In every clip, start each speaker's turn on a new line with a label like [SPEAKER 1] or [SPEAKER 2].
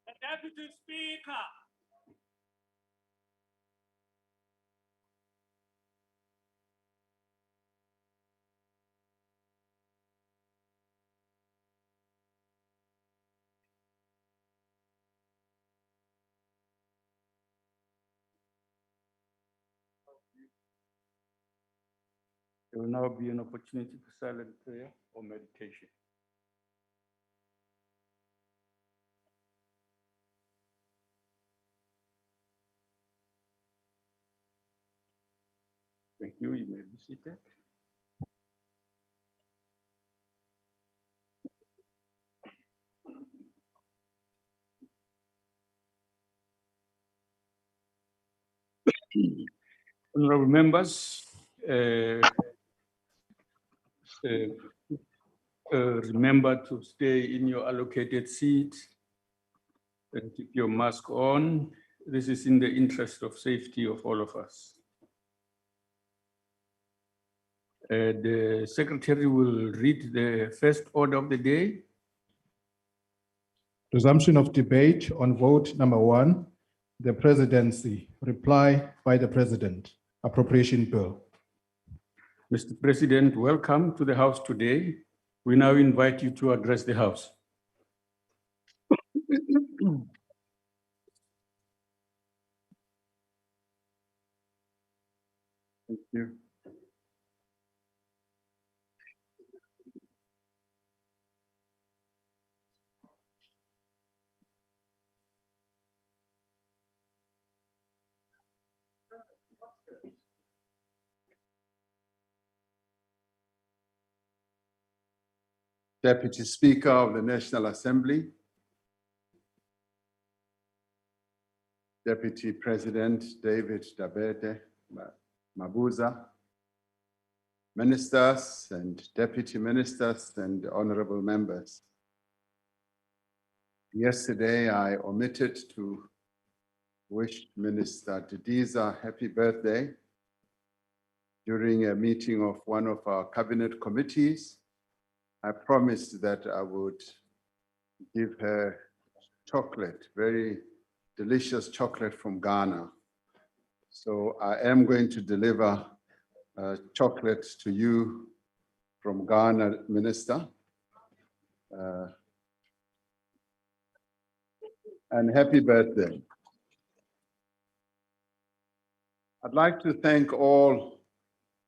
[SPEAKER 1] The Deputy Speaker.
[SPEAKER 2] There will now be an opportunity for silent prayer or meditation. Thank you. You may be seated. Honorable members, remember to stay in your allocated seat and keep your mask on. This is in the interest of safety of all of us. The Secretary will read the first order of the day.
[SPEAKER 3] Resumption of debate on vote number 1, the Presidency. Reply by the President. Appropriation Bill.
[SPEAKER 2] Mr. President, welcome to the House today. We now invite you to address the House. Thank you.
[SPEAKER 4] Deputy Speaker of the National Assembly, Deputy President David Dabete Mabuza, Ministers and Deputy Ministers and honorable members. Yesterday, I omitted to wish Minister Didiza happy birthday during a meeting of one of our cabinet committees. I promised that I would give her chocolate, very delicious chocolate from Ghana. So I am going to deliver chocolate to you from Ghana, Minister. And happy birthday. I'd like to thank all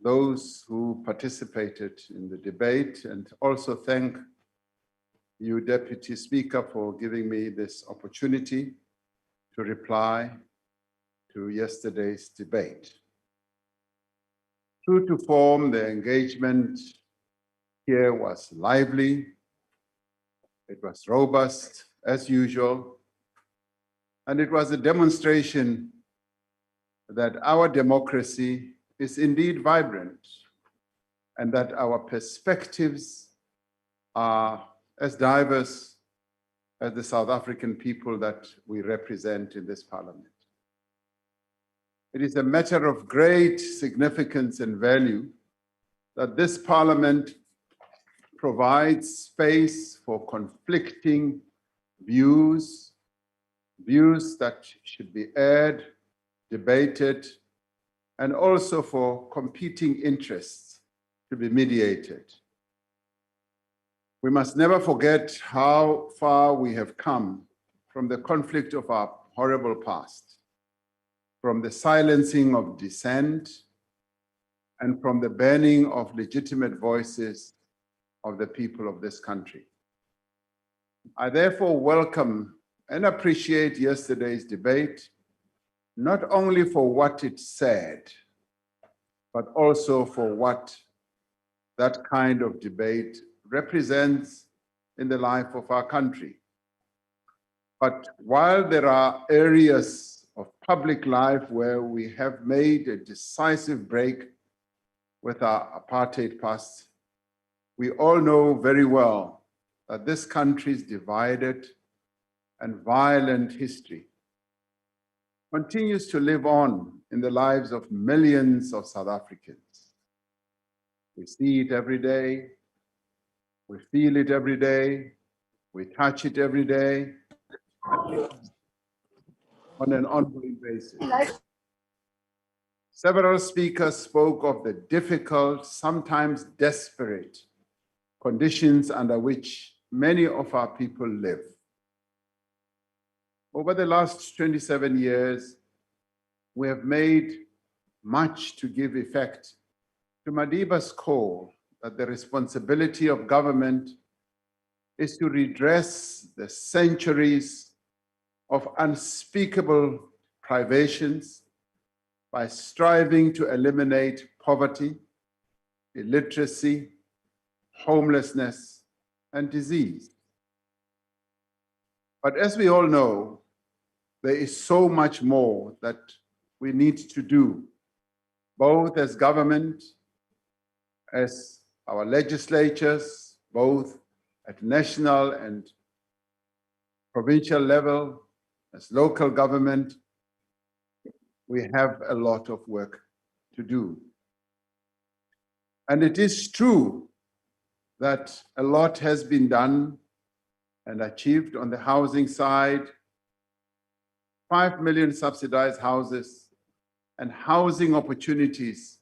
[SPEAKER 4] those who participated in the debate, and also thank you, Deputy Speaker, for giving me this opportunity to reply to yesterday's debate. True to form, the engagement here was lively, it was robust as usual, and it was a demonstration that our democracy is indeed vibrant, and that our perspectives are as diverse as the South African people that we represent in this parliament. It is a matter of great significance and value that this parliament provides space for conflicting views, views that should be aired, debated, and also for competing interests to be mediated. We must never forget how far we have come from the conflict of our horrible past, from the silencing of dissent, and from the banning of legitimate voices of the people of this country. I therefore welcome and appreciate yesterday's debate, not only for what it said, but also for what that kind of debate represents in the life of our country. But while there are areas of public life where we have made a decisive break with our apartheid past, we all know very well that this country's divided and violent history continues to live on in the lives of millions of South Africans. We see it every day, we feel it every day, we touch it every day, on an ongoing basis. Several speakers spoke of the difficult, sometimes desperate conditions under which many of our people live. Over the last 27 years, we have made much to give effect to Madiba's call that the responsibility of government is to redress the centuries of unspeakable privations by striving to eliminate poverty, illiteracy, homelessness, and disease. But as we all know, there is so much more that we need to do, both as government, as our legislatures, both at national and provincial level, as local government. We have a lot of work to do. And it is true that a lot has been done and achieved on the housing side. 5 million subsidized houses and housing opportunities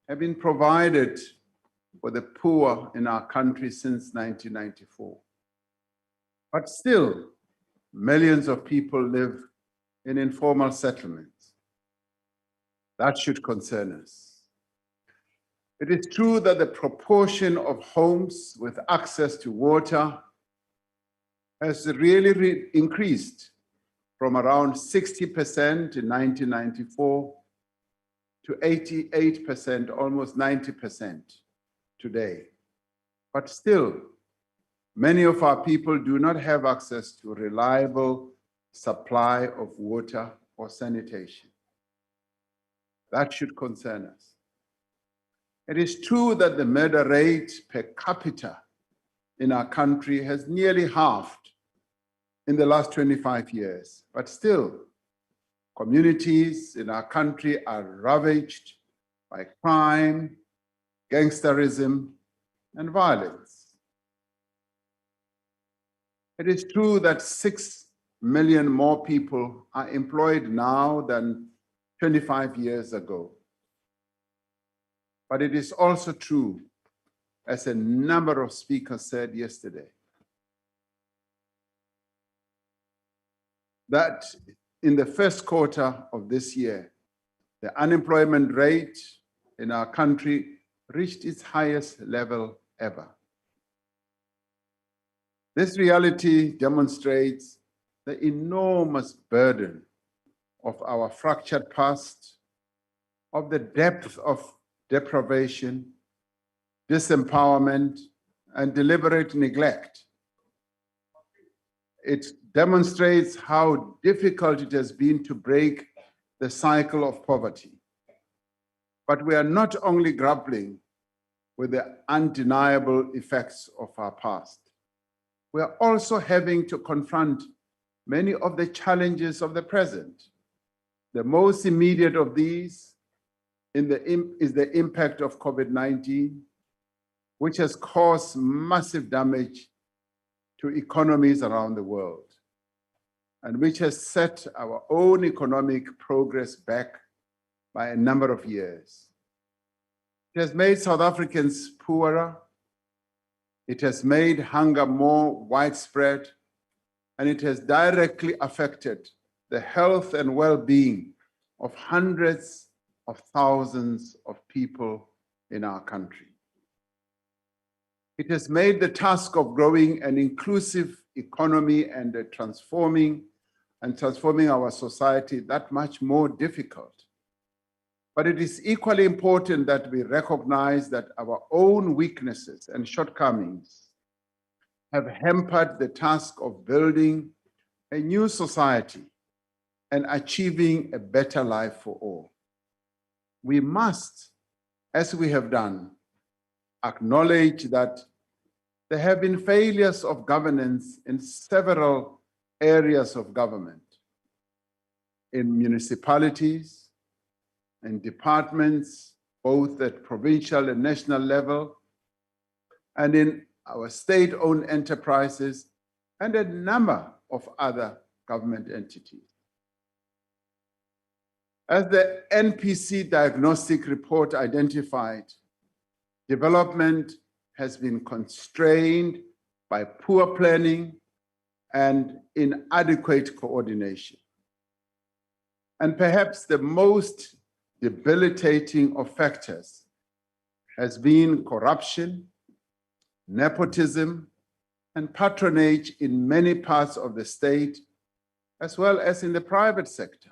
[SPEAKER 4] have been provided for the poor in our country since 1994. But still, millions of people live in informal settlements. That should concern us. It is true that the proportion of homes with access to water has really increased from around 60% in 1994 to 88%, almost 90% today. But still, many of our people do not have access to a reliable supply of water or sanitation. That should concern us. It is true that the murder rate per capita in our country has nearly halved in the last 25 years, but still, communities in our country are ravaged by crime, gangsterism, and violence. It is true that 6 million more people are employed now than 25 years ago. But it is also true, as a number of speakers said yesterday, that in the first quarter of this year, the unemployment rate in our country reached its highest level ever. This reality demonstrates the enormous burden of our fractured past, of the depth of deprivation, disempowerment, and deliberate neglect. It demonstrates how difficult it has been to break the cycle of poverty. But we are not only grappling with the undeniable effects of our past, we are also having to confront many of the challenges of the present. The most immediate of these is the impact of COVID-19, which has caused massive damage to economies around the world, and which has set our own economic progress back by a number of years. It has made South Africans poorer, it has made hunger more widespread, and it has directly affected the health and well-being of hundreds of thousands of people in our country. It has made the task of growing an inclusive economy and transforming our society that much more difficult. But it is equally important that we recognize that our own weaknesses and shortcomings have hampered the task of building a new society and achieving a better life for all. We must, as we have done, acknowledge that there have been failures of governance in several areas of government, in municipalities, in departments, both at provincial and national level, and in our state-owned enterprises, and a number of other government entities. As the NPC diagnostic report identified, development has been constrained by poor planning and inadequate coordination. And perhaps the most debilitating of factors has been corruption, nepotism, and patronage in many parts of the state, as well as in the private sector.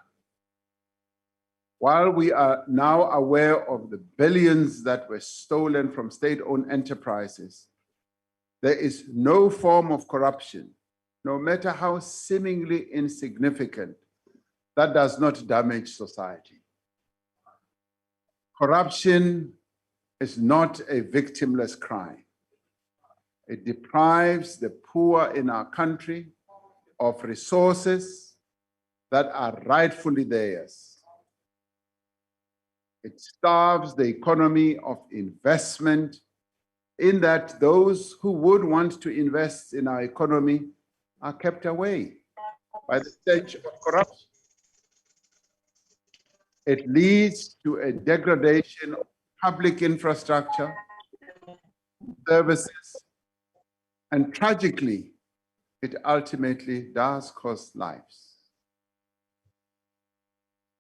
[SPEAKER 4] While we are now aware of the billions that were stolen from state-owned enterprises, there is no form of corruption, no matter how seemingly insignificant, that does not damage society. Corruption is not a victimless crime. It deprives the poor in our country of resources that are rightfully theirs. It starves the economy of investment, in that those who would want to invest in our economy are kept away by the stench of corruption. It leads to a degradation of public infrastructure, services, and tragically, it ultimately does cost lives.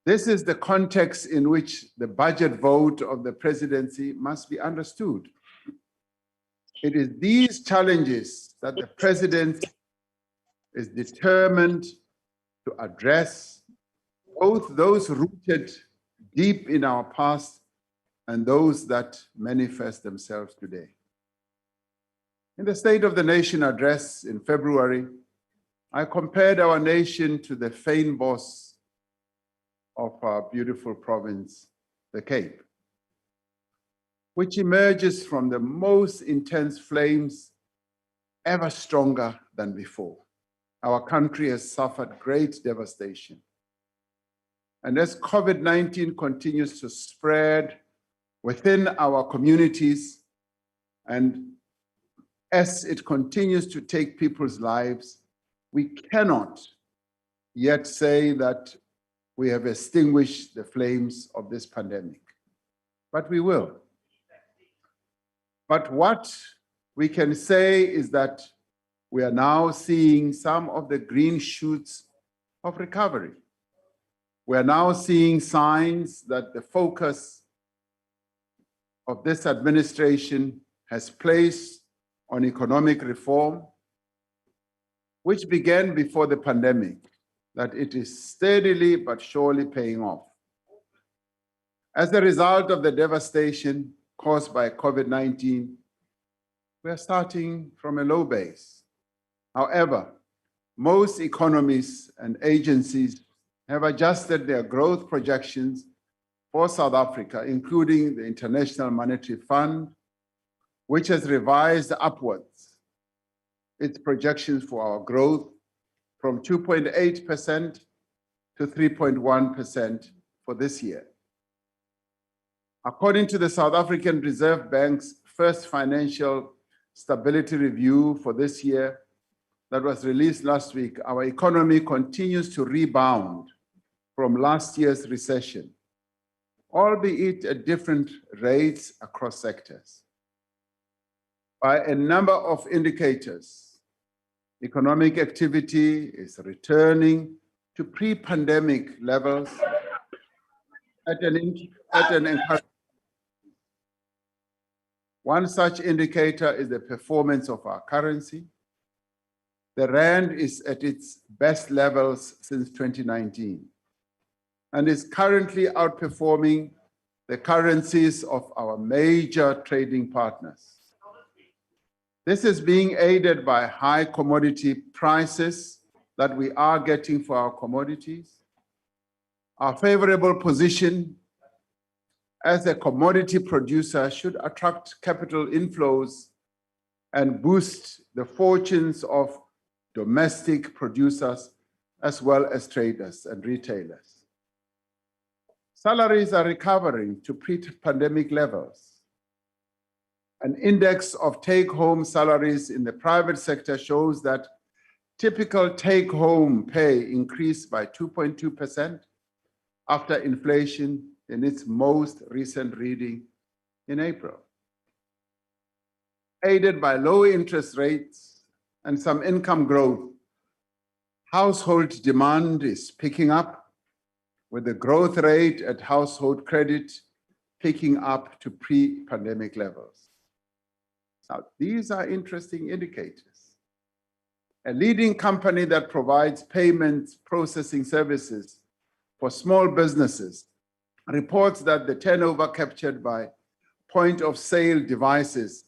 [SPEAKER 4] This is the context in which the budget vote of the presidency must be understood. It is these challenges that the president is determined to address, both those rooted deep in our past and those that manifest themselves today. In the State of the Nation address in February, I compared our nation to the fynbos of our beautiful province, the Cape, which emerges from the most intense flames ever stronger than before. Our country has suffered great devastation. And as COVID-19 continues to spread within our communities, and as it continues to take people's lives, we cannot yet say that we have extinguished the flames of this pandemic, but we will. But what we can say is that we are now seeing some of the green shoots of recovery. We are now seeing signs that the focus of this administration has placed on economic reform, which began before the pandemic, that it is steadily but surely paying off. As a result of the devastation caused by COVID-19, we are starting from a low base. However, most economies and agencies have adjusted their growth projections for South Africa, including the International Monetary Fund, which has revised upwards its projections for our growth from 2.8% to 3.1% for this year. According to the South African Reserve Bank's first financial stability review for this year that was released last week, our economy continues to rebound from last year's recession, albeit at different rates across sectors. By a number of indicators, economic activity is returning to pre-pandemic levels at an encouraging. One such indicator is the performance of our currency. The rand is at its best levels since 2019 and is currently outperforming the currencies of our major trading partners. This is being aided by high commodity prices that we are getting for our commodities. Our favorable position as a commodity producer should attract capital inflows and boost the fortunes of domestic producers as well as traders and retailers. Salaries are recovering to pre-pandemic levels. An index of take-home salaries in the private sector shows that typical take-home pay increased by 2.2% after inflation in its most recent reading in April. Aided by low interest rates and some income growth, household demand is picking up, with the growth rate at household credit picking up to pre-pandemic levels. Now, these are interesting indicators. A leading company that provides payment processing services for small businesses reports that the turnover captured by point-of-sale devices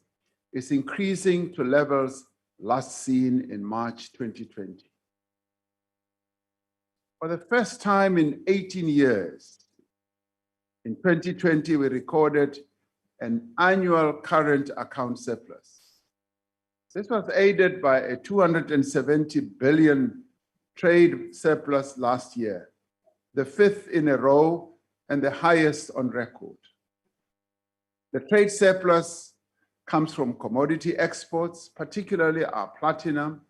[SPEAKER 4] is increasing to levels last seen in March 2020. For the first time in 18 years, in 2020, we recorded an annual current account surplus. This was aided by a 270 billion trade surplus last year, the fifth in a row and the highest on record. The trade surplus comes from commodity exports, particularly our platinum,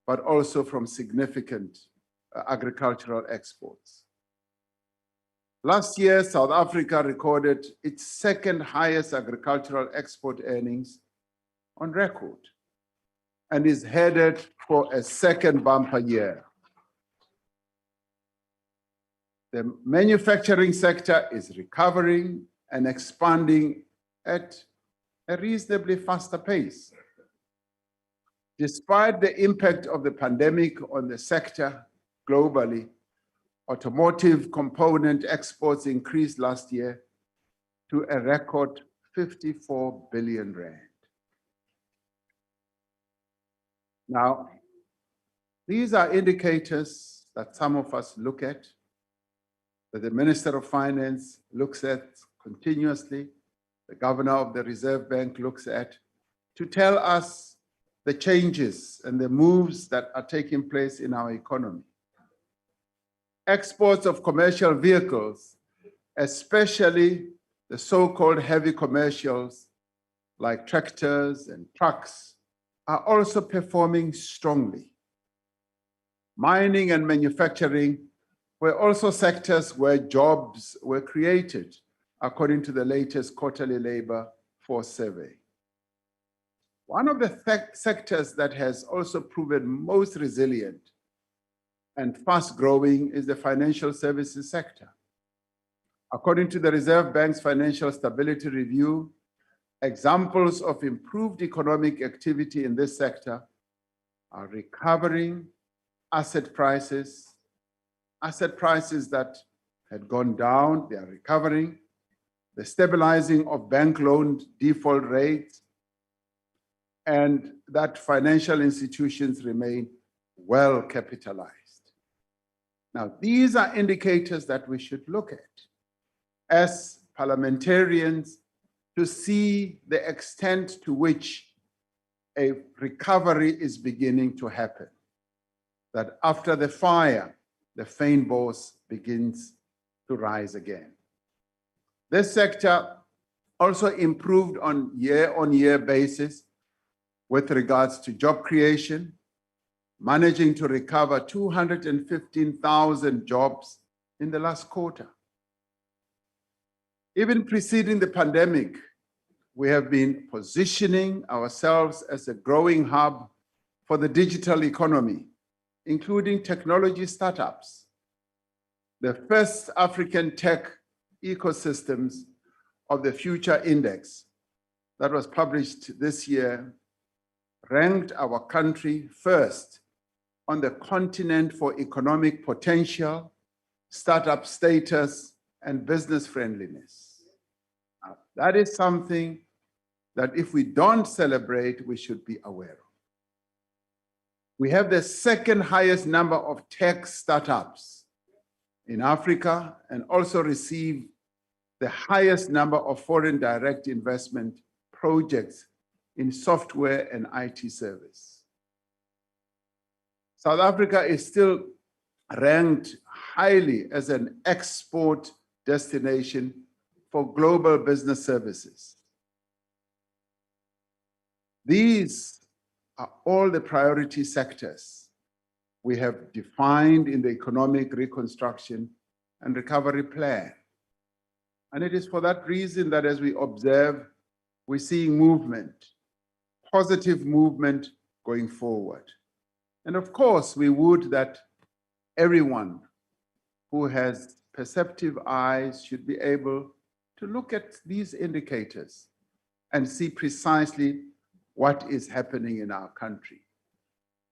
[SPEAKER 4] but also from significant agricultural exports. Last year, South Africa recorded its second highest agricultural export earnings on record and is headed for a second bumper year. The manufacturing sector is recovering and expanding at a reasonably faster pace. Despite the impact of the pandemic on the sector globally, automotive component exports increased last year to a record 54 billion rand. Now, these are indicators that some of us look at, that the Minister of Finance looks at continuously, the Governor of the Reserve Bank looks at, to tell us the changes and the moves that are taking place in our economy. Exports of commercial vehicles, especially the so-called heavy commercials like tractors and trucks, are also performing strongly. Mining and manufacturing were also sectors where jobs were created, according to the latest quarterly labor force survey. One of the sectors that has also proven most resilient and fast-growing is the financial services sector. According to the Reserve Bank's Financial Stability Review, examples of improved economic activity in this sector are recovering asset prices that had gone down, they are recovering, the stabilizing of bank loan default rates, and that financial institutions remain well capitalized. Now, these are indicators that we should look at as parliamentarians to see the extent to which a recovery is beginning to happen. That after the fire, the feinboss begins to rise again. This sector also improved on year-on-year basis with regards to job creation, managing to recover 215,000 jobs in the last quarter. Even preceding the pandemic, we have been positioning ourselves as a growing hub for the digital economy, including technology startups. The first African tech ecosystems of the Future Index that was published this year ranked our country first on the continent for economic potential, startup status, and business friendliness. That is something that if we don't celebrate, we should be aware of. We have the second highest number of tech startups in Africa and also receive the highest number of foreign direct investment projects in software and IT service. South Africa is still ranked highly as an export destination for global business services. These are all the priority sectors we have defined in the Economic Reconstruction and Recovery Plan. And it is for that reason that as we observe, we're seeing movement, positive movement going forward. And of course, we would that everyone who has perceptive eyes should be able to look at these indicators and see precisely what is happening in our country,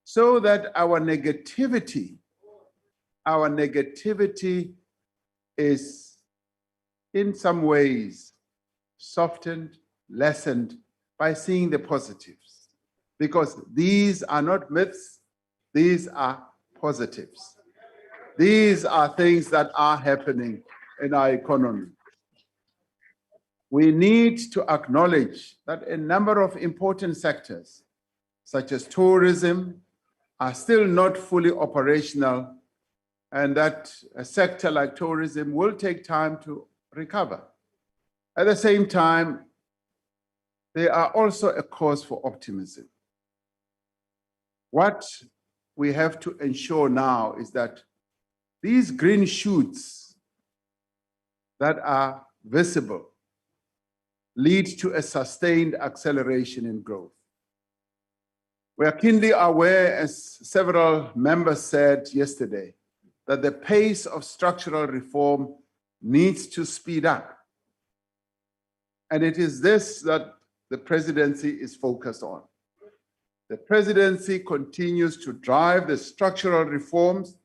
[SPEAKER 4] so that our negativity is in some ways softened, lessened by seeing the positives, because these are not myths, these are positives. These are things that are happening in our economy. We need to acknowledge that a number of important sectors, such as tourism, are still not fully operational, and that a sector like tourism will take time to recover. At the same time, they are also a cause for optimism. What we have to ensure now is that these green shoots that are visible lead to a sustained acceleration in growth. We are keenly aware, as several members said yesterday, that the pace of structural reform needs to speed up. And it is this that the presidency is focused on. The presidency continues to drive the structural reforms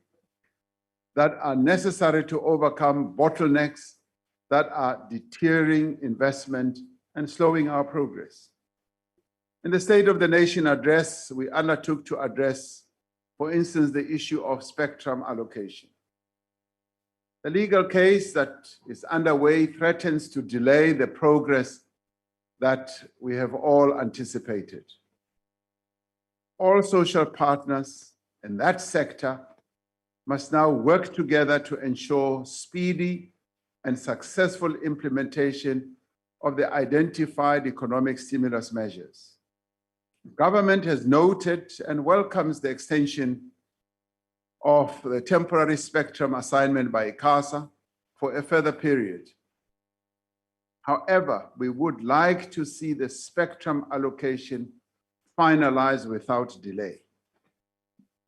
[SPEAKER 4] that are necessary to overcome bottlenecks that are deterring investment and slowing our progress. In the State of the Nation address, we undertook to address, for instance, the issue of spectrum allocation. The legal case that is underway threatens to delay the progress that we have all anticipated. All social partners in that sector must now work together to ensure speedy and successful implementation of the identified economic stimulus measures. Government has noted and welcomes the extension of the temporary spectrum assignment by ICASA for a further period. However, we would like to see the spectrum allocation finalized without delay.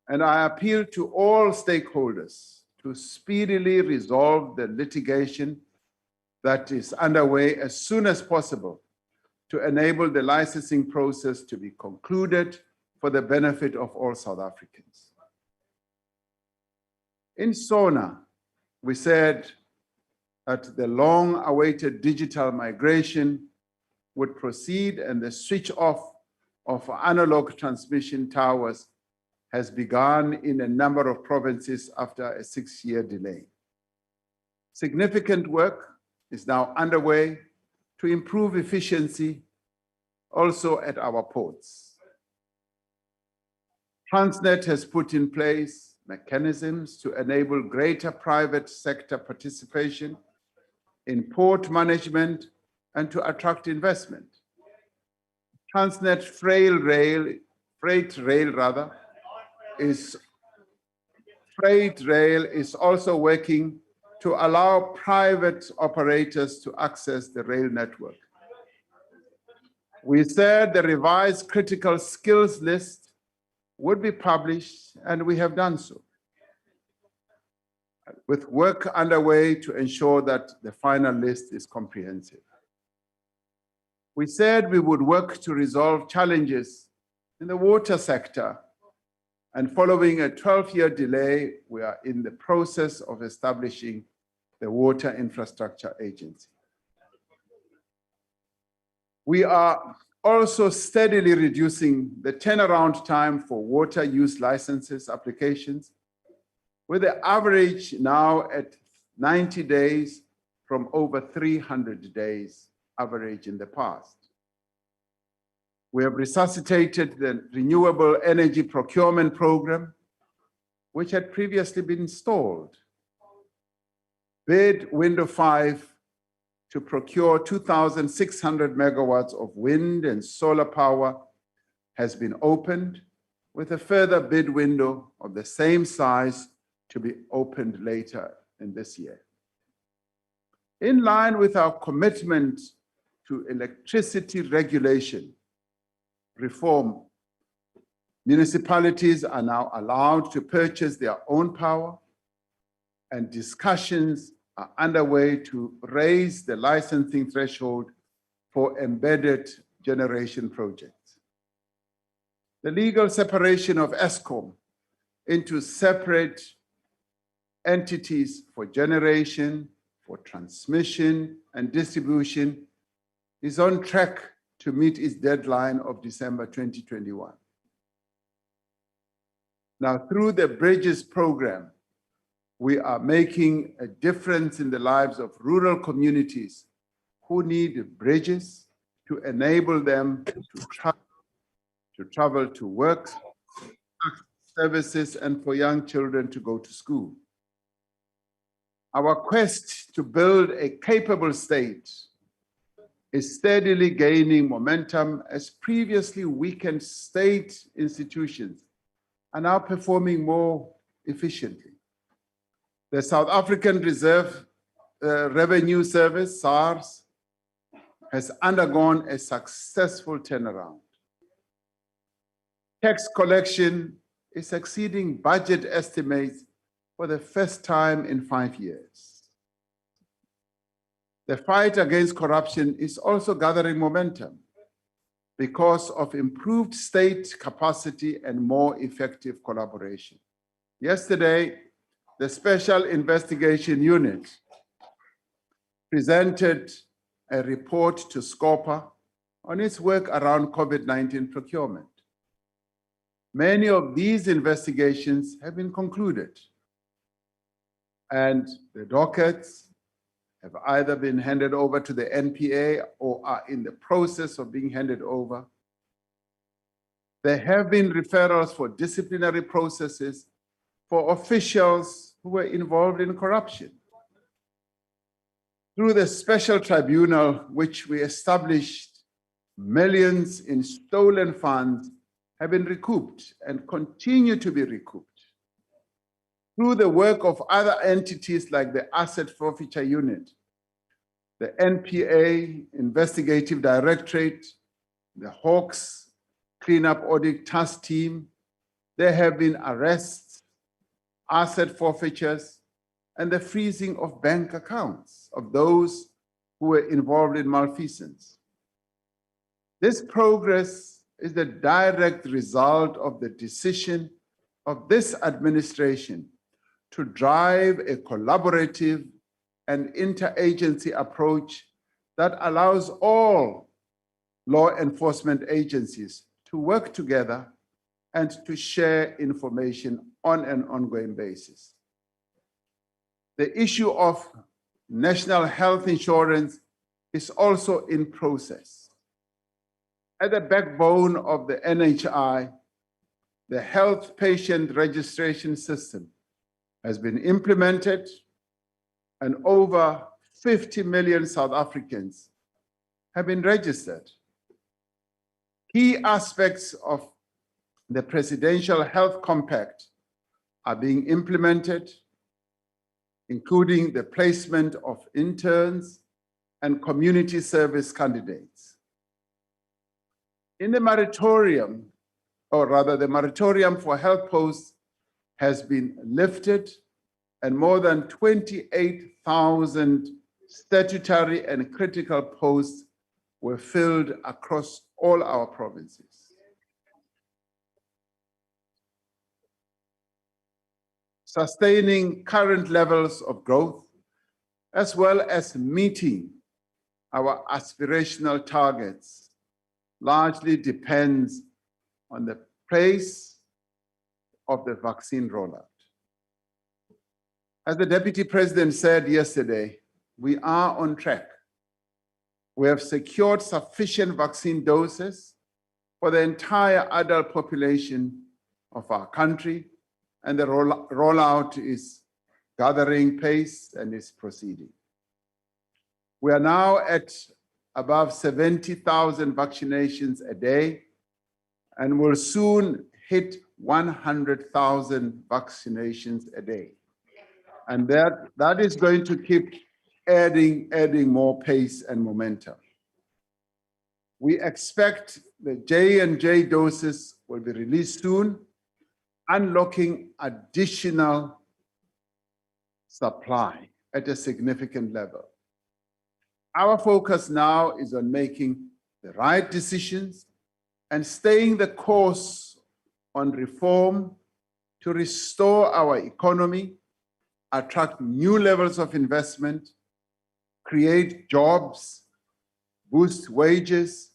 [SPEAKER 4] And I appeal to all stakeholders to speedily resolve the litigation that is underway as soon as possible to enable the licensing process to be concluded for the benefit of all South Africans. In SONA, we said that the long-awaited digital migration would proceed, and the switch off of analog transmission towers has begun in a number of provinces after a 6-year delay. Significant work is now underway to improve efficiency also at our ports. Transnet has put in place mechanisms to enable greater private sector participation in port management and to attract investment. Transnet freight rail is also working to allow private operators to access the rail network. We said the revised critical skills list would be published, and we have done so, with work underway to ensure that the final list is comprehensive. We said we would work to resolve challenges in the water sector, and following a 12-year delay, we are in the process of establishing the Water Infrastructure Agency. We are also steadily reducing the turnaround time for water use licenses applications, with the average now at 90 days from over 300 days average in the past. We have resuscitated the renewable energy procurement program, which had previously been stalled. Bid window 5 to procure 2,600 megawatts of wind and solar power has been opened, with a further bid window of the same size to be opened later in this year. In line with our commitment to electricity regulation reform, municipalities are now allowed to purchase their own power, and discussions are underway to raise the licensing threshold for embedded generation projects. The legal separation of ESCOM into separate entities for generation, for transmission and distribution is on track to meet its deadline of December 2021. Now, through the Bridges program, we are making a difference in the lives of rural communities who need bridges to enable them to travel to work, services, and for young children to go to school. Our quest to build a capable state is steadily gaining momentum as previously weakened state institutions are now performing more efficiently. The South African Revenue Service, SARS, has undergone a successful turnaround. Tax collection is exceeding budget estimates for the first time in 5 years. The fight against corruption is also gathering momentum because of improved state capacity and more effective collaboration. Yesterday, the Special Investigation Unit presented a report to SCOPA on its work around COVID-19 procurement. Many of these investigations have been concluded, and the dockets have either been handed over to the NPA or are in the process of being handed over. There have been referrals for disciplinary processes for officials who were involved in corruption. Through the special tribunal, which we established, millions in stolen funds have been recouped and continue to be recouped. Through the work of other entities like the Asset Forfeiture Unit, the NPA Investigative Directorate, the Hawks Cleanup Audit Task Team, there have been arrests, asset forfeitures, and the freezing of bank accounts of those who were involved in malfeasance. This progress is the direct result of the decision of this administration to drive a collaborative and interagency approach that allows all law enforcement agencies to work together and to share information on an ongoing basis. The issue of national health insurance is also in process. At the backbone of the NHI, the health patient registration system has been implemented, and over 50 million South Africans have been registered. Key aspects of the Presidential Health Compact are being implemented, including the placement of interns and community service candidates. In the moratorium, or rather the moratorium for health posts has been lifted, and more than 28,000 statutory and critical posts were filled across all our provinces. Sustaining current levels of growth, as well as meeting our aspirational targets largely depends on the pace of the vaccine rollout. As the Deputy President said yesterday, we are on track. We have secured sufficient vaccine doses for the entire adult population of our country, and the rollout is gathering pace and is proceeding. We are now at above 70,000 vaccinations a day, and will soon hit 100,000 vaccinations a day. And that is going to keep adding more pace and momentum. We expect the J&J doses will be released soon, unlocking additional supply at a significant level. Our focus now is on making the right decisions and staying the course on reform to restore our economy, attract new levels of investment, create jobs, boost wages,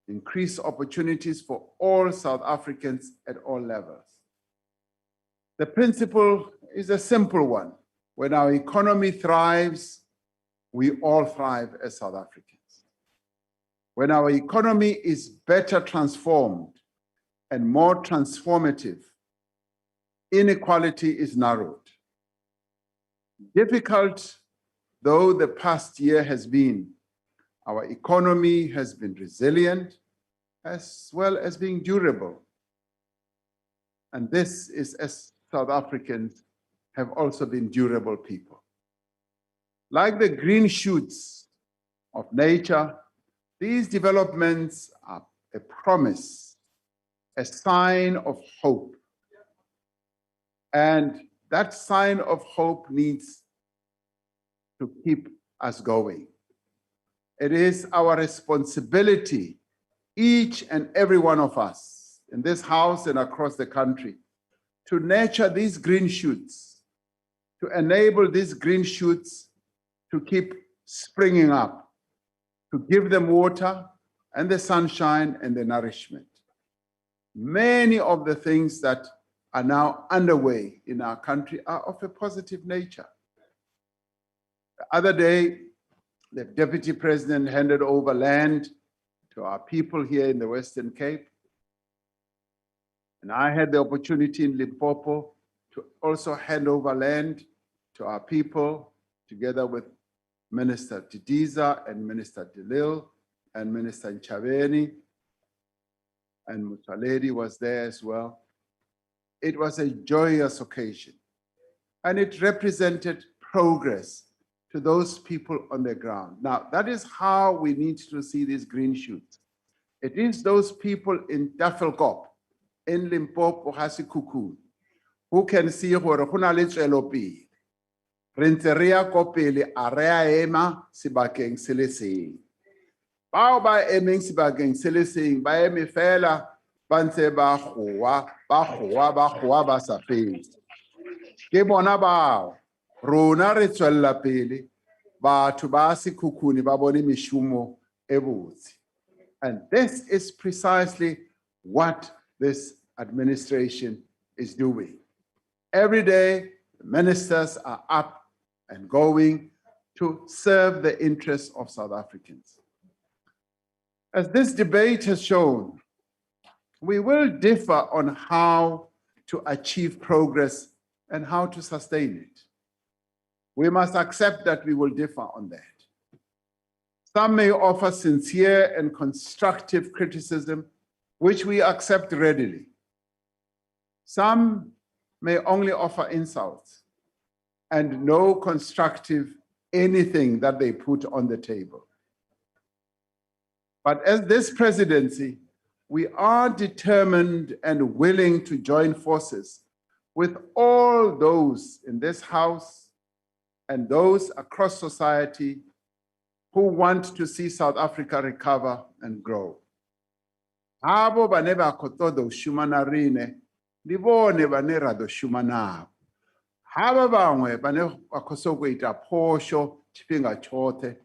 [SPEAKER 4] increase opportunities for all South Africans at all levels. The principle is a simple one. When our economy thrives, we all thrive as South Africans. When our economy is better transformed and more transformative, inequality is narrowed. Difficult though the past year has been, our economy has been resilient as well as being durable. And this is as South Africans have also been durable people. Like the green shoots of nature, these developments are a promise, a sign of hope. And that sign of hope needs to keep us going. It is our responsibility, each and every one of us in this house and across the country, to nurture these green shoots, to enable these green shoots to keep springing up, to give them water and the sunshine and the nourishment. Many of the things that are now underway in our country are of a positive nature. The other day, the Deputy President handed over land to our people here in the Western Cape. And I had the opportunity in Limpopo to also hand over land to our people, together with Minister Tidiza and Minister Delil and Minister Nchabeni, and Muthaledi was there as well. It was a joyous occasion, and it represented progress to those people on the ground. Now, that is how we need to see these green shoots. It is those people in Tafelkop, in Limpopo, Hasikukun, who can see gore go na le tswelopele. Re ntse re ya ko pele a re a ema sebakeng se le seng. Bao ba emeng sebakeng se le seng ba eme fela ba ntse ba goa ba sa fetse. Ke bona bao rona re tswella pele batho ba Sekhukhune ba bone meshumo e botse. And this is precisely what this administration is doing. Every day, the ministers are up and going to serve the interests of South Africans. As this debate has shown, we will differ on how to achieve progress and how to sustain it. We must accept that we will differ on that. Some may offer sincere and constructive criticism, which we accept readily. Some may only offer insults and no constructive anything that they put on the table. But as this presidency, we are determined and willing to join forces with all those in this house and those across society who want to see South Africa recover and grow. Abo bane ba khotodo shumana rine, di bone bane rado shumana. Haba bangwe bane ba khoso go ita phosho tshifhinga tshoṱhe.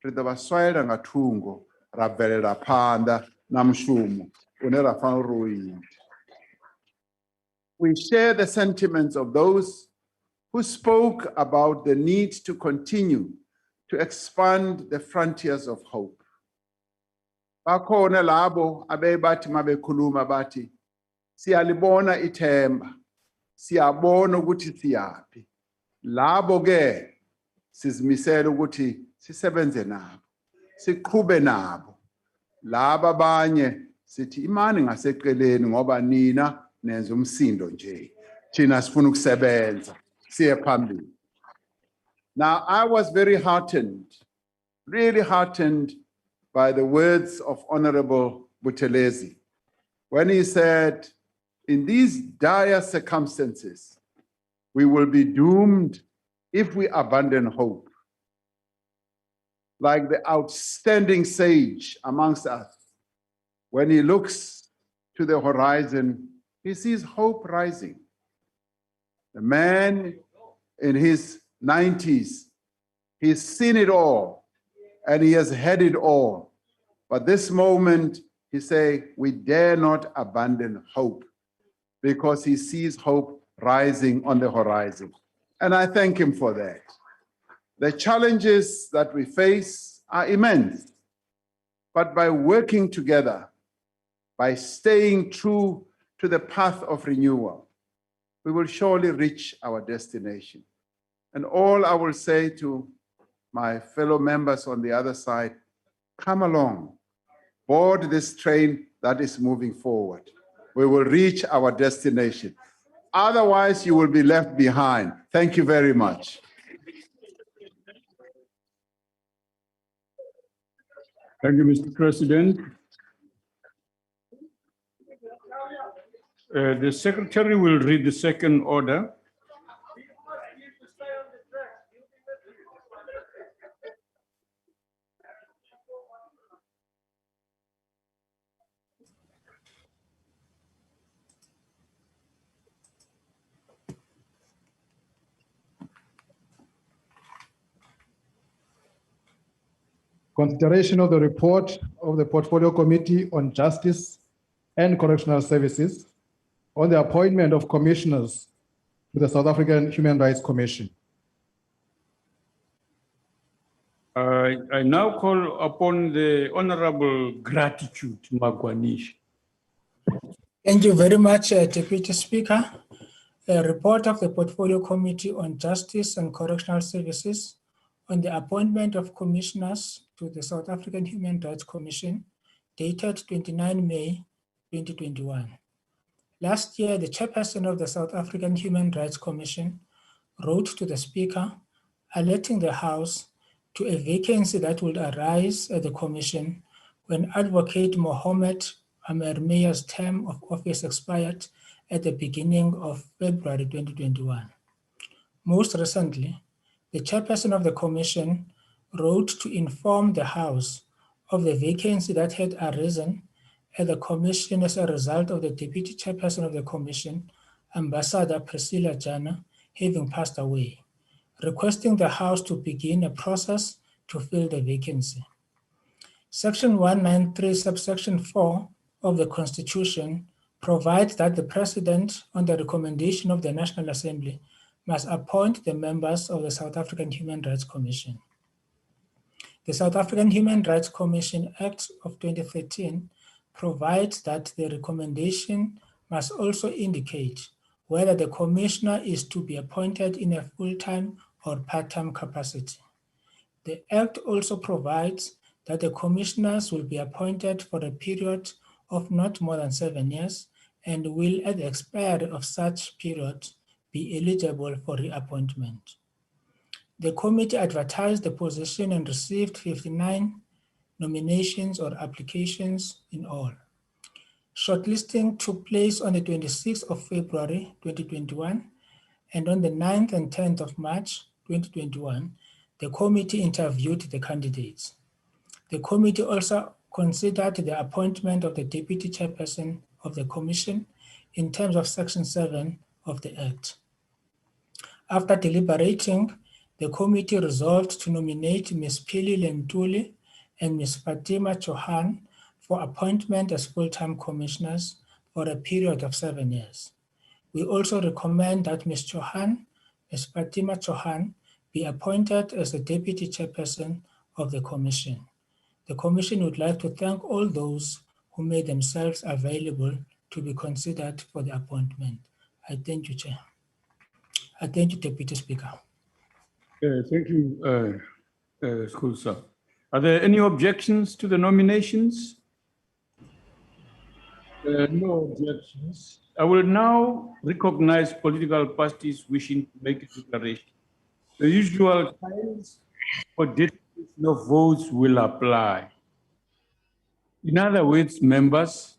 [SPEAKER 4] ri ḓo vha swayela nga thungo ra bvelela phanḓa na mushumo une ra fanela uri u ite. We share the sentiments of those who spoke about the need to continue to expand the frontiers of hope. Bakhona labo abebathi mabekhuluma bathi siyalibona ithemba, siyabona ukuthi siyaphi. Labo ke sizimisela ukuthi sisebenze nabo, siqhube nabo. Laba abanye sithi imani ngaseqeleni ngoba nina nenza umsindo nje. Thina sifuna ukusebenza, siye phambili. Now I was very heartened, really heartened by the words of Honorable Buthelezi when he said, in these dire circumstances, we will be doomed if we abandon hope. Like the outstanding sage amongst us, when he looks to the horizon, he sees hope rising. The man in his 90s, he's seen it all and he has had it all. But this moment, he say, we dare not abandon hope because he sees hope rising on the horizon. And I thank him for that. The challenges that we face are immense, but by working together, by staying true to the path of renewal, we will surely reach our destination. And all I will say to my fellow members on the other side, come along, board this train that is moving forward. We will reach our destination. Otherwise, you will be left behind. Thank you very much.
[SPEAKER 2] Thank you, Mr. President. The Secretary will read the second order.
[SPEAKER 3] Consideration of the report of the Portfolio Committee on Justice and Correctional Services on the appointment of commissioners to the South African Human Rights Commission.
[SPEAKER 2] I now call upon the Honorable Gratitude Magwanish.
[SPEAKER 5] Thank you very much, Deputy Speaker. A report of the Portfolio Committee on Justice and Correctional Services on the appointment of commissioners to the South African Human Rights Commission, dated 29 May 2021. Last year, the chairperson of the South African Human Rights Commission wrote to the Speaker, alerting the House to a vacancy that would arise at the Commission when Advocate Mohammed Amermeya's term of office expired at the beginning of February 2021. Most recently, the chairperson of the Commission wrote to inform the House of the vacancy that had arisen at the Commission as a result of the Deputy Chairperson of the Commission, Ambassador Priscilla Jana, having passed away, requesting the House to begin a process to fill the vacancy. Section 193, subsection 4 of the Constitution provides that the President, on the recommendation of the National Assembly, must appoint the members of the South African Human Rights Commission. The South African Human Rights Commission Act of 2013 provides that the recommendation must also indicate whether the commissioner is to be appointed in a full-time or part-time capacity. The Act also provides that the commissioners will be appointed for a period of not more than 7 years and will, at the expiry of such period, be eligible for reappointment. The committee advertised the position and received 59 nominations or applications in all. Shortlisting took place on the 26th of February 2021, and on the 9th and 10th of March 2021, the committee interviewed the candidates. The committee also considered the appointment of the Deputy Chairperson of the Commission in terms of Section 7 of the Act. After deliberating, the committee resolved to nominate Ms. Memphilian Dooley and Ms. Fatima Chauhan for appointment as full-time commissioners for a period of 7 years. We also recommend that Ms. Fatima Chauhan, be appointed as the deputy chairperson of the commission. The commission would like to thank all those who made themselves available to be considered for the appointment. I thank you, Chair. I thank you, Deputy Speaker.
[SPEAKER 2] Thank you, Sir. Are there any objections to the nominations? No objections. I will now recognize political parties wishing to make a declaration. The usual times for distribution of votes will apply. In other words, members,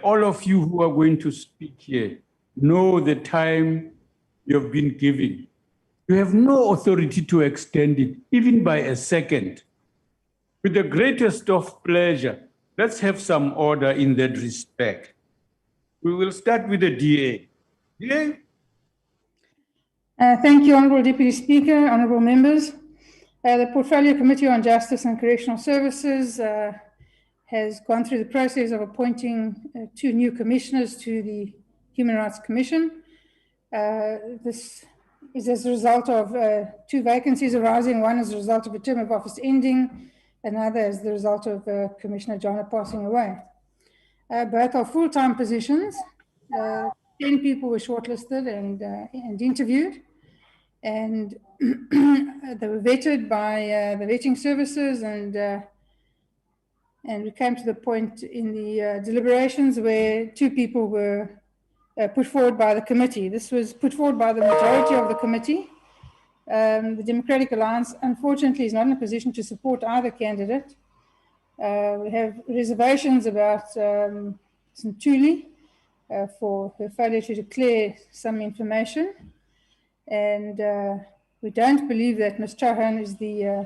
[SPEAKER 2] all of you who are going to speak here know the time you have been given. You have no authority to extend it, even by a second. With the greatest of pleasure, let's have some order in that respect. We will start with the DA. DA?
[SPEAKER 6] Thank you, Honourable Deputy Speaker, Honourable Members. The Portfolio Committee on Justice and Correctional Services has gone through the process of appointing 2 new commissioners to the Human Rights Commission. This is as a result of 2 vacancies arising, one as a result of a term of office ending, another as the result of Commissioner Jana passing away. Both are full-time positions. 10 people were shortlisted and interviewed, and they were vetted by the vetting services, and we came to the point in the deliberations where 2 people were put forward by the committee. This was put forward by the majority of the committee. The Democratic Alliance, unfortunately, is not in a position to support either candidate. We have reservations about St. Dooley for her failure to declare some information. And we don't believe that Ms. Chauhan is the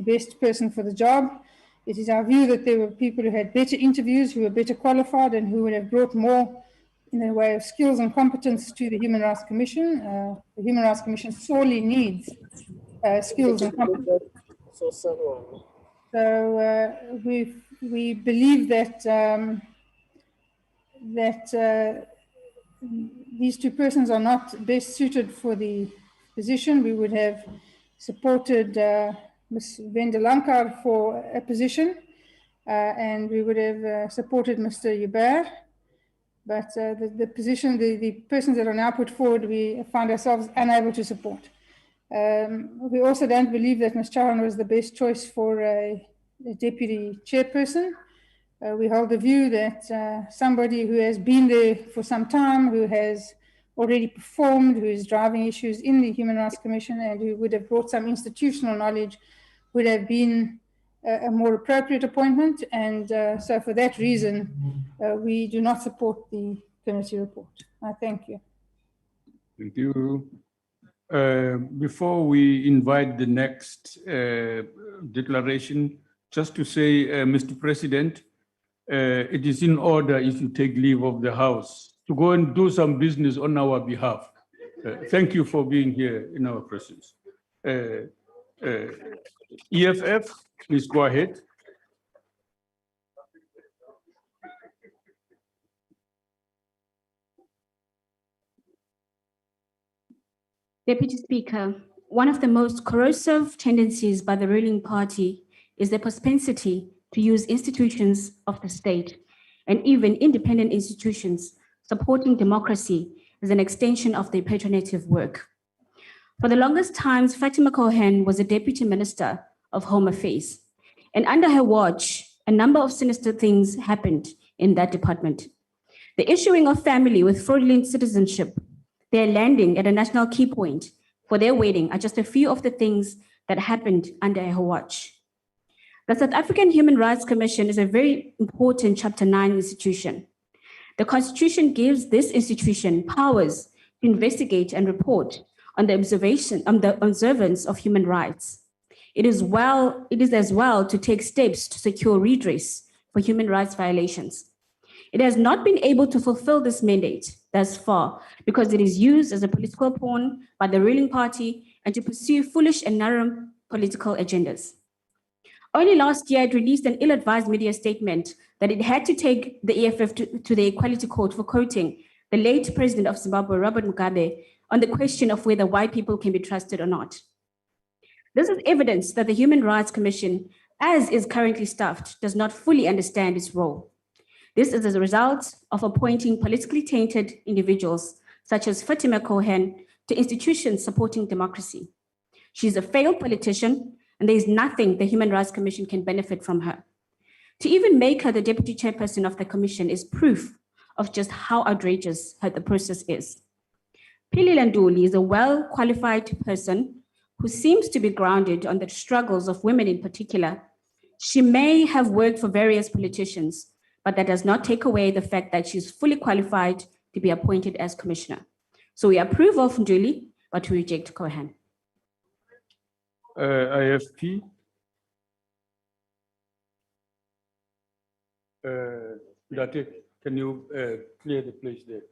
[SPEAKER 6] best person for the job. It is our view that there were people who had better interviews, who were better qualified, and who would have brought more in the way of skills and competence to the Human Rights Commission. The Human Rights Commission sorely needs skills and competence. So we believe that these 2 persons are not best suited for the position. We would have supported Ms. Vendelankar for a position, and we would have supported Mr. Yubert. But the persons that are now put forward, we find ourselves unable to support. We also don't believe that Ms. Chauhan was the best choice for a deputy chairperson. We hold the view that somebody who has been there for some time, who has already performed, who is driving issues in the Human Rights Commission, and who would have brought some institutional knowledge, would have been a more appropriate appointment. And so for that reason, we do not support the committee report. I thank you.
[SPEAKER 2] Thank you. Before we invite the next declaration, just to say, Mr. President, it is in order, if you take leave of the House, to go and do some business on our behalf. Thank you for being here in our presence. EFF, please go ahead.
[SPEAKER 7] Deputy Speaker, one of the most corrosive tendencies by the ruling party is the propensity to use institutions of the state and even independent institutions supporting democracy as an extension of their patronative work. For the longest times, Fatima Chauhan was a Deputy Minister of Home Affairs, and under her watch, a number of sinister things happened in that department. The issuing of family with fraudulent citizenship, their landing at a national key point for their wedding are just a few of the things that happened under her watch. The South African Human Rights Commission is a very important Chapter 9 institution. The Constitution gives this institution powers to investigate and report on the observance of human rights. It is as well to take steps to secure redress for human rights violations. It has not been able to fulfill this mandate thus far because it is used as a political pawn by the ruling party and to pursue foolish and narrow political agendas. Only last year, it released an ill-advised media statement that it had to take the EFF to the Equality Court for quoting the late President of Zimbabwe, Robert Mugabe, on the question of whether white people can be trusted or not. This is evidence that the Human Rights Commission, as is currently staffed, does not fully understand its role. This is as a result of appointing politically tainted individuals, such as Fatima Cohen, to institutions supporting democracy. She's a failed politician, and there is nothing the Human Rights Commission can benefit from her. To even make her the deputy chairperson of the commission is proof of just how outrageous the process is. Memphilian Dooley is a well-qualified person who seems to be grounded on the struggles of women in particular. She may have worked for various politicians, but that does not take away the fact that she's fully qualified to be appointed as commissioner. So we approve of Dooley, but we reject Cohen.
[SPEAKER 2] IFP. Date, can you clear the place there?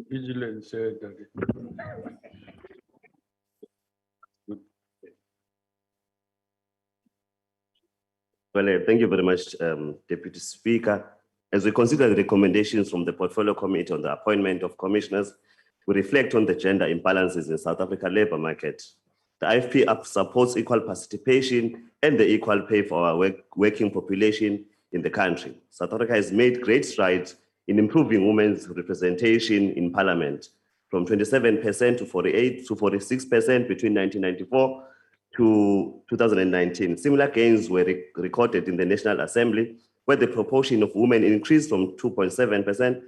[SPEAKER 2] Vigilance.
[SPEAKER 8] Well, thank you very much, Deputy Speaker. As we consider the recommendations from the Portfolio Committee on the appointment of commissioners, we reflect on the gender imbalances in South Africa labour market. The IFP supports equal participation and the equal pay for our working population in the country. South Africa has made great strides in improving women's representation in Parliament, from 27% to 48% to 46% between 1994 to 2019. Similar gains were recorded in the National Assembly, where the proportion of women increased from 2.7%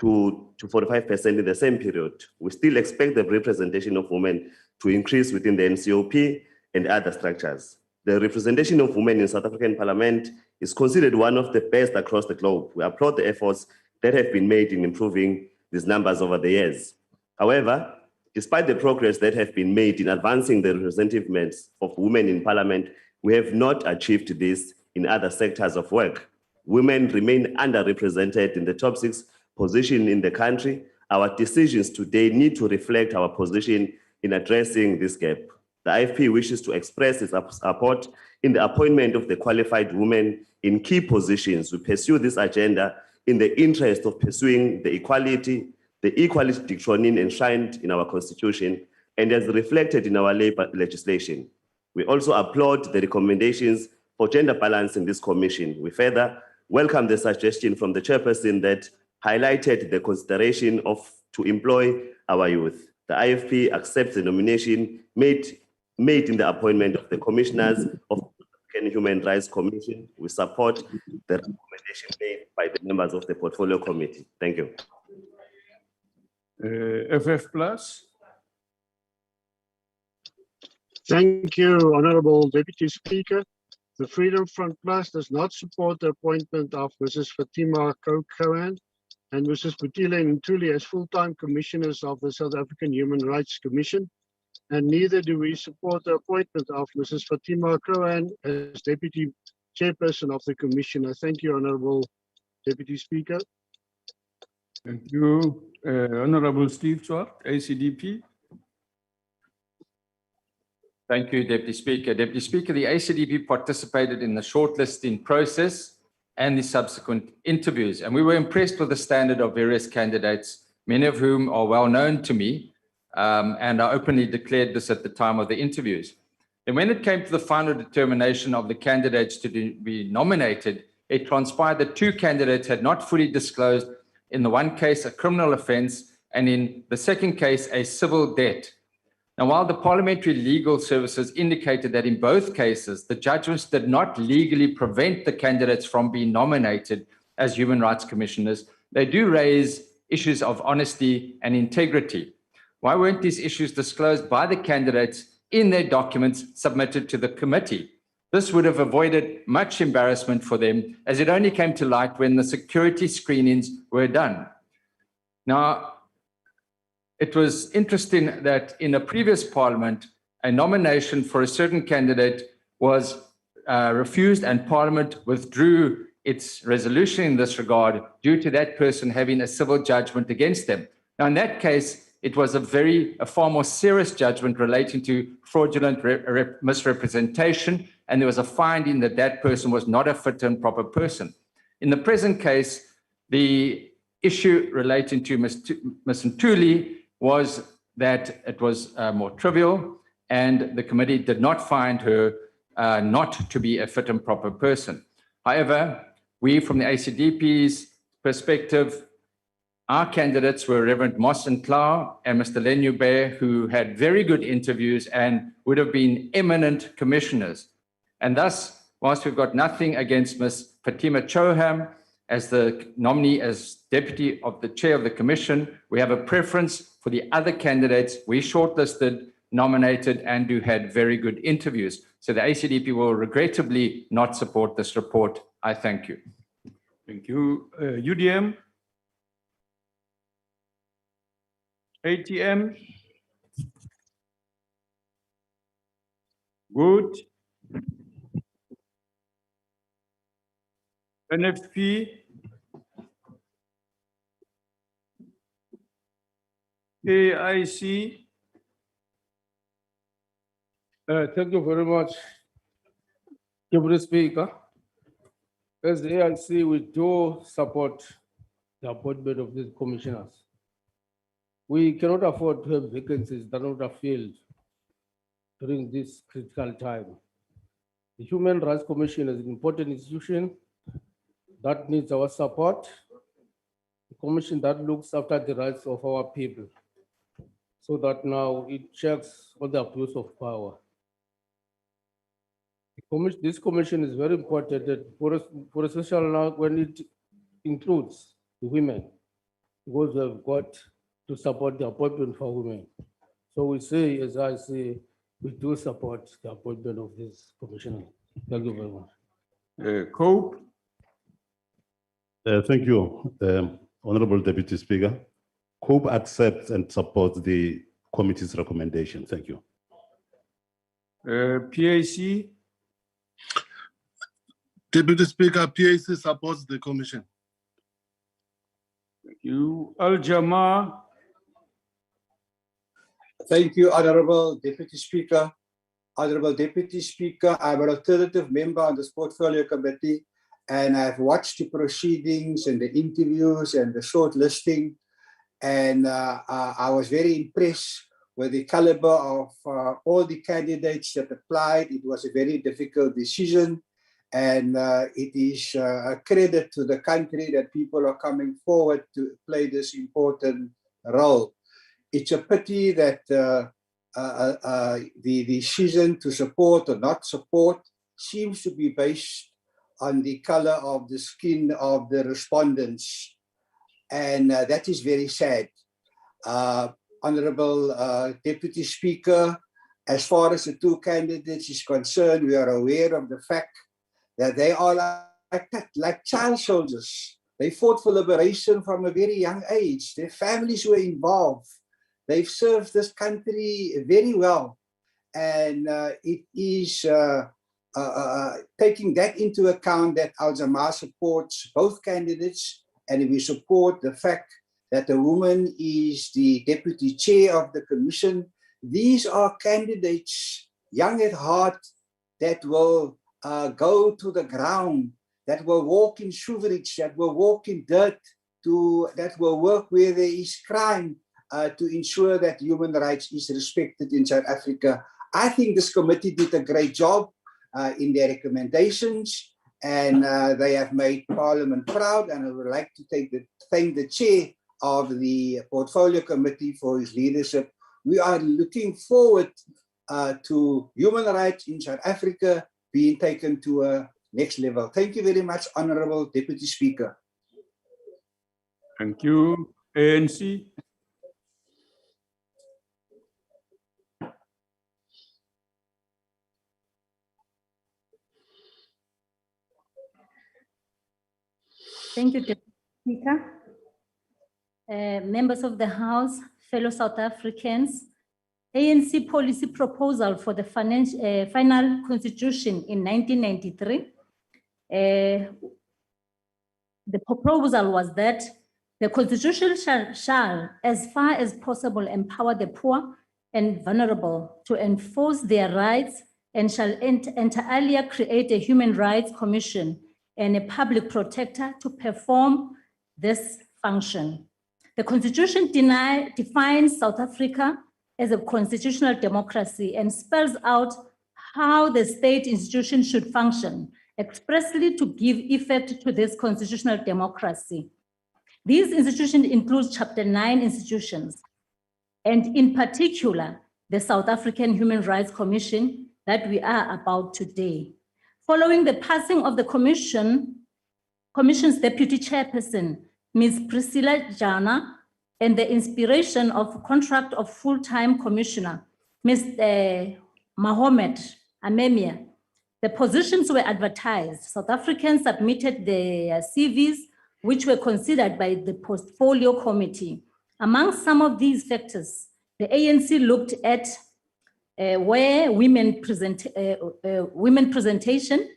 [SPEAKER 8] to 45% in the same period. We still expect the representation of women to increase within the NCOP and other structures. The representation of women in South African Parliament is considered one of the best across the globe. We applaud the efforts that have been made in improving these numbers over the years. However, despite the progress that have been made in advancing the representativeness of women in Parliament, we have not achieved this in other sectors of work. Women remain underrepresented in the top 6 position in the country. Our decisions today need to reflect our position in addressing this gap. The IFP wishes to express its support in the appointment of the qualified women in key positions. We pursue this agenda in the interest of pursuing the equality doctrine enshrined in our Constitution and as reflected in our labor legislation. We also applaud the recommendations for gender balance in this commission. We further welcome the suggestion from the chairperson that highlighted the consideration to employ our youth. The IFP accepts the nomination made in the appointment of the commissioners of the Human Rights Commission. We support the recommendation made by the members of the Portfolio Committee. Thank you.
[SPEAKER 2] FF Plus.
[SPEAKER 9] Thank you, Honorable Deputy Speaker. The Freedom Front Plus does not support the appointment of Mrs. Fatima Cohen and Mrs. Memphilian Dooley as full-time commissioners of the South African Human Rights Commission, and neither do we support the appointment of Mrs. Fatima Cohen as Deputy Chairperson of the Commission. I thank you, Honorable Deputy Speaker.
[SPEAKER 2] Thank you. Honorable Steve Swart, ACDP.
[SPEAKER 10] Thank you, Deputy Speaker. Deputy Speaker, the ACDP participated in the shortlisting process and the subsequent interviews, and we were impressed with the standard of various candidates, many of whom are well known to me, and I openly declared this at the time of the interviews. And when it came to the final determination of the candidates to be nominated, it transpired that 2 candidates had not fully disclosed, in the one case, a criminal offense, and in the second case, a civil debt. Now, while the Parliamentary Legal Services indicated that in both cases, the judgments did not legally prevent the candidates from being nominated as human rights commissioners, they do raise issues of honesty and integrity. Why weren't these issues disclosed by the candidates in their documents submitted to the committee? This would have avoided much embarrassment for them, as it only came to light when the security screenings were done. Now, it was interesting that in a previous parliament, a nomination for a certain candidate was refused and Parliament withdrew its resolution in this regard due to that person having a civil judgment against them. Now, in that case, it was a far more serious judgment relating to fraudulent misrepresentation, and there was a finding that that person was not a fit and proper person. In the present case, the issue relating to Ms. Dooley was that it was more trivial, and the committee did not find her not to be a fit and proper person. However, we from the ACDP's perspective, our candidates were Reverend Moss and Clow and Mr. Lenubert, who had very good interviews and would have been eminent commissioners. And thus, whilst we've got nothing against Ms. Fatima Choham as the nominee as deputy of the chair of the commission, we have a preference for the other candidates we shortlisted, nominated, and who had very good interviews. So the ACDP will regrettably not support this report. I thank you.
[SPEAKER 2] Thank you. UDM? ATM? Good. NFP? AIC?
[SPEAKER 11] Thank you very much, Deputy Speaker. As the AIC, we do support the appointment of these commissioners. We cannot afford to have vacancies that are not filled during this critical time. The Human Rights Commission is an important institution that needs our support, a commission that looks after the rights of our people, so that now it checks on the abuse of power. This commission is very important for a social when it includes the women, because we have got to support the appointment for women. So we say, as I say, we do support the appointment of this commissioner. Thank you very much.
[SPEAKER 2] Cope?
[SPEAKER 12] Thank you, Honorable Deputy Speaker. COPE accepts and supports the committee's recommendation. Thank you.
[SPEAKER 2] PAC?
[SPEAKER 13] Deputy Speaker, PAC supports the commission.
[SPEAKER 2] Thank you. Al-Jama?
[SPEAKER 14] Thank you, Honorable Deputy Speaker. Honorable Deputy Speaker, I'm an alternative member on this portfolio committee, and I've watched the proceedings and the interviews and the short listing, and I was very impressed with the caliber of all the candidates that applied. It was a very difficult decision, and it is a credit to the country that people are coming forward to play this important role. It's a pity that the decision to support or not support seems to be based on the color of the skin of the respondents, and that is very sad. Honorable Deputy Speaker, as far as the two candidates is concerned, we are aware of the fact that they are like child soldiers. They fought for liberation from a very young age. Their families were involved. They've served this country very well. And it is taking that into account that Al-Jama supports both candidates, and we support the fact that a woman is the deputy chair of the commission. These are candidates, young at heart, that will go to the ground, that will walk in sewage, that will walk in dirt, that will work where there is crime, to ensure that human rights is respected in South Africa. I think this committee did a great job in their recommendations, and they have made Parliament proud, and I would like to thank the chair of the Portfolio Committee for his leadership. We are looking forward to human rights in South Africa being taken to a next level. Thank you very much, Honorable Deputy Speaker.
[SPEAKER 2] Thank you. ANC?
[SPEAKER 15] Thank you, Deputy Speaker. Members of the House, fellow South Africans, ANC policy proposal for the final constitution in 1993. The proposal was that the constitution shall, as far as possible, empower the poor and vulnerable to enforce their rights, and shall entirely create a human rights commission and a public protector to perform this function. The constitution defines South Africa as a constitutional democracy and spells out how the state institution should function, expressly to give effect to this constitutional democracy. These institutions include Chapter 9 institutions, and in particular, the South African Human Rights Commission that we are about today. Following the passing of the commission's deputy chairperson, Ms. Priscilla Jana, and the inspiration of contract of full-time commissioner, Ms. Mohamed Amemia, the positions were advertised. South Africans submitted their CVs, which were considered by the portfolio committee. Among some of these factors, the ANC looked at where women presentation,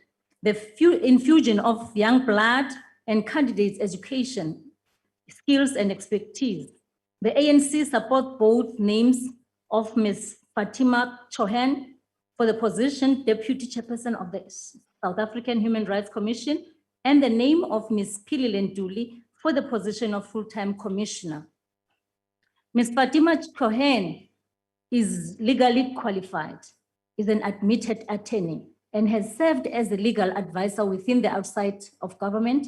[SPEAKER 15] the infusion of young blood, and candidates' education, skills, and expertise. The ANC support both names of Ms. Fatima Chohan for the position Deputy Chairperson of the South African Human Rights Commission, and the name of Ms. Memphilian Dooley for the position of full-time commissioner. Ms. Fatima Chohan is legally qualified, is an admitted attorney, and has served as a legal advisor within the outside of government.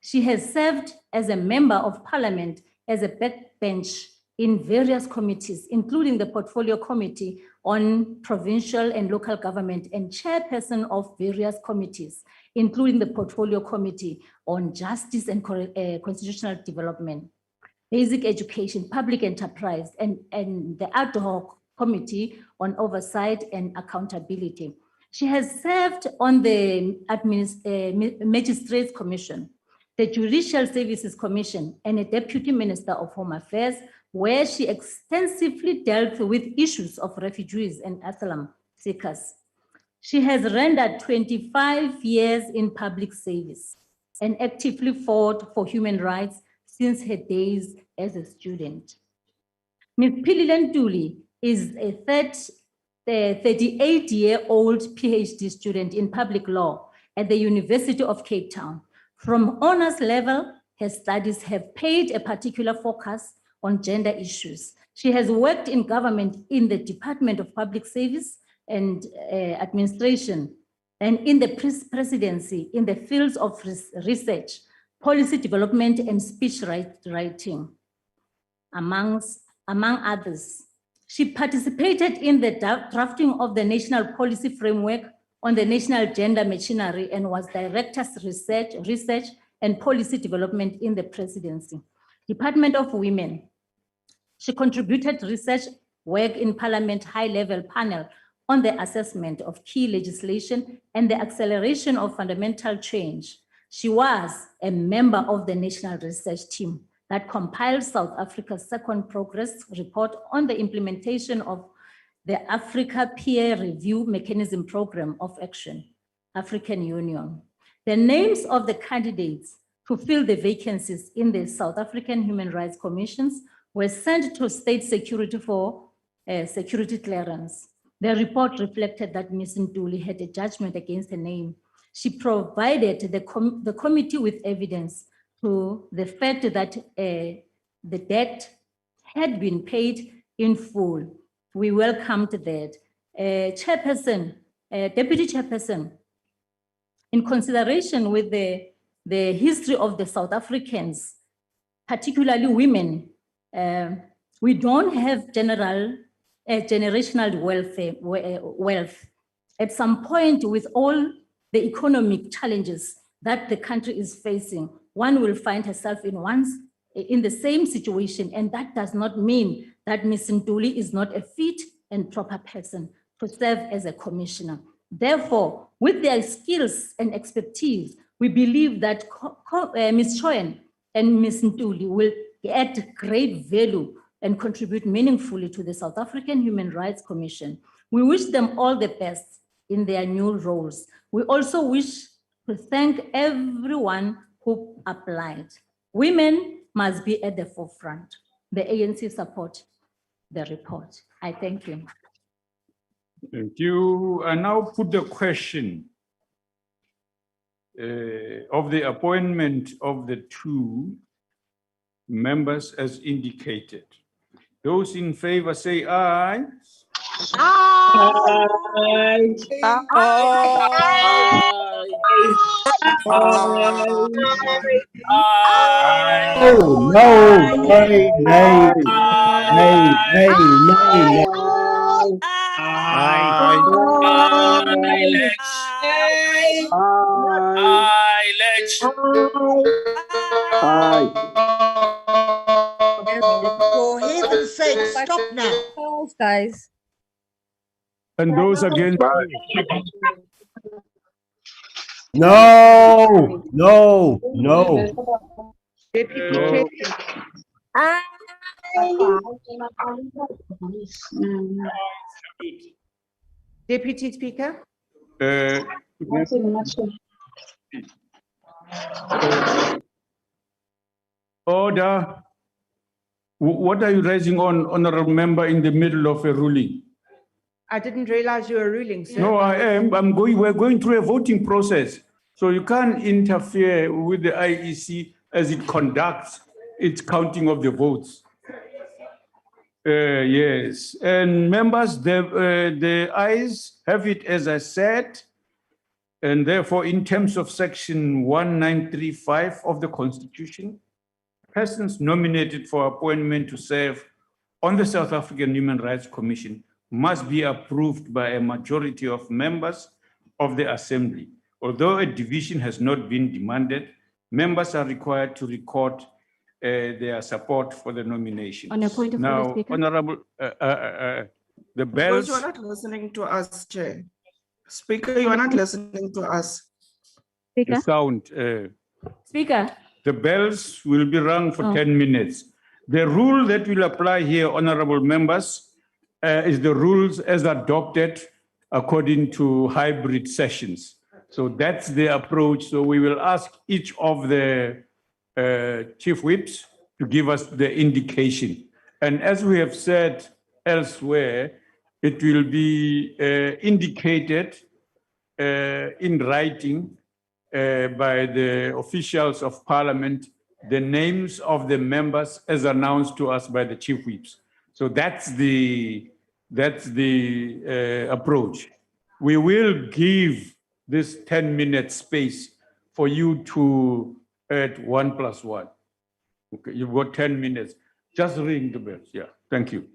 [SPEAKER 15] She has served as a member of parliament as a backbench in various committees, including the Portfolio Committee on Provincial and Local Government, and chairperson of various committees, including the Portfolio Committee on Justice and Constitutional Development, Basic Education, Public Enterprise, and the Ad Hoc Committee on Oversight and Accountability. She has served on the Magistrates Commission, the Judicial Services Commission, and a Deputy Minister of Home Affairs, where she extensively dealt with issues of refugees and asylum seekers. She has rendered 25 years in public service and actively fought for human rights since her days as a student. Ms. Memphilian Dooley is a 38-year-old PhD student in public law at the University of Cape Town. From honors level, her studies have paid a particular focus on gender issues. She has worked in government in the Department of Public Service and Administration, and in the Presidency in the fields of research, policy development, and speech writing, among others. She participated in the drafting of the National Policy Framework on the National Gender Machinery and was Director Research and Policy Development in the Presidency. Department of Women. She contributed research work in Parliament high-level panel on the assessment of key legislation and the acceleration of fundamental change. She was a member of the National Research Team that compiled South Africa's second progress report on the implementation of the Africa Peer Review Mechanism Program of Action, African Union. The names of the candidates to fill the vacancies in the South African Human Rights Commissions were sent to State Security for security clearance. The report reflected that Ms. Dooley had a judgment against her name. She provided the committee with evidence to the fact that the debt had been paid in full. We welcomed that. Chairperson, Deputy Chairperson, in consideration with the history of the South Africans, particularly women, we don't have generational wealth. At some point, with all the economic challenges that the country is facing, one will find herself in the same situation, and that does not mean that Ms. Dooley is not a fit and proper person to serve as a commissioner. Therefore, with their skills and expertise, we believe that Ms. Chohan and Ms. Dooley will add great value and contribute meaningfully to the South African Human Rights Commission. We wish them all the best in their new roles. We also wish to thank everyone who applied. Women must be at the forefront. The ANC support the report. I thank you.
[SPEAKER 2] Thank you. I now put the question of the appointment of the two members as indicated. Those in favor say aye.
[SPEAKER 1] Aye.
[SPEAKER 16] Oh, no, nay, nay, nay, nay, nay, nay.
[SPEAKER 1] For heaven's sake, stop now.
[SPEAKER 6] Guys.
[SPEAKER 2] And those against?
[SPEAKER 16] No, no, no.
[SPEAKER 1] Deputy
[SPEAKER 17] Deputy Speaker.
[SPEAKER 2] Order. What are you raising on, honorable member, in the middle of a ruling?
[SPEAKER 17] I didn't realize you were ruling, sir.
[SPEAKER 2] No, I am. We're going through a voting process. So you can't interfere with the IEC as it conducts its counting of the votes. Yes. And members, the ayes have it as I said. And therefore, in terms of section 1935 of the Constitution, persons nominated for appointment to serve on the South African Human Rights Commission must be approved by a majority of members of the Assembly. Although a division has not been demanded, members are required to record their support for the nomination.
[SPEAKER 7] On a point of order,
[SPEAKER 2] Now,
[SPEAKER 7] Speaker.
[SPEAKER 2] Honorable, the
[SPEAKER 18] Because
[SPEAKER 2] bells.
[SPEAKER 18] you are not listening to us, Chair. Speaker, you are not listening to us.
[SPEAKER 2] The sound.
[SPEAKER 7] Speaker.
[SPEAKER 2] The bells will be rung for 10 minutes. The rule that will apply here, honorable members, is the rules as adopted according to hybrid sessions. So that's the approach. So we will ask each of the chief whips to give us the indication. And as we have said elsewhere, it will be indicated in writing by the officials of parliament, the names of the members as announced to us by the chief whips. So that's the approach. We will give this 10-minute space for you to add 1 + 1. Okay, you've got 10 minutes. Just ring the bells. Yeah, thank you.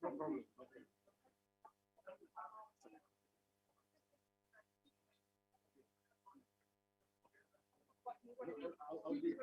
[SPEAKER 9] No problem. I'll be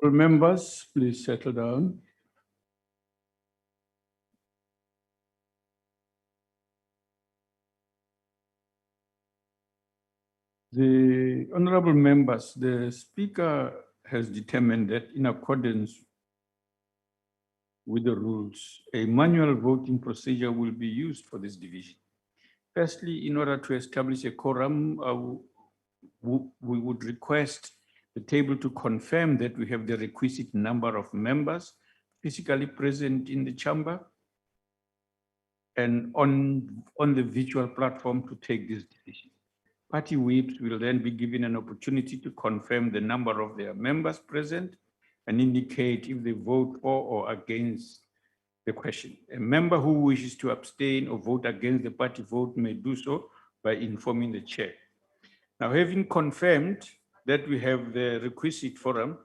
[SPEAKER 2] Members, please settle down. The honorable members, the Speaker has determined that in accordance with the rules, a manual voting procedure will be used for this division. Firstly, in order to establish a quorum, we would request the table to confirm that we have the requisite number of members physically present in the chamber and on the virtual platform to take this decision. Party whips will then be given an opportunity to confirm the number of their members present and indicate if they vote for or against the question. A member who wishes to abstain or vote against the party vote may do so by informing the chair. Now, having confirmed that we have the requisite quorum,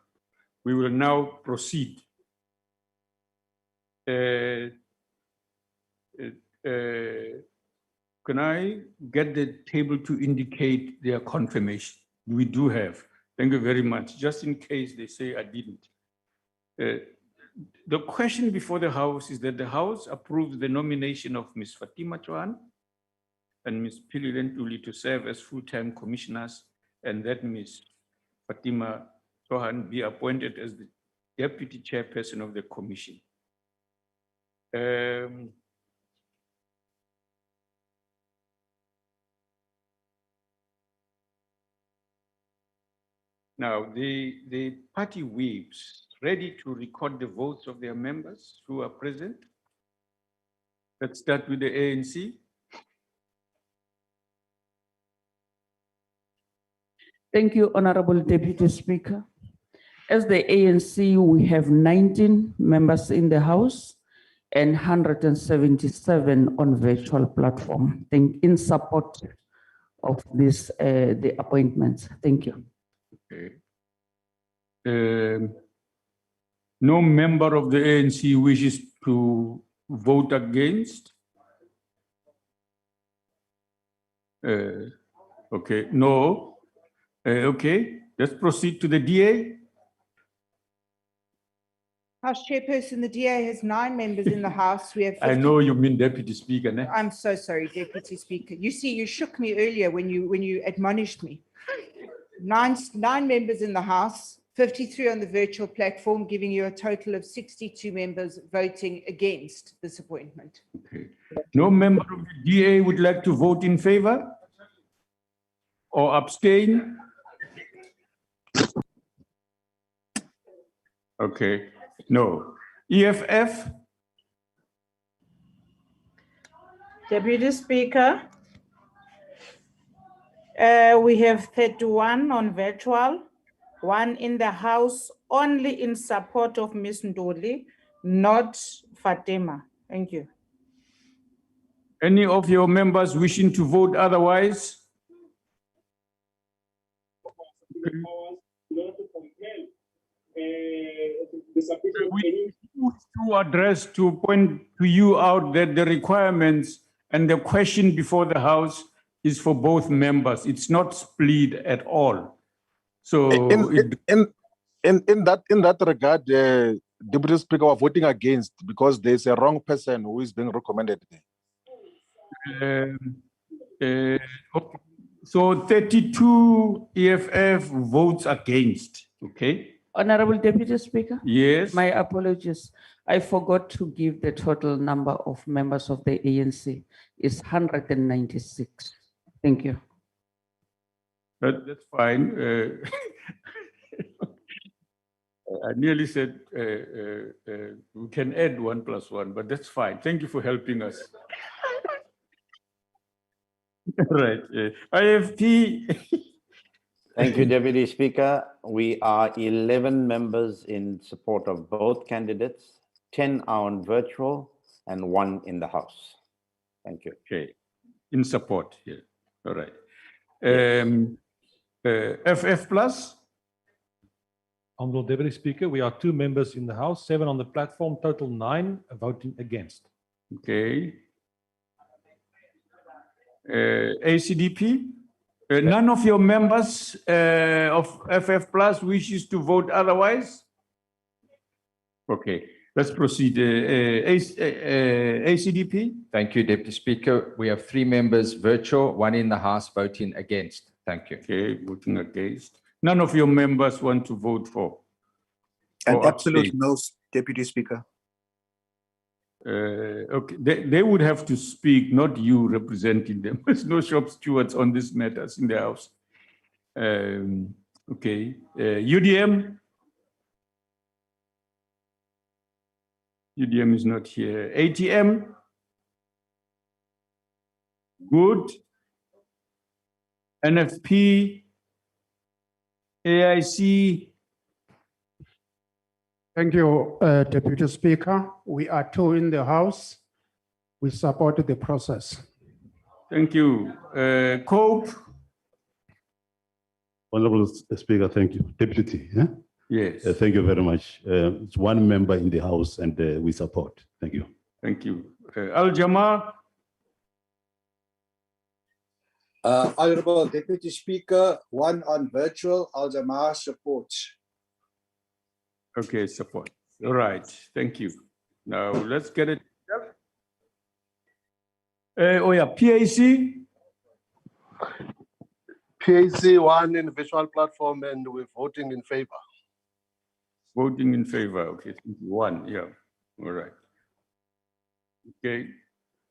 [SPEAKER 2] we will now proceed. Can I get the table to indicate their confirmation? We do have. Thank you very much. Just in case they say I didn't. The question before the House is that the House approves the nomination of Ms. Fatima Chouhan and Ms. Memphilian Dooley to serve as full-time commissioners, and that Ms. Fatima Chouhan be appointed as the deputy chairperson of the commission. Now, the party whips ready to record the votes of their members who are present. Let's start with the ANC.
[SPEAKER 19] Thank you, Honorable Deputy Speaker. As the ANC, we have 19 members in the House and 177 on virtual platform. In support of this, the appointments. Thank you.
[SPEAKER 2] Okay. No member of the ANC wishes to vote against? Okay, no. Okay, let's proceed to the DA.
[SPEAKER 17] House Chairperson, the DA has 9 members in the House. We have 50.
[SPEAKER 2] I know you mean Deputy Speaker. Ne?
[SPEAKER 17] I'm so sorry, Deputy Speaker. You see, you shook me earlier when you admonished me. Nine members in the House, 53 on the virtual platform, giving you a total of 62 members voting against this appointment.
[SPEAKER 2] Okay. No member of the DA would like to vote in favor or abstain? Okay, no. EFF?
[SPEAKER 20] Deputy Speaker, we have 31 on virtual, 1 in the House, only in support of Ms. Dooley, not Fatima. Thank you.
[SPEAKER 2] Any of your members wishing to vote otherwise? We to address, to point to you out that the requirements and the question before the House is for both members. It's not split at all. So
[SPEAKER 21] in that regard, Deputy Speaker, we're voting against because there's a wrong person who is being recommended.
[SPEAKER 2] Okay. So 32 EFF votes against, okay?
[SPEAKER 19] Honorable Deputy Speaker?
[SPEAKER 2] Yes.
[SPEAKER 19] My apologies. I forgot to give the total number of members of the ANC. It's 196. Thank you.
[SPEAKER 2] That's fine. I nearly said we can add 1 + 1, but that's fine. Thank you for helping us. Right. IFP.
[SPEAKER 22] Thank you, Deputy Speaker. We are 11 members in support of both candidates, 10 are on virtual and 1 in the House. Thank you.
[SPEAKER 2] Okay, in support here. All right. FF plus?
[SPEAKER 23] Honorable Deputy Speaker, we are 2 members in the House, 7 on the platform, total 9 voting against.
[SPEAKER 2] Okay. ACDP? None of your members of FF plus wishes to vote otherwise? Okay, let's proceed. ACDP?
[SPEAKER 10] Thank you, Deputy Speaker. We have 3 members virtual, 1 in the House voting against. Thank you.
[SPEAKER 2] Okay, voting against. None of your members want to vote for?
[SPEAKER 24] An
[SPEAKER 2] or
[SPEAKER 24] absolute
[SPEAKER 2] abstain?
[SPEAKER 24] no, Deputy Speaker.
[SPEAKER 2] Okay, they would have to speak, not you representing them. There's no shop stewards on these matters in the House. Okay, UDM? UDM is not here. ATM? Good. NFP? AIC?
[SPEAKER 25] Thank you, Deputy Speaker. We are 2 in the House. We support the process.
[SPEAKER 2] Thank you. Cope?
[SPEAKER 12] Honorable Speaker, thank you. Deputy, yeah?
[SPEAKER 2] Yes.
[SPEAKER 12] Thank you very much. It's 1 member in the House and we support. Thank you.
[SPEAKER 2] Thank you. Al-Jamaa?
[SPEAKER 14] Honorable Deputy Speaker, 1 on virtual, Al-Jamaa supports.
[SPEAKER 2] Okay, support. All right, thank you. Now let's get it. Oh yeah, PAC?
[SPEAKER 21] PAC 1 in virtual platform and we're voting in favor.
[SPEAKER 2] Voting in favor, okay, 1, yeah, all right. Okay,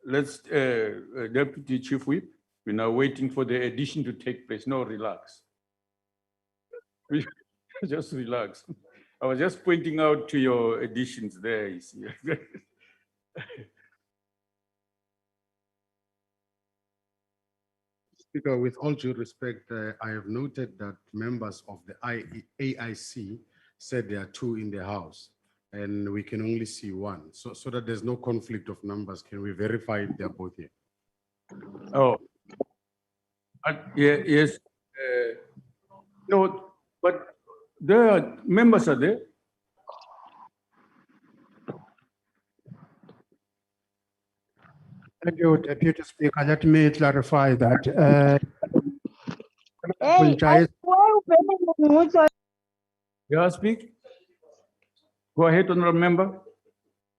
[SPEAKER 2] let's, Deputy Chief Whip, we're now waiting for the addition to take place. No, relax. Just relax. I was just pointing out to your additions there, you see.
[SPEAKER 26] Speaker, with all due respect, I have noted that members of the AIC
[SPEAKER 25] said there are two in the house and we can only see one. So that there's no conflict of numbers. Can we verify if they're both here?
[SPEAKER 2] Oh, yeah, yes. No, but the members are there.
[SPEAKER 25] Thank you, Deputy Speaker. Let me clarify that.
[SPEAKER 2] Yeah, speak. Go ahead, honorable member.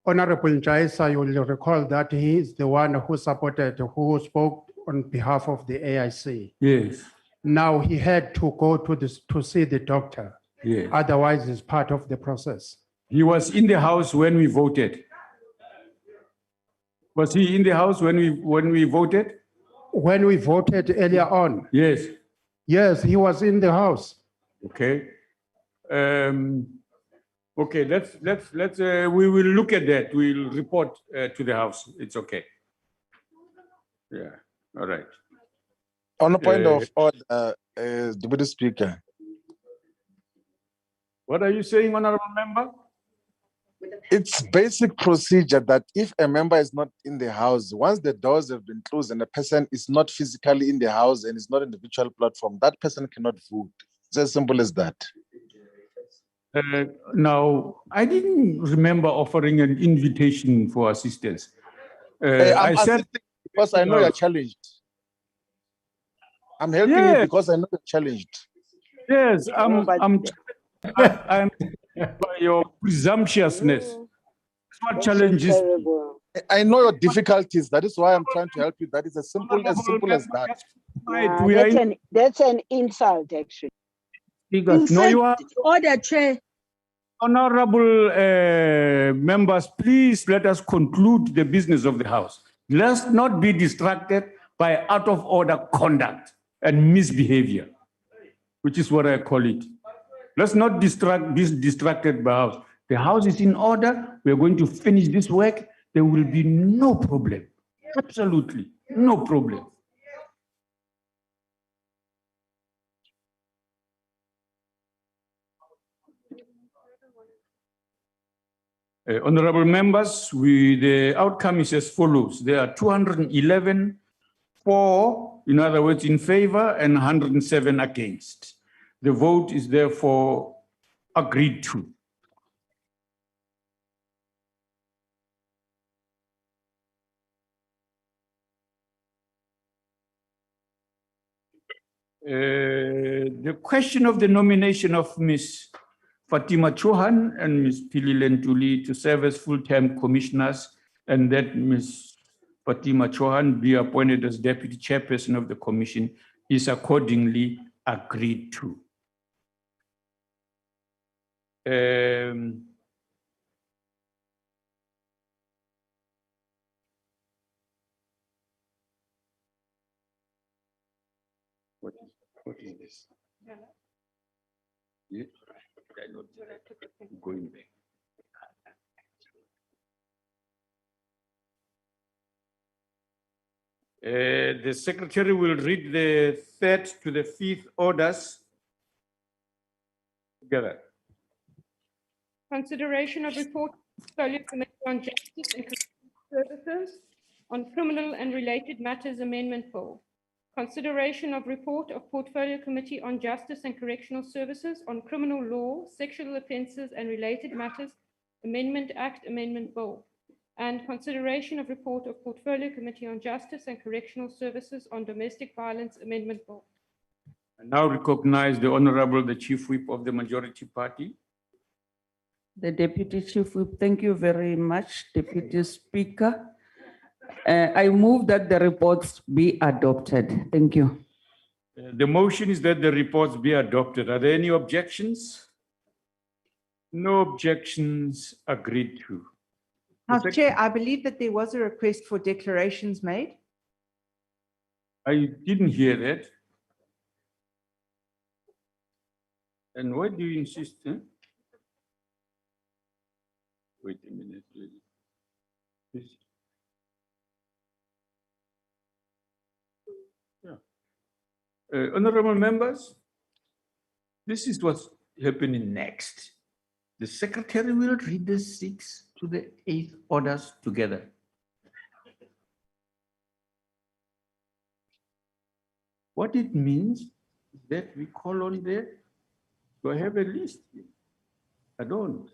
[SPEAKER 25] Honorable Njaisa, you will recall that he is the one who supported, who spoke on behalf of the AIC.
[SPEAKER 2] Yes.
[SPEAKER 25] Now he had to go to see the doctor.
[SPEAKER 2] Yes.
[SPEAKER 25] Otherwise, it's part of the process.
[SPEAKER 2] He was in the house when we voted. Was he in the house when we voted?
[SPEAKER 25] When we voted earlier on.
[SPEAKER 2] Yes.
[SPEAKER 25] Yes, he was in the house.
[SPEAKER 2] Okay. Okay, let's we will look at that. We'll report to the house. It's okay. Yeah. All right.
[SPEAKER 21] On a point of order, Deputy Speaker.
[SPEAKER 2] What are you saying, honorable member?
[SPEAKER 21] It's basic procedure that if a member is not in the house, once the doors have been closed and the person is not physically in the house and is not in the virtual platform, that person cannot vote. It's as simple as that.
[SPEAKER 2] Now, I didn't remember offering an invitation for assistance.
[SPEAKER 21] I'm
[SPEAKER 2] I said
[SPEAKER 21] assisting because I know you're challenged. I'm helping you because I know you're challenged.
[SPEAKER 2] Yes, I'm by your presumptuousness. That's what challenges.
[SPEAKER 21] I know your difficulties. That is why I'm trying to help you. That is as simple as that.
[SPEAKER 3] That's an insult, actually.
[SPEAKER 2] No, you are.
[SPEAKER 3] Order, Chair.
[SPEAKER 2] Honorable members, please let us conclude the business of the House. Let's not be distracted by out of order conduct and misbehavior, which is what I call it. Let's not be distracted by House. The House is in order. We are going to finish this work. There will be no problem. Absolutely no problem. Honorable members, the outcome is as follows. There are 211 for, in other words, in favor, and 107 against. The vote is therefore agreed to. The question of the nomination of Ms. Fatima Chauhan and Ms. Memphilian Dooley to serve as full-time commissioners, and that Ms. Fatima Chauhan be appointed as deputy chairperson of the commission is accordingly agreed to. What is this? Yeah. Going back. The secretary will read the third to the fifth orders together.
[SPEAKER 4] Consideration of report of the Portfolio Committee on Justice and Correctional Services on Criminal and Related Matters Amendment Bill. Consideration of report of Portfolio Committee on Justice and Correctional Services on Criminal Law, Sexual Offences and Related Matters Amendment Act Amendment Bill. And consideration of report of Portfolio Committee on Justice and Correctional Services on Domestic Violence Amendment Bill.
[SPEAKER 2] I now recognize the Honorable, the Chief Whip of the Majority Party.
[SPEAKER 19] The Deputy Chief Whip, thank you very much, Deputy Speaker. I move that the reports be adopted. Thank you.
[SPEAKER 2] The motion is that the reports be adopted. Are there any objections? No objections, agreed to.
[SPEAKER 17] House Chair, I believe that there was a request for declarations made.
[SPEAKER 2] I didn't hear that. And why do you insist? Huh? Wait a minute, please. Yeah. Honorable members, this is what's happening next. The secretary will read the 6th to the 8th orders together. What it means is that we call on the, do I have a list? I don't.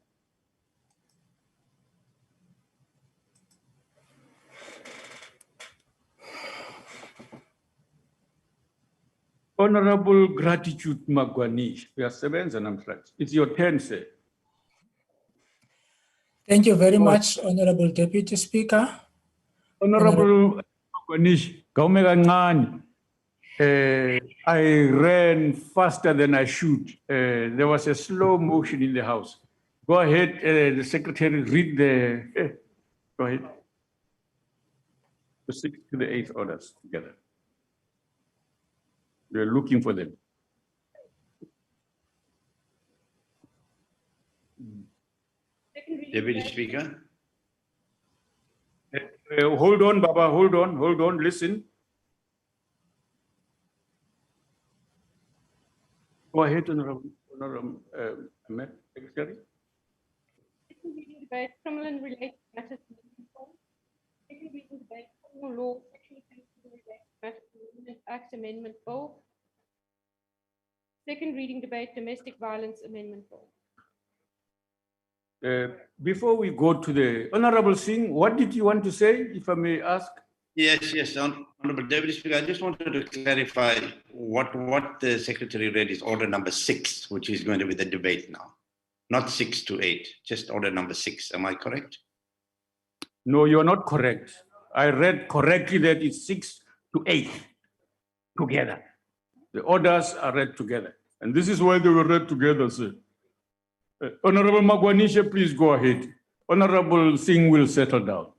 [SPEAKER 2] Honorable Gratitude Magwanish, we are seven and I'm flat. It's your turn, sir.
[SPEAKER 5] Thank you very much, Honorable Deputy Speaker.
[SPEAKER 2] Honorable Magwanish, I ran faster than I should. There was a slow motion in the House. Go ahead, the Secretary, read the, go ahead. The 6th to the 8th orders together. We're looking for them.
[SPEAKER 8] Deputy Speaker.
[SPEAKER 2] Hold on, Baba, hold on, listen. Go ahead, Honorable Secretary.
[SPEAKER 4] Second reading debate, criminal and related matters. Second reading debate, criminal law, sexual offences and related matters, Amendment Act Amendment Bill. Second reading debate, domestic violence amendment bill.
[SPEAKER 2] Before we go to the Honorable Singh, what did you want to say, if I may ask?
[SPEAKER 8] Yes, Honorable Deputy Speaker, I just wanted to clarify what the Secretary read is order number 6, which is going to be the debate now. Not 6 to 8, just order number 6. Am I correct?
[SPEAKER 2] No, you're not correct. I read correctly that it's 6 to 8 together. The orders are read together. And this is why they were read together, sir. Honorable Magwanisha, please go ahead. Honorable Singh will settle down.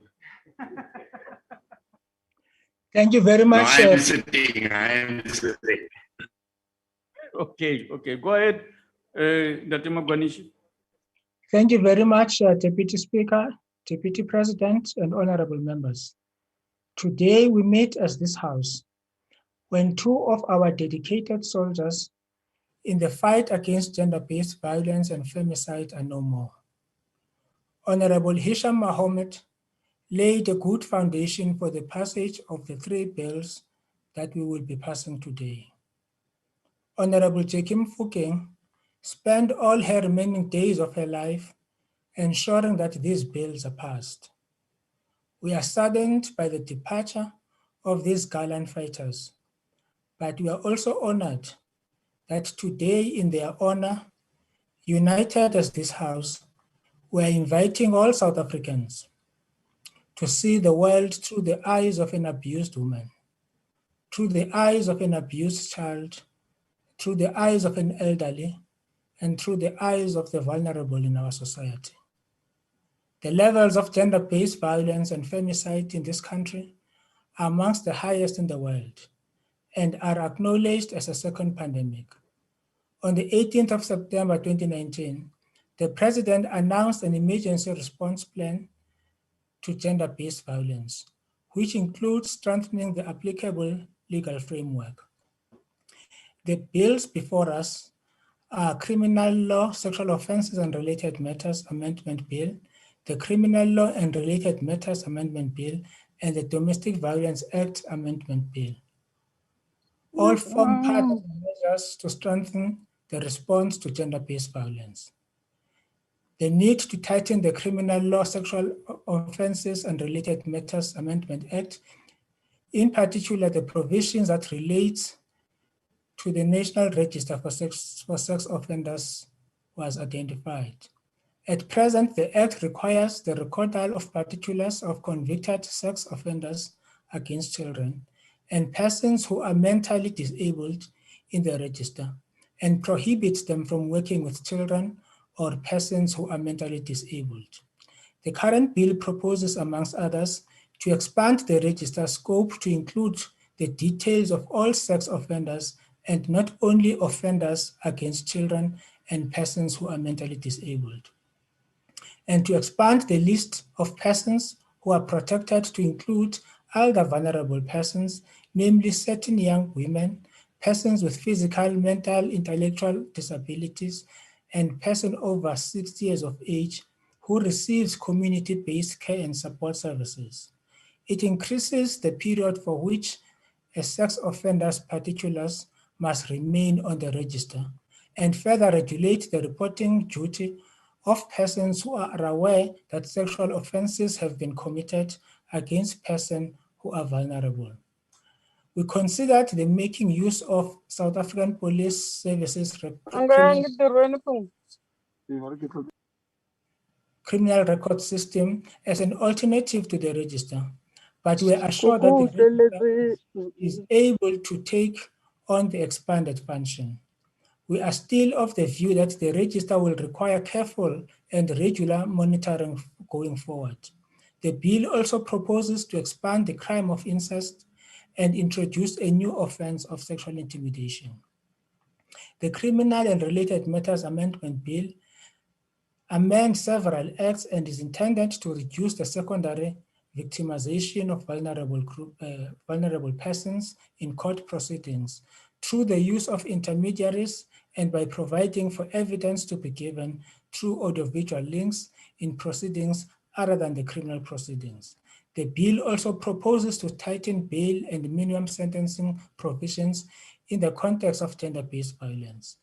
[SPEAKER 5] Thank you very much.
[SPEAKER 8] No, I am sitting.
[SPEAKER 2] Okay, go ahead, Dr. Magwanisha.
[SPEAKER 5] Thank you very much, Deputy Speaker, Deputy President, and honorable members. Today we meet as this House when 2 of our dedicated soldiers in the fight against gender-based violence and femicide are no more. Honorable Hisham Mohammed laid a good foundation for the passage of the 3 bills that we will be passing today. Honorable Jekim Fukeng spent all her remaining days of her life ensuring that these bills are passed. We are saddened by the departure of these gallant fighters, but we are also honored that today in their honor, united as this House, we are inviting all South Africans to see the world through the eyes of an abused woman, through the eyes of an abused child, through the eyes of an elderly, and through the eyes of the vulnerable in our society. The levels of gender-based violence and femicide in this country are amongst the highest in the world and are acknowledged as a second pandemic. On the 18th of September 2019, the President announced an emergency response plan to gender-based violence, which includes strengthening the applicable legal framework. The bills before us are Criminal Law, Sexual Offences and Related Matters Amendment Bill, the Criminal Law and Related Matters Amendment Bill, and the Domestic Violence Act Amendment Bill. All form part of the measures to strengthen the response to gender-based violence. The need to tighten the Criminal Law, Sexual Offences and Related Matters Amendment Act, in particular the provisions that relate to the National Register for Sex Offenders, was identified. At present, the Act requires the recordal of particulars of convicted sex offenders against children and persons who are mentally disabled in the register, and prohibits them from working with children or persons who are mentally disabled. The current bill proposes, amongst others, to expand the register scope to include the details of all sex offenders and not only offenders against children and persons who are mentally disabled, and to expand the list of persons who are protected to include other vulnerable persons, namely certain young women, persons with physical, mental, intellectual disabilities, and person over 60 years of age who receives community-based care and support services. It increases the period for which a sex offender's particulars must remain on the register and further regulates the reporting duty of persons who are aware that sexual offenses have been committed against persons who are vulnerable. We considered the making use of South African Police Services criminal record system as an alternative to the register, but we are assured that the register is able to take on the expanded function. We are still of the view that the register will require careful and regular monitoring going forward. The bill also proposes to expand the crime of incest and introduce a new offense of sexual intimidation. The Criminal and Related Matters Amendment Bill amends several acts and is intended to reduce the secondary victimization of vulnerable persons in court proceedings through the use of intermediaries and by providing for evidence to be given through audiovisual links in proceedings other than the criminal proceedings. The bill also proposes to tighten bail and minimum sentencing provisions in the context of gender-based violence.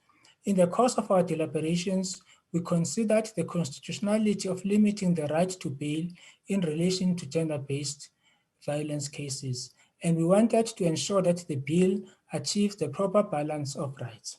[SPEAKER 5] In the course of our deliberations, we considered the constitutionality of limiting the right to bail in relation to gender-based violence cases, and we wanted to ensure that the bill achieves the proper balance of rights.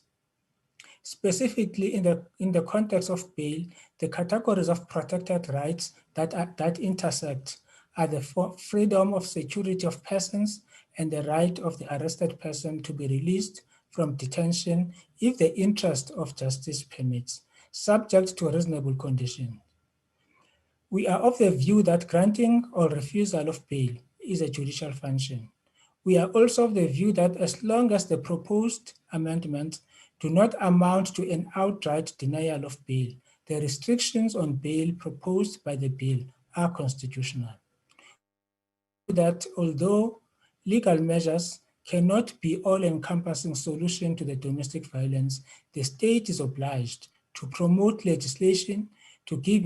[SPEAKER 5] Specifically, in the context of bail, the categories of protected rights that intersect are the freedom of security of persons and the right of the arrested person to be released from detention if the interest of justice permits, subject to a reasonable condition. We are of the view that granting or refusal of bail is a judicial function. We are also of the view that as long as the proposed amendments do not amount to an outright denial of bail, the restrictions on bail proposed by the bill are constitutional. That although legal measures cannot be all-encompassing solution to the domestic violence, the state is obliged to promote legislation to give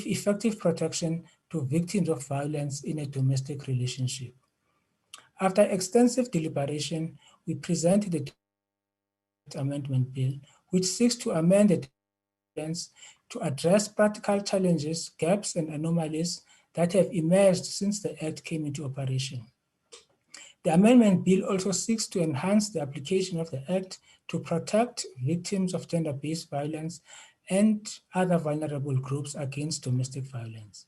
[SPEAKER 5] effective protection to victims of violence in a domestic relationship. After extensive deliberation, we presented the amendment bill, which seeks to amend the to address practical challenges, gaps, and anomalies that have emerged since the Act came into operation. The amendment bill also seeks to enhance the application of the Act to protect victims of gender-based violence and other vulnerable groups against domestic violence.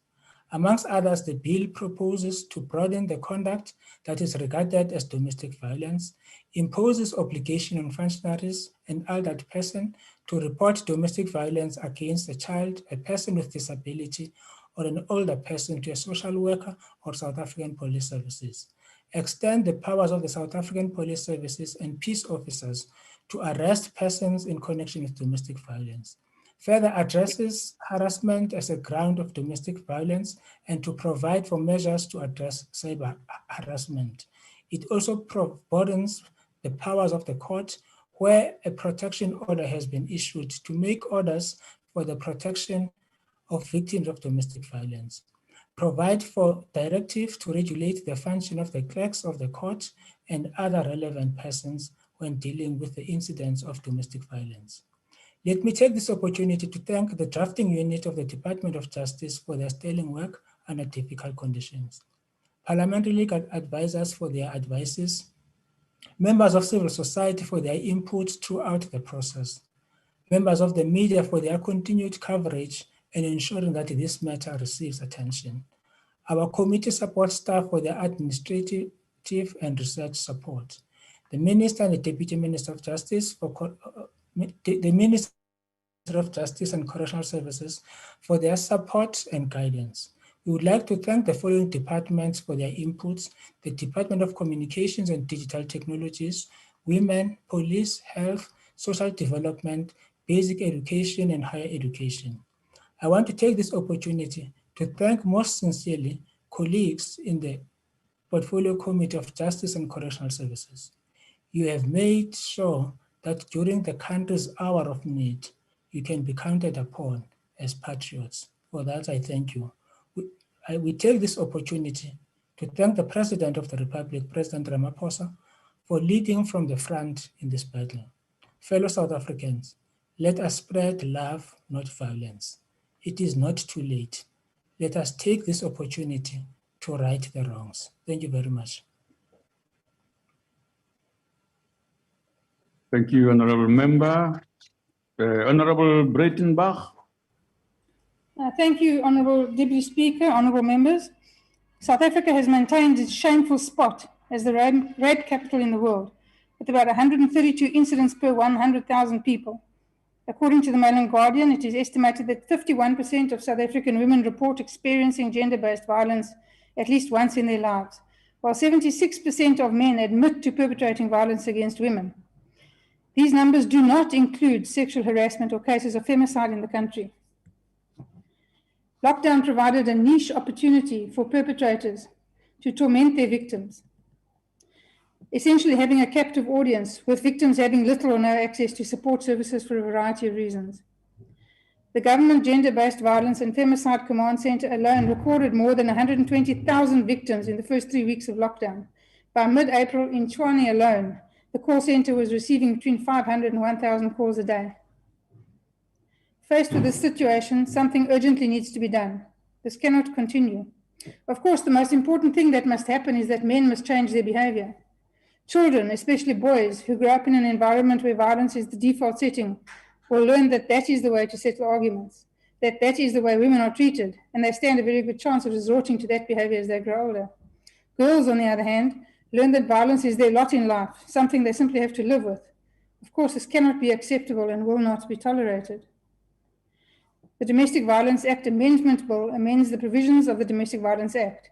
[SPEAKER 5] Amongst others, the bill proposes to broaden the conduct that is regarded as domestic violence, imposes obligation on functionaries and elderly persons to report domestic violence against a child, a person with disability, or an older person to a social worker or South African Police Services, extend the powers of the South African Police Services and peace officers to arrest persons in connection with domestic violence, further addresses harassment as a ground of domestic violence and to provide for measures to address cyber harassment. It also broadens the powers of the court where a protection order has been issued to make orders for the protection of victims of domestic violence, provide for directives to regulate the function of the clerks of the court and other relevant persons when dealing with the incidents of domestic violence. Let me take this opportunity to thank the drafting unit of the Department of Justice for their sterling work under difficult conditions, parliamentary legal advisors for their advices, members of civil society for their input throughout the process, members of the media for their continued coverage and ensuring that this matter receives attention, our committee support staff for their administrative and research support, the Minister and the Deputy Minister of Justice for the Minister of Justice and Correctional Services for their support and guidance. We would like to thank the following departments for their inputs: the Department of Communications and Digital Technologies, Women, Police, Health, Social Development, Basic Education, and Higher Education. I want to take this opportunity to thank most sincerely colleagues in the Portfolio Committee of Justice and Correctional Services. You have made sure that during the country's hour of need, you can be counted upon as patriots. For that, I thank you. We take this opportunity to thank the President of the Republic, President Ramaphosa, for leading from the front in this battle. Fellow South Africans, let us spread love, not violence. It is not too late. Let us take this opportunity to right the wrongs. Thank you very much.
[SPEAKER 2] Thank you, Honorable Member. Honorable Breitenbach.
[SPEAKER 6] Thank you, Honourable Deputy Speaker, honourable members. South Africa has maintained its shameful spot as the rape capital in the world, with about 132 incidents per 100,000 people. According to the Mail and Guardian, it is estimated that 51% of South African women report experiencing gender-based violence at least once in their lives, while 76% of men admit to perpetrating violence against women. These numbers do not include sexual harassment or cases of femicide in the country. Lockdown provided a niche opportunity for perpetrators to torment their victims, essentially having a captive audience, with victims having little or no access to support services for a variety of reasons. The Government Gender-Based Violence and Femicide Command Centre alone recorded more than 120,000 victims in the first 3 weeks of lockdown. By mid-April, in Tshwane alone, the call centre was receiving between 500 and 1,000 calls a day. Faced with this situation, something urgently needs to be done. This cannot continue. Of course, the most important thing that must happen is that men must change their behavior. Children, especially boys, who grow up in an environment where violence is the default setting, will learn that that is the way to settle arguments, that that is the way women are treated, and they stand a very good chance of resorting to that behavior as they grow older. Girls, on the other hand, learn that violence is their lot in life, something they simply have to live with. Of course, this cannot be acceptable and will not be tolerated. The Domestic Violence Act Amendment Bill amends the provisions of the Domestic Violence Act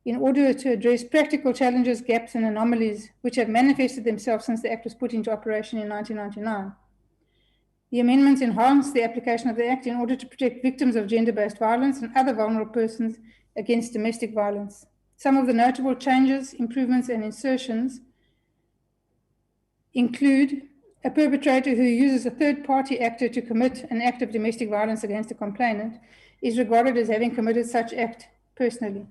[SPEAKER 6] in order to address practical challenges, gaps, and anomalies which have manifested themselves since the Act was put into operation in 1999. The amendments enhance the application of the Act in order to protect victims of gender-based violence and other vulnerable persons against domestic violence. Some of the notable changes, improvements, and insertions include a perpetrator who uses a third-party actor to commit an act of domestic violence against a complainant is regarded as having committed such act personally.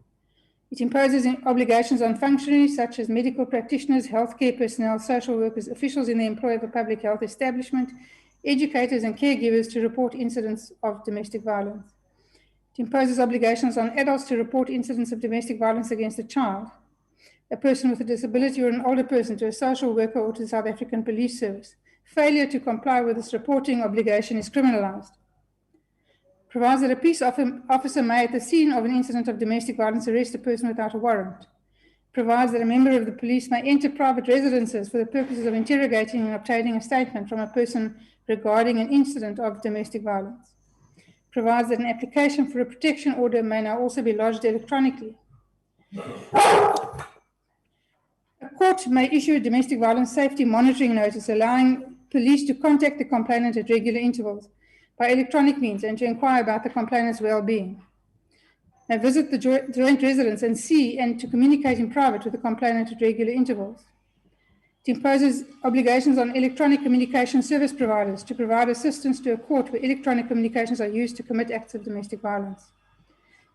[SPEAKER 6] It imposes obligations on functionaries such as medical practitioners, healthcare personnel, social workers, officials in the employ of a public health establishment, educators and caregivers to report incidents of domestic violence. It imposes obligations on adults to report incidents of domestic violence against a child, a person with a disability, or an older person to a social worker or to the South African Police Service. Failure to comply with this reporting obligation is criminalized. Provides that a peace officer may, at the scene of an incident of domestic violence, arrest a person without a warrant. Provides that a member of the police may enter private residences for the purposes of interrogating and obtaining a statement from a person regarding an incident of domestic violence. Provides that an application for a protection order may now also be lodged electronically. A court may issue a domestic violence safety monitoring notice allowing police to contact the complainant at regular intervals by electronic means and to inquire about the complainant's well-being. May visit the joint residence and see and to communicate in private with the complainant at regular intervals. It imposes obligations on electronic communication service providers to provide assistance to a court where electronic communications are used to commit acts of domestic violence.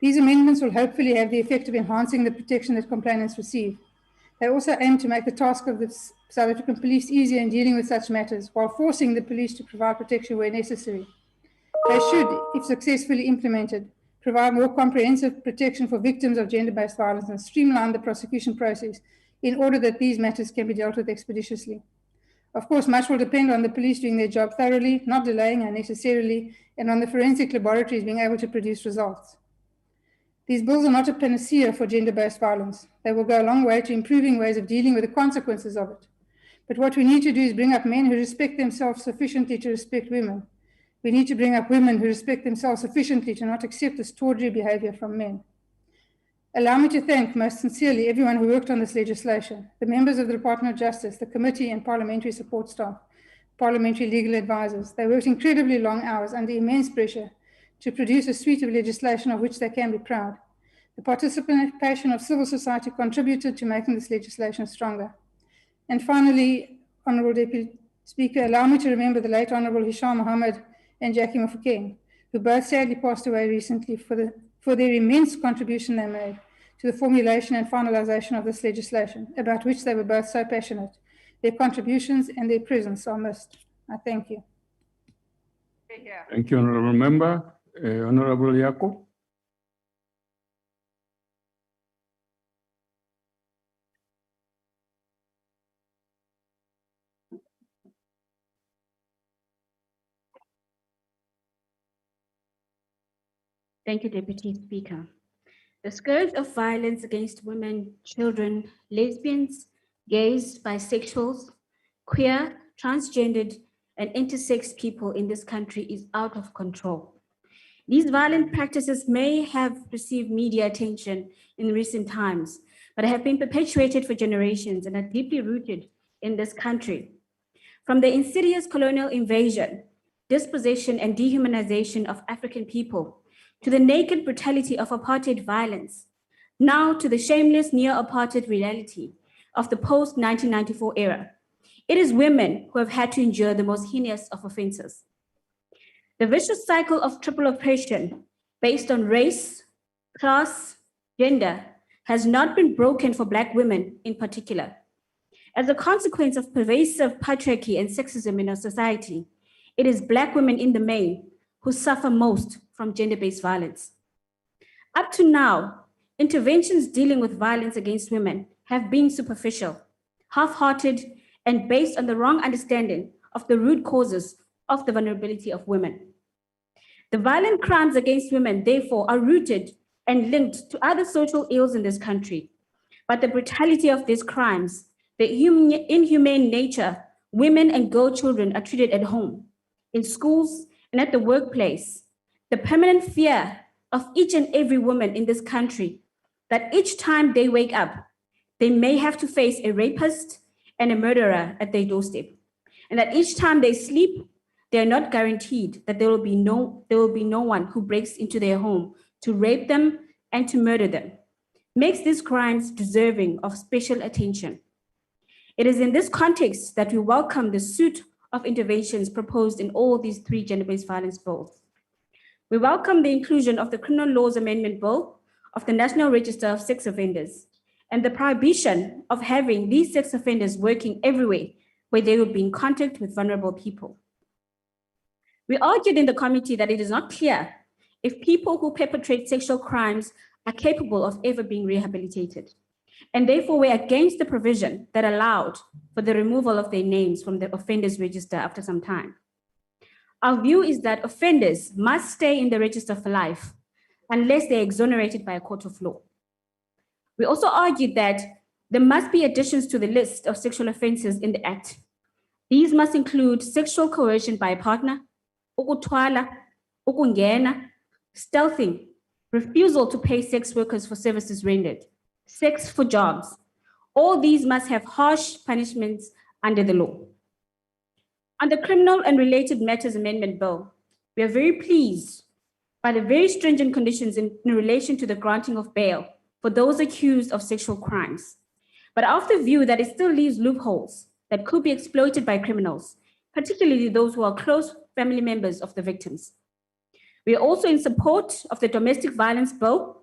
[SPEAKER 6] These amendments will hopefully have the effect of enhancing the protection that complainants receive. They also aim to make the task of the South African police easier in dealing with such matters, while forcing the police to provide protection where necessary. They should, if successfully implemented, provide more comprehensive protection for victims of gender-based violence and streamline the prosecution process in order that these matters can be dealt with expeditiously. Of course, much will depend on the police doing their job thoroughly, not delaying unnecessarily, and on the forensic laboratories being able to produce results. These bills are not a panacea for gender-based violence. They will go a long way to improving ways of dealing with the consequences of it. But what we need to do is bring up men who respect themselves sufficiently to respect women. We need to bring up women who respect themselves sufficiently to not accept this tawdry behavior from men. Allow me to thank most sincerely everyone who worked on this legislation, the members of the Department of Justice, the committee and parliamentary support staff, parliamentary legal advisors. They worked incredibly long hours under immense pressure to produce a suite of legislation of which they can be proud. The participation of civil society contributed to making this legislation stronger. And finally, Honourable Deputy Speaker, allow me to remember the late Honorable Hisham Mohammed and Jackie Mofokeng, who both sadly passed away recently for their immense contribution they made to the formulation and finalization of this legislation, about which they were both so passionate. Their contributions and their presence are missed. I thank you.
[SPEAKER 2] Thank you, Honorable Member. Honorable Yako.
[SPEAKER 7] Thank you, Deputy Speaker. The scourge of violence against women, children, lesbians, gays, bisexuals, queer, transgendered, and intersex people in this country is out of control. These violent practices may have received media attention in recent times, but have been perpetuated for generations and are deeply rooted in this country. From the insidious colonial invasion, dispossession, and dehumanization of African people, to the naked brutality of apartheid violence, now to the shameless neo-apartheid reality of the post-1994 era. It is women who have had to endure the most heinous of offenses. The vicious cycle of triple oppression based on race, class, gender has not been broken for Black women in particular. As a consequence of pervasive patriarchy and sexism in our society, it is Black women in the main who suffer most from gender-based violence. Up to now, interventions dealing with violence against women have been superficial, half-hearted, and based on the wrong understanding of the root causes of the vulnerability of women. The violent crimes against women, therefore, are rooted and linked to other social ills in this country. But the brutality of these crimes, the inhumane nature, women and girl children are treated at home, in schools, and at the workplace, the permanent fear of each and every woman in this country that each time they wake up, they may have to face a rapist and a murderer at their doorstep. And that each time they sleep, they are not guaranteed that there will be no one who breaks into their home to rape them and to murder them, makes these crimes deserving of special attention. It is in this context that we welcome the suite of interventions proposed in all these three gender-based violence bills. We welcome the inclusion of the Criminal Laws Amendment Bill of the National Register of Sex Offenders and the prohibition of having these sex offenders working everywhere where they would be in contact with vulnerable people. We argued in the committee that it is not clear if people who perpetrate sexual crimes are capable of ever being rehabilitated, and therefore we're against the provision that allowed for the removal of their names from the offenders register after some time. Our view is that offenders must stay in the register for life unless they're exonerated by a court of law. We also argued that there must be additions to the list of sexual offenses in the Act. These must include sexual coercion by a partner, ukuthwala, ukungena, stealthing, refusal to pay sex workers for services rendered, sex for jobs. All these must have harsh punishments under the law. On the Criminal and Related Matters Amendment Bill, we are very pleased by the very stringent conditions in relation to the granting of bail for those accused of sexual crimes, but of the view that it still leaves loopholes that could be exploited by criminals, particularly those who are close family members of the victims. We are also in support of the Domestic Violence Bill,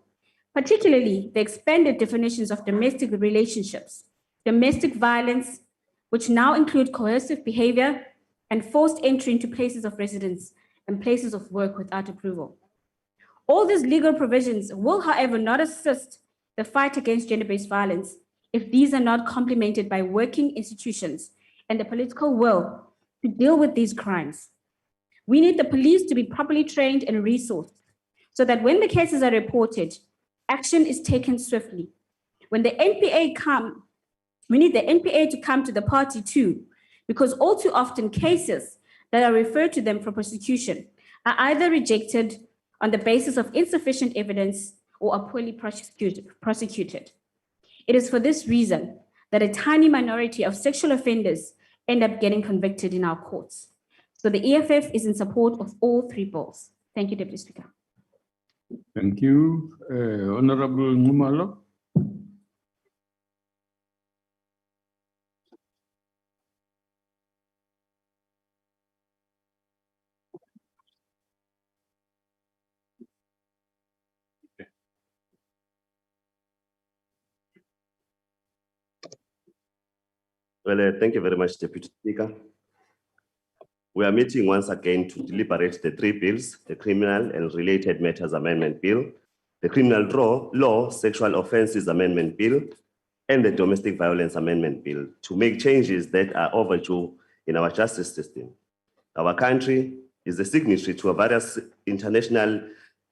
[SPEAKER 7] particularly the expanded definitions of domestic relationships, domestic violence, which now include coercive behavior and forced entry into places of residence and places of work without approval. All these legal provisions will, however, not assist the fight against gender-based violence if these are not complemented by working institutions and the political will to deal with these crimes. We need the police to be properly trained and resourced so that when the cases are reported, action is taken swiftly. When the NPA come, we need the NPA to come to the party too, because all too often cases that are referred to them for prosecution are either rejected on the basis of insufficient evidence or are poorly prosecuted. It is for this reason that a tiny minority of sexual offenders end up getting convicted in our courts. So the EFF is in support of all three bills. Thank you, Deputy Speaker.
[SPEAKER 2] Thank you. Honorable Ngumalo.
[SPEAKER 1] Well, thank you very much, Deputy Speaker. We are meeting once again to deliberate the three bills, the Criminal and Related Matters Amendment Bill, the Criminal Law Sexual Offences Amendment Bill, and the Domestic Violence Amendment Bill to make changes that are overdue in our justice system. Our country is a signatory to various international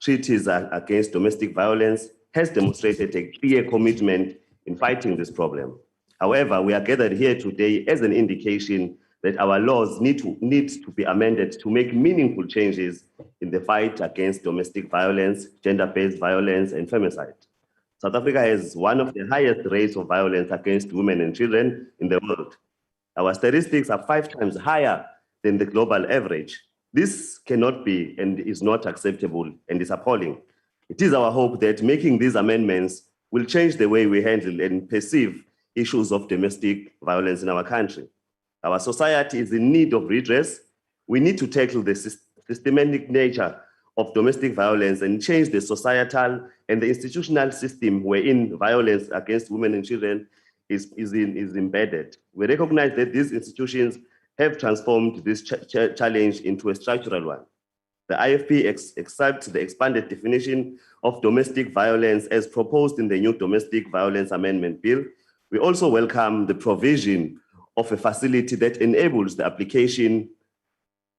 [SPEAKER 1] treaties against domestic violence, has demonstrated a clear commitment in fighting this problem. However, we are gathered here today as an indication that our laws need to be amended to make meaningful changes in the fight against domestic violence, gender-based violence, and femicide. South Africa has one of the highest rates of violence against women and children in the world. Our statistics are 5 times higher than the global average. This cannot be and is not acceptable and is appalling. It is our hope that making these amendments will change the way we handle and perceive issues of domestic violence in our country. Our society is in need of redress. We need to tackle the systematic nature of domestic violence and change the societal and the institutional system wherein violence against women and children is embedded. We recognize that these institutions have transformed this challenge into a structural one. The IFP accepts the expanded definition of domestic violence as proposed in the new Domestic Violence Amendment Bill. We also welcome the provision of a facility that enables the application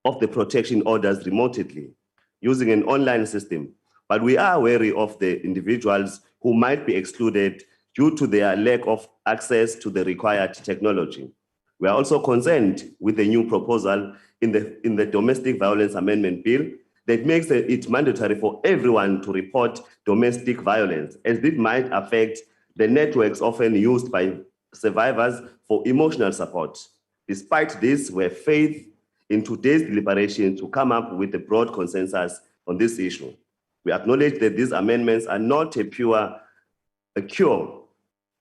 [SPEAKER 1] of the protection orders remotely using an online system. But we are wary of the individuals who might be excluded due to their lack of access to the required technology. We are also concerned with the new proposal in the Domestic Violence Amendment Bill that makes it mandatory for everyone to report domestic violence, as it might affect the networks often used by survivors for emotional support. Despite this, we have faith in today's deliberation to come up with a broad consensus on this issue. We acknowledge that these amendments are not a cure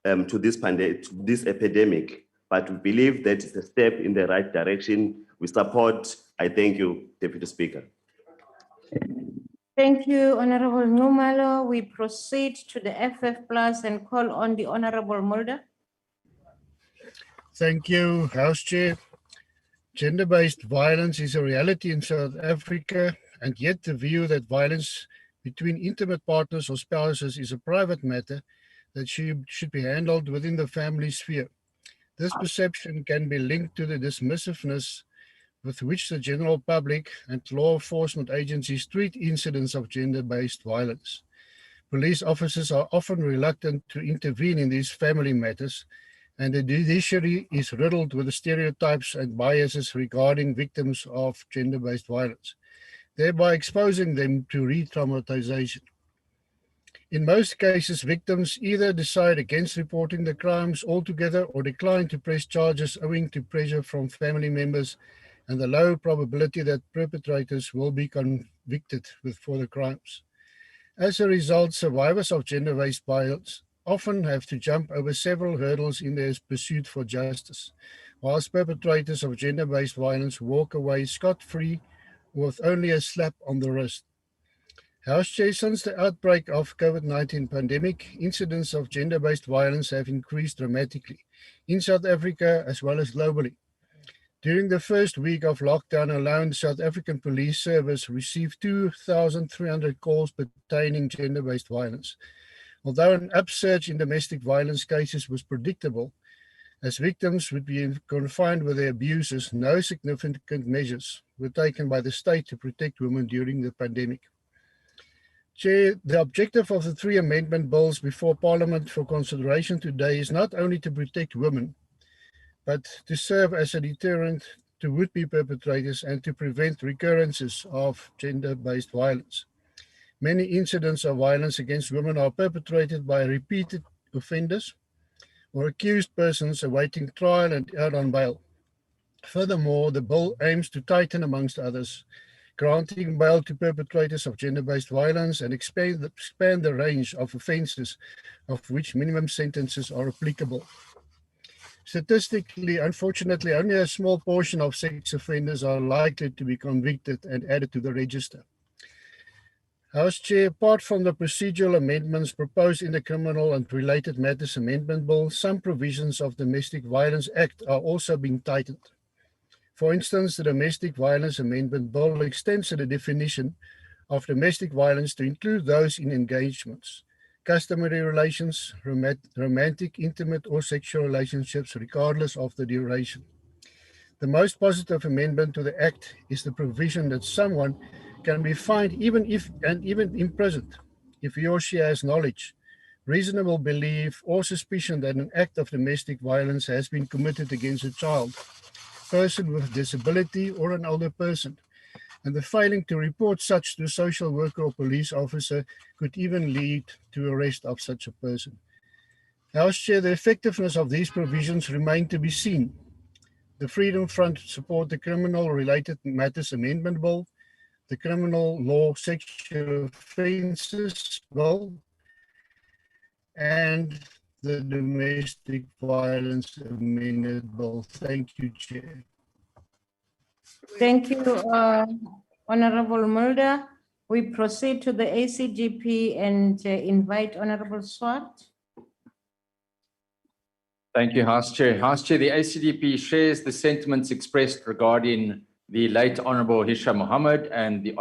[SPEAKER 1] to this epidemic, but we believe that it's a step in the right direction. We support. I thank you, Deputy Speaker.
[SPEAKER 11] Thank you, Honorable Numalo. We proceed to the FF Plus and call on the Honorable Mulder.
[SPEAKER 9] Thank you, House Chair. Gender-based violence is a reality in South Africa, and yet the view that violence between intimate partners or spouses is a private matter that should be handled within the family sphere. This perception can be linked to the dismissiveness with which the general public and law enforcement agencies treat incidents of gender-based violence. Police officers are often reluctant to intervene in these family matters, and the judiciary is riddled with the stereotypes and biases regarding victims of gender-based violence, thereby exposing them to re-traumatization. In most cases, victims either decide against reporting the crimes altogether or decline to press charges owing to pressure from family members and the low probability that perpetrators will be convicted for the crimes. As a result, survivors of gender-based violence often have to jump over several hurdles in their pursuit for justice, whilst perpetrators of gender-based violence walk away scot-free with only a slap on the wrist. House Chair, since the outbreak of COVID-19 pandemic, incidents of gender-based violence have increased dramatically in South Africa as well as globally. During the first week of lockdown alone, the South African Police Service received 2,300 calls pertaining gender-based violence. Although an upsurge in domestic violence cases was predictable, as victims would be confined with their abusers, no significant measures were taken by the state to protect women during the pandemic. Chair, the objective of the 3 amendment bills before Parliament for consideration today is not only to protect women, but to serve as a deterrent to would-be perpetrators and to prevent recurrences of gender-based violence. Many incidents of violence against women are perpetrated by repeated offenders or accused persons awaiting trial and out on bail. Furthermore, the bill aims to tighten, amongst others, granting bail to perpetrators of gender-based violence and expand the range of offences of which minimum sentences are applicable. Statistically, unfortunately, only a small portion of sex offenders are likely to be convicted and added to the register. House Chair, apart from the procedural amendments proposed in the Criminal and Related Matters Amendment Bill, some provisions of the Domestic Violence Act are also being tightened. For instance, the Domestic Violence Amendment Bill extends the definition of domestic violence to include those in engagements, customary relations, romantic, intimate, or sexual relationships, regardless of the duration. The most positive amendment to the Act is the provision that someone can be fined even imprisoned if he or she has knowledge, reasonable belief, or suspicion that an act of domestic violence has been committed against a child, person with disability, or an older person, and the failing to report such to a social worker or police officer could even lead to arrest of such a person. House Chair, the effectiveness of these provisions remain to be seen. The Freedom Front support the Criminal Related Matters Amendment Bill, the Criminal Law Sexual Offences Bill, and the Domestic Violence Amendment Bill. Thank you, Chair.
[SPEAKER 11] Thank you, Honorable Mulder. We proceed to the ACGP and invite Honorable Swart.
[SPEAKER 10] Thank you, House Chair. House Chair, the ACDP shares the sentiments expressed regarding the late Honorable Hisham Mohammed and the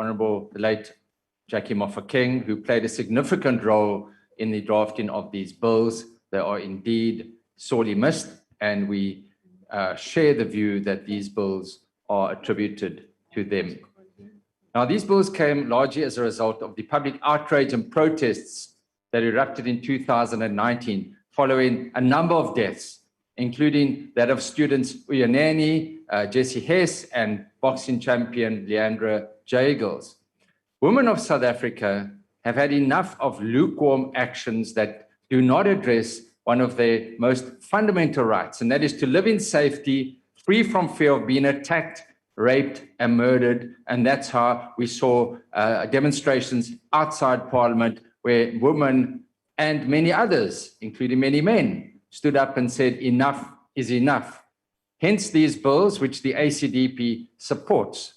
[SPEAKER 10] late Jackie Mofokeng, who played a significant role in the drafting of these bills. They are indeed sorely missed, and we share the view that these bills are attributed to them. Now, these bills came largely as a result of the public outrage and protests that erupted in 2019 following a number of deaths, including that of students Uyaneni, Jesse Hess, and boxing champion Leandra Jagels. Women of South Africa have had enough of lukewarm actions that do not address one of their most fundamental rights, and that is to live in safety, free from fear of being attacked, raped, and murdered. And that's how we saw demonstrations outside Parliament where women and many others, including many men, stood up and said, enough is enough. Hence these bills, which the ACDP supports.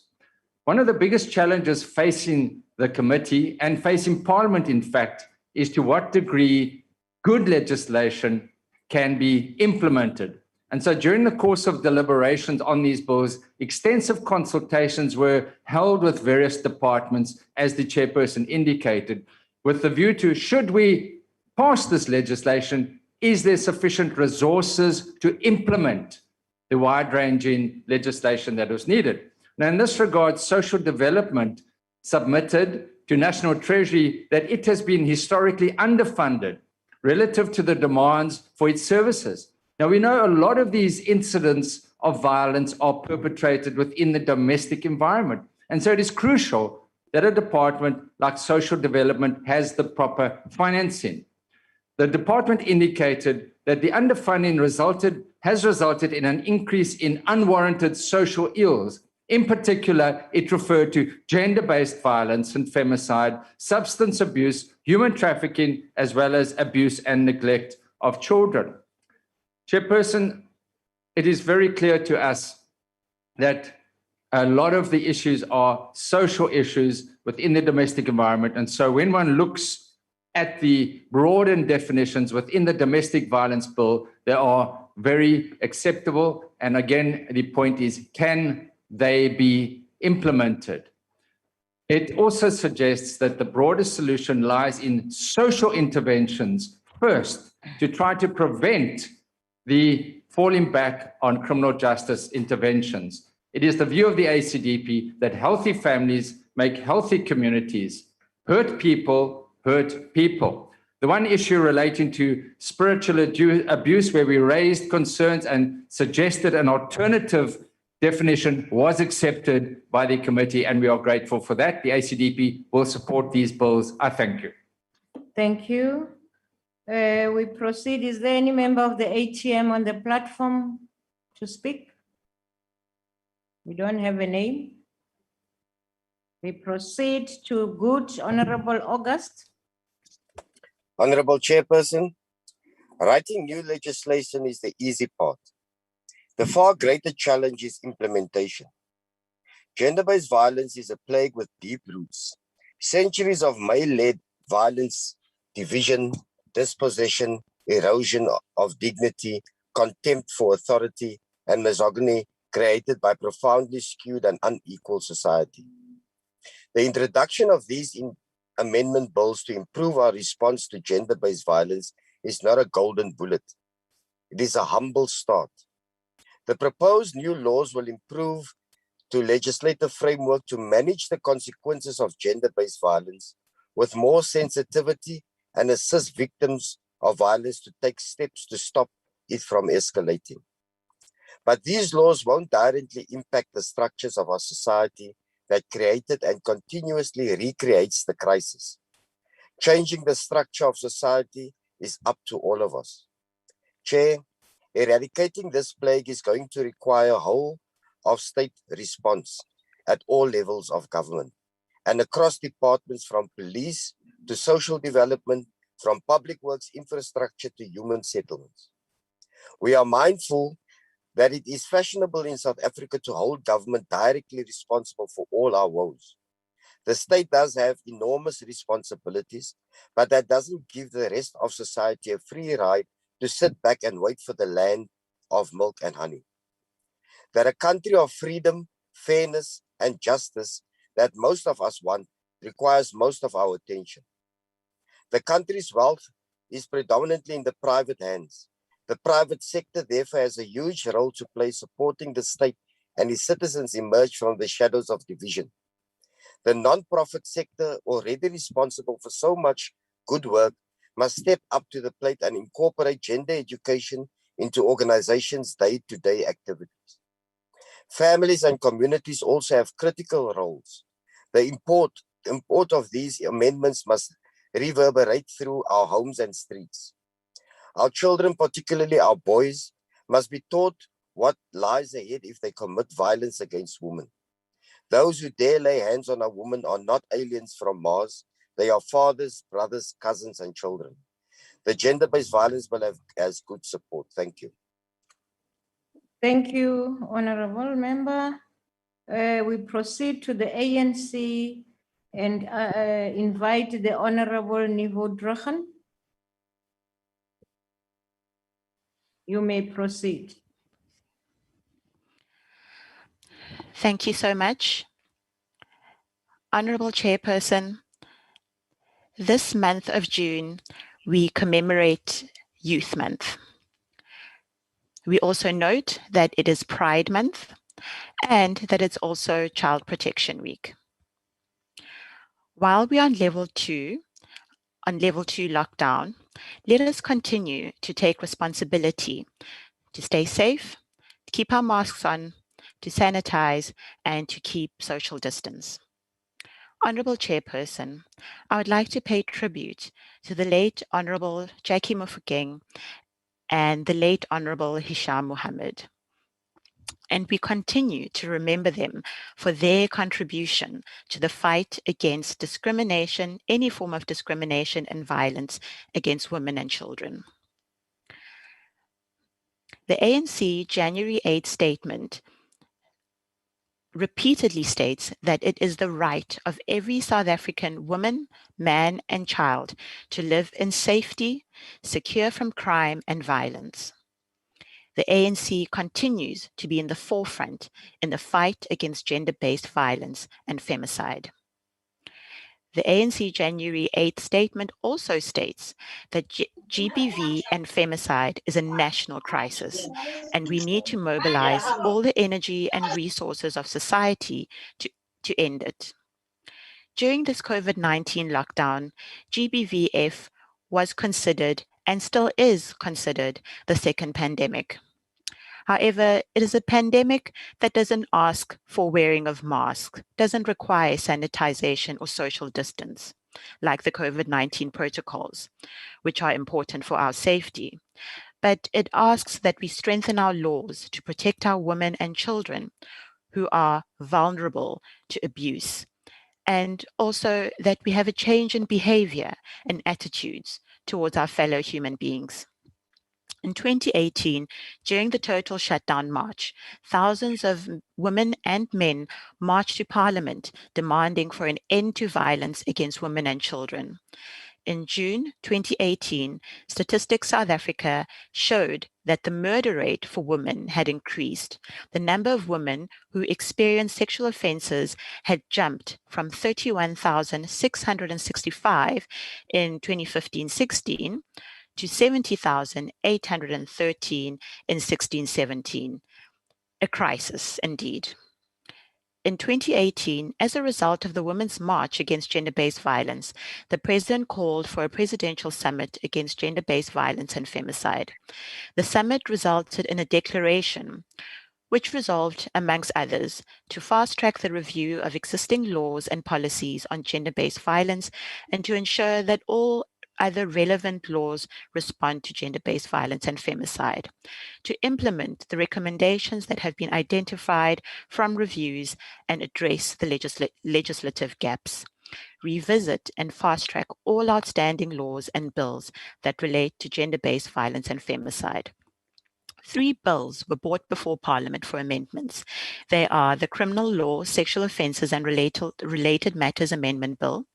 [SPEAKER 10] One of the biggest challenges facing the committee and facing Parliament, in fact, is to what degree good legislation can be implemented. And so during the course of deliberations on these bills, extensive consultations were held with various departments, as the chairperson indicated, with the view to, should we pass this legislation, is there sufficient resources to implement the wide-ranging legislation that was needed? Now, in this regard, Social Development submitted to National Treasury that it has been historically underfunded relative to the demands for its services. Now, we know a lot of these incidents of violence are perpetrated within the domestic environment. And so it is crucial that a department like Social Development has the proper financing. The department indicated that the underfunding has resulted in an increase in unwarranted social ills. In particular, it referred to gender-based violence and femicide, substance abuse, human trafficking, as well as abuse and neglect of children. Chairperson, it is very clear to us that a lot of the issues are social issues within the domestic environment. And so when one looks at the broadened definitions within the Domestic Violence Bill, they are very acceptable. And again, the point is, can they be implemented? It also suggests that the broader solution lies in social interventions first, to try to prevent the falling back on criminal justice interventions. It is the view of the ACDP that healthy families make healthy communities. Hurt people hurt people. The one issue relating to spiritual abuse, where we raised concerns and suggested an alternative definition, was accepted by the committee, and we are grateful for that. The ACDP will support these bills. I thank you.
[SPEAKER 11] Thank you. We proceed. Is there any member of the ATM on the platform to speak? We don't have a name. We proceed to good Honorable August.
[SPEAKER 13] Honorable Chairperson, writing new legislation is the easy part. The far greater challenge is implementation. Gender-based violence is a plague with deep roots, Centuries of male-led violence, division, dispossession, erosion of dignity, contempt for authority, and misogyny created by profoundly skewed and unequal society. The introduction of these amendment bills to improve our response to gender-based violence is not a golden bullet. It is a humble start. The proposed new laws will improve to legislative framework to manage the consequences of gender-based violence with more sensitivity and assist victims of violence to take steps to stop it from escalating. But these laws won't directly impact the structures of our society that created and continuously recreates the crisis. Changing the structure of society is up to all of us. Chair, eradicating this plague is going to require a whole of state response at all levels of government and across departments, from police to social development, from public works infrastructure to human settlements. We are mindful that it is fashionable in South Africa to hold government directly responsible for all our woes. The state does have enormous responsibilities, but that doesn't give the rest of society a free ride to sit back and wait for the land of milk and honey. That a country of freedom, fairness, and justice that most of us want requires most of our attention. The country's wealth is predominantly in the private hands. The private sector therefore has a huge role to play supporting the state and its citizens emerge from the shadows of division. The non-profit sector, already responsible for so much good work, must step up to the plate and incorporate gender education into organizations' day-to-day activities. Families and communities also have critical roles. The import of these amendments must reverberate through our homes and streets. Our children, particularly our boys, must be taught what lies ahead if they commit violence against women. Those who dare lay hands on a woman are not aliens from Mars. They are fathers, brothers, cousins, and children. The gender-based violence bill has good support. Thank you.
[SPEAKER 11] Thank you, Honorable Member. We proceed to the ANC and invite the Honorable Nivo Drachen. You may proceed.
[SPEAKER 15] Thank you so much. Honorable Chairperson, this month of June, we commemorate Youth Month. We also note that it is Pride Month and that it's also Child Protection Week. While we are on level two lockdown, let us continue to take responsibility to stay safe, to keep our masks on, to sanitize, and to keep social distance. Honorable Chairperson, I would like to pay tribute to the late Honorable Jackie Mofokeng and the late Honorable Hisham Mohammed. And we continue to remember them for their contribution to the fight against discrimination, any form of discrimination and violence against women and children. The ANC January 8 statement repeatedly states that it is the right of every South African woman, man, and child to live in safety, secure from crime and violence. The ANC continues to be in the forefront in the fight against gender-based violence and femicide. The ANC January 8th statement also states that GBV and femicide is a national crisis, and we need to mobilize all the energy and resources of society to end it. During this COVID-19 lockdown, GBVF was considered and still is considered the second pandemic. However, it is a pandemic that doesn't ask for wearing of masks, doesn't require sanitization or social distance, like the COVID-19 protocols, which are important for our safety. But it asks that we strengthen our laws to protect our women and children who are vulnerable to abuse, and also that we have a change in behavior and attitudes towards our fellow human beings. In 2018, during the total shutdown march, thousands of women and men marched to Parliament demanding for an end to violence against women and children. In June 2018, Statistics South Africa showed that the murder rate for women had increased. The number of women who experienced sexual offences had jumped from 31,665 in 2015-16 to 70,813 in 16-17. A crisis indeed. In 2018, as a result of the Women's March against gender-based violence, the President called for a presidential summit against gender-based violence and femicide. The summit resulted in a declaration which resolved, amongst others, to fast-track the review of existing laws and policies on gender-based violence and to ensure that all other relevant laws respond to gender-based violence and femicide, to implement the recommendations that have been identified from reviews and address the legislative gaps, revisit and fast-track all outstanding laws and bills that relate to gender-based violence and femicide. 3 bills were brought before Parliament for amendments. They are the Criminal Law, Sexual Offences and Related Matters Amendment Bill,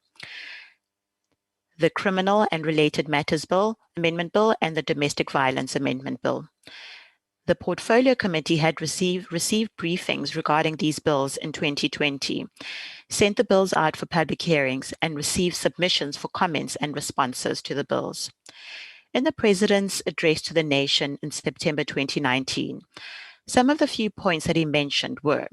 [SPEAKER 15] the Criminal and Related Matters Bill, Amendment Bill, and the Domestic Violence Amendment Bill. The Portfolio Committee had received briefings regarding these bills in 2020, sent the bills out for public hearings, and received submissions for comments and responses to the bills. In the President's address to the nation in September 2019, some of the few points that he mentioned were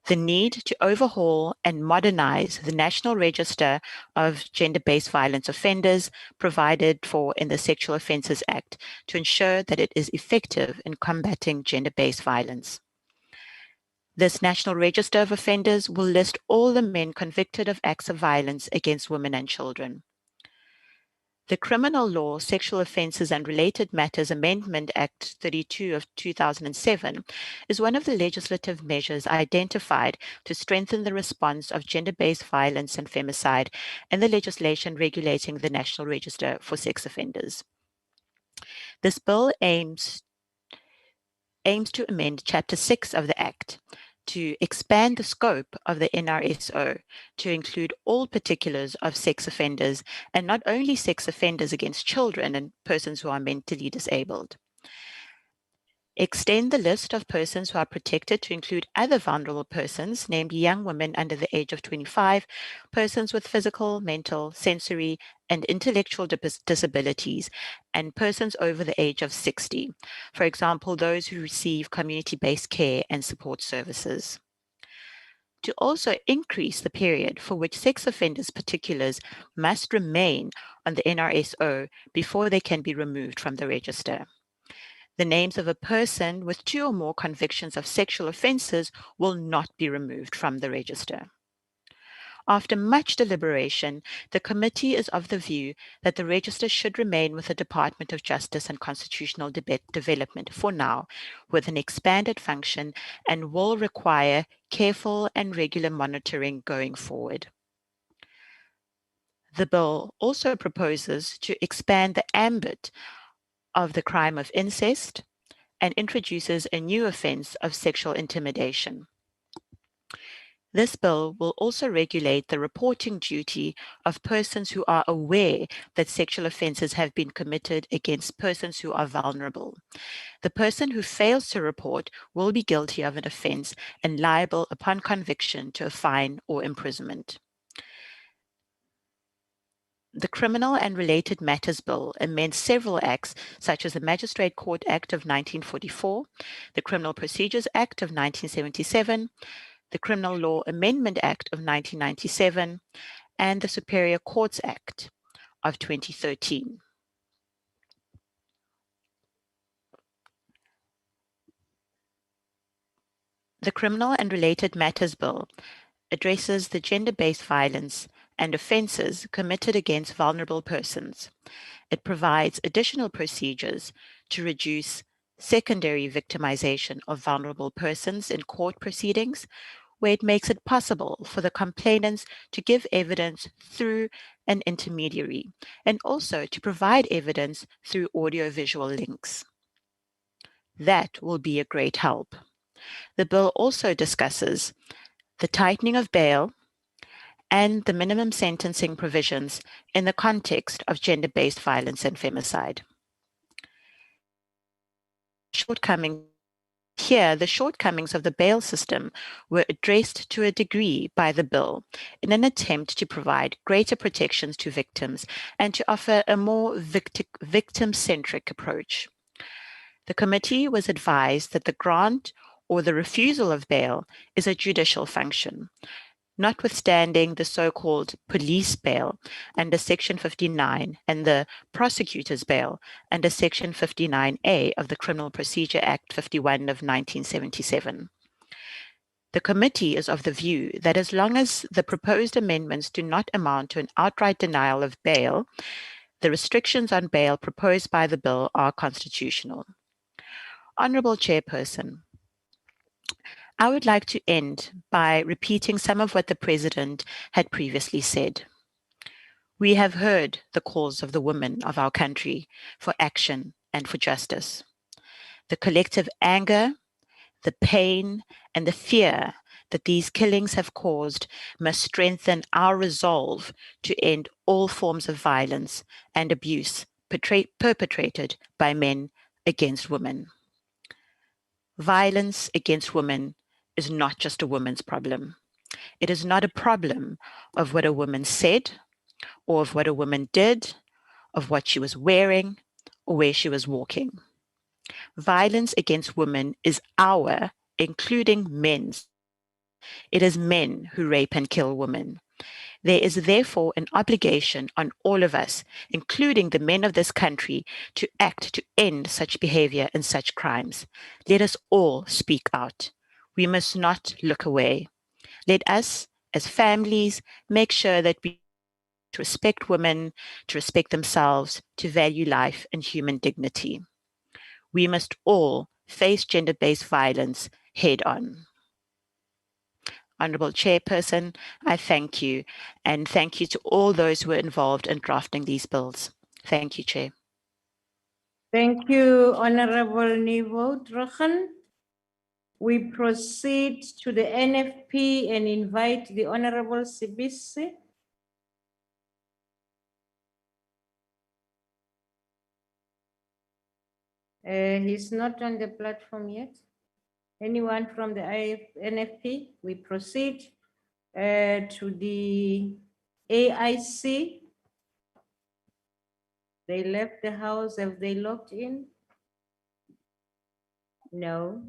[SPEAKER 15] the need to overhaul and modernize the National Register of Gender-Based Violence Offenders provided for in the Sexual Offences Act to ensure that it is effective in combating gender-based violence. This National Register of Offenders will list all the men convicted of acts of violence against women and children. The Criminal Law, Sexual Offences and Related Matters Amendment Act 32 of 2007 is one of the legislative measures identified to strengthen the response of gender-based violence and femicide and the legislation regulating the National Register for Sex Offenders. This bill aims to amend Chapter 6 of the Act to expand the scope of the NRSO to include all particulars of sex offenders and not only sex offenders against children and persons who are mentally disabled. Extend the list of persons who are protected to include other vulnerable persons, namely young women under the age of 25, persons with physical, mental, sensory, and intellectual disabilities, and persons over the age of 60. For example, those who receive community-based care and support services. To also increase the period for which sex offenders' particulars must remain on the NRSO before they can be removed from the register. The names of a person with 2 or more convictions of sexual offences will not be removed from the register. After much deliberation, the committee is of the view that the register should remain with the Department of Justice and Constitutional Development for now, with an expanded function, and will require careful and regular monitoring going forward. The bill also proposes to expand the ambit of the crime of incest and introduces a new offence of sexual intimidation. This bill will also regulate the reporting duty of persons who are aware that sexual offences have been committed against persons who are vulnerable. The person who fails to report will be guilty of an offence and liable upon conviction to a fine or imprisonment. The Criminal and Related Matters Bill amends several acts, such as the Magistrate Court Act of 1944, the Criminal Procedures Act of 1977, the Criminal Law Amendment Act of 1997, and the Superior Courts Act of 2013. The Criminal and Related Matters Bill addresses the gender-based violence and offences committed against vulnerable persons. It provides additional procedures to reduce secondary victimization of vulnerable persons in court proceedings, where it makes it possible for the complainants to give evidence through an intermediary, and also to provide evidence through audio-visual links. That will be a great help. The bill also discusses the tightening of bail and the minimum sentencing provisions in the context of gender-based violence and femicide. Here, the shortcomings of the bail system were addressed to a degree by the bill in an attempt to provide greater protections to victims and to offer a more victim-centric approach. The committee was advised that the grant or the refusal of bail is a judicial function, notwithstanding the so-called police bail under Section 59 and the prosecutor's bail under Section 59A of the Criminal Procedure Act 51 of 1977. The committee is of the view that as long as the proposed amendments do not amount to an outright denial of bail, the restrictions on bail proposed by the bill are constitutional. Honourable Chairperson, I would like to end by repeating some of what the President had previously said. We have heard the calls of the women of our country for action and for justice. The collective anger, the pain, and the fear that these killings have caused must strengthen our resolve to end all forms of violence and abuse perpetrated by men against women. Violence against women is not just a woman's problem. It is not a problem of what a woman said, or of what a woman did, of what she was wearing, or where she was walking. Violence against women is our, including men's. It is men who rape and kill women. There is therefore an obligation on all of us, including the men of this country, to act to end such behavior and such crimes. Let us all speak out. We must not look away. Let us, as families, make sure that we respect women, to respect themselves, to value life and human dignity. We must all face gender-based violence head-on. Honourable Chairperson, I thank you, and thank you to all those who were involved in drafting these bills. Thank you, Chair.
[SPEAKER 11] Thank you, Honourable Nivo Drogen. We proceed to the NFP and invite the Honourable Sibisi. He's not on the platform yet. Anyone from the NFP? We proceed to the AIC. They left the house. Have they logged in? No.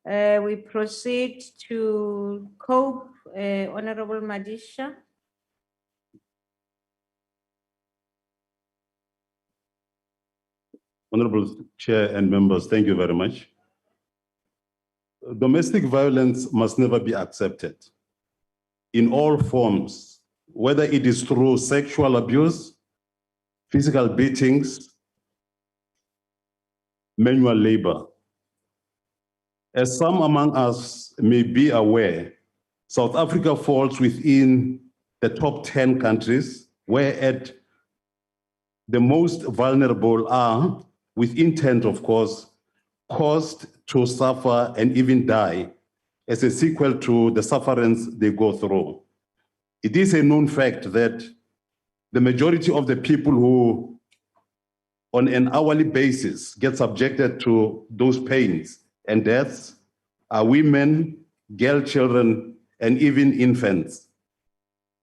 [SPEAKER 11] We proceed to COPE, Honourable Madisha.
[SPEAKER 12] Honorable Chair and members, thank you very much. Domestic violence must never be accepted in all forms, whether it is through sexual abuse, physical beatings, manual labor. As some among us may be aware, South Africa falls within the top 10 countries where the most vulnerable are, with intent, of course, caused to suffer and even die as a sequel to the sufferance they go through. It is a known fact that the majority of the people who, on an hourly basis, get subjected to those pains and deaths are women, girl children, and even infants.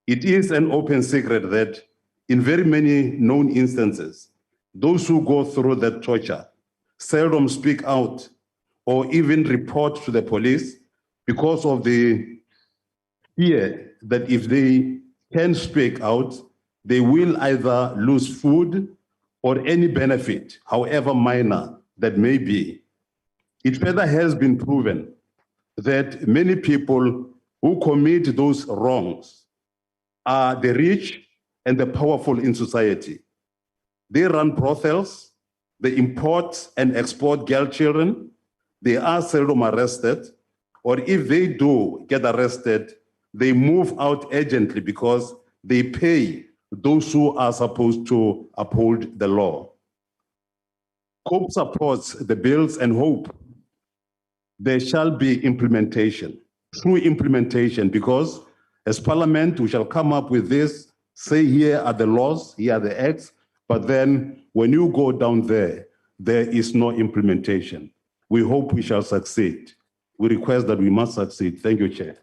[SPEAKER 12] It is an open secret that in very many known instances, those who go through that torture seldom speak out or even report to the police because of the fear that if they can speak out, they will either lose food or any benefit, however minor that may be. It further has been proven that many people who commit those wrongs are the rich and the powerful in society. They run brothels, they import and export girl children, they are seldom arrested, or if they do get arrested, they move out urgently because they pay those who are supposed to uphold the law. COPE supports the bills and hope there shall be implementation, true implementation, because as Parliament, we shall come up with this, say here are the laws, here are the acts, but then when you go down there, there is no implementation. We hope we shall succeed. We request that we must succeed. Thank you, Chair.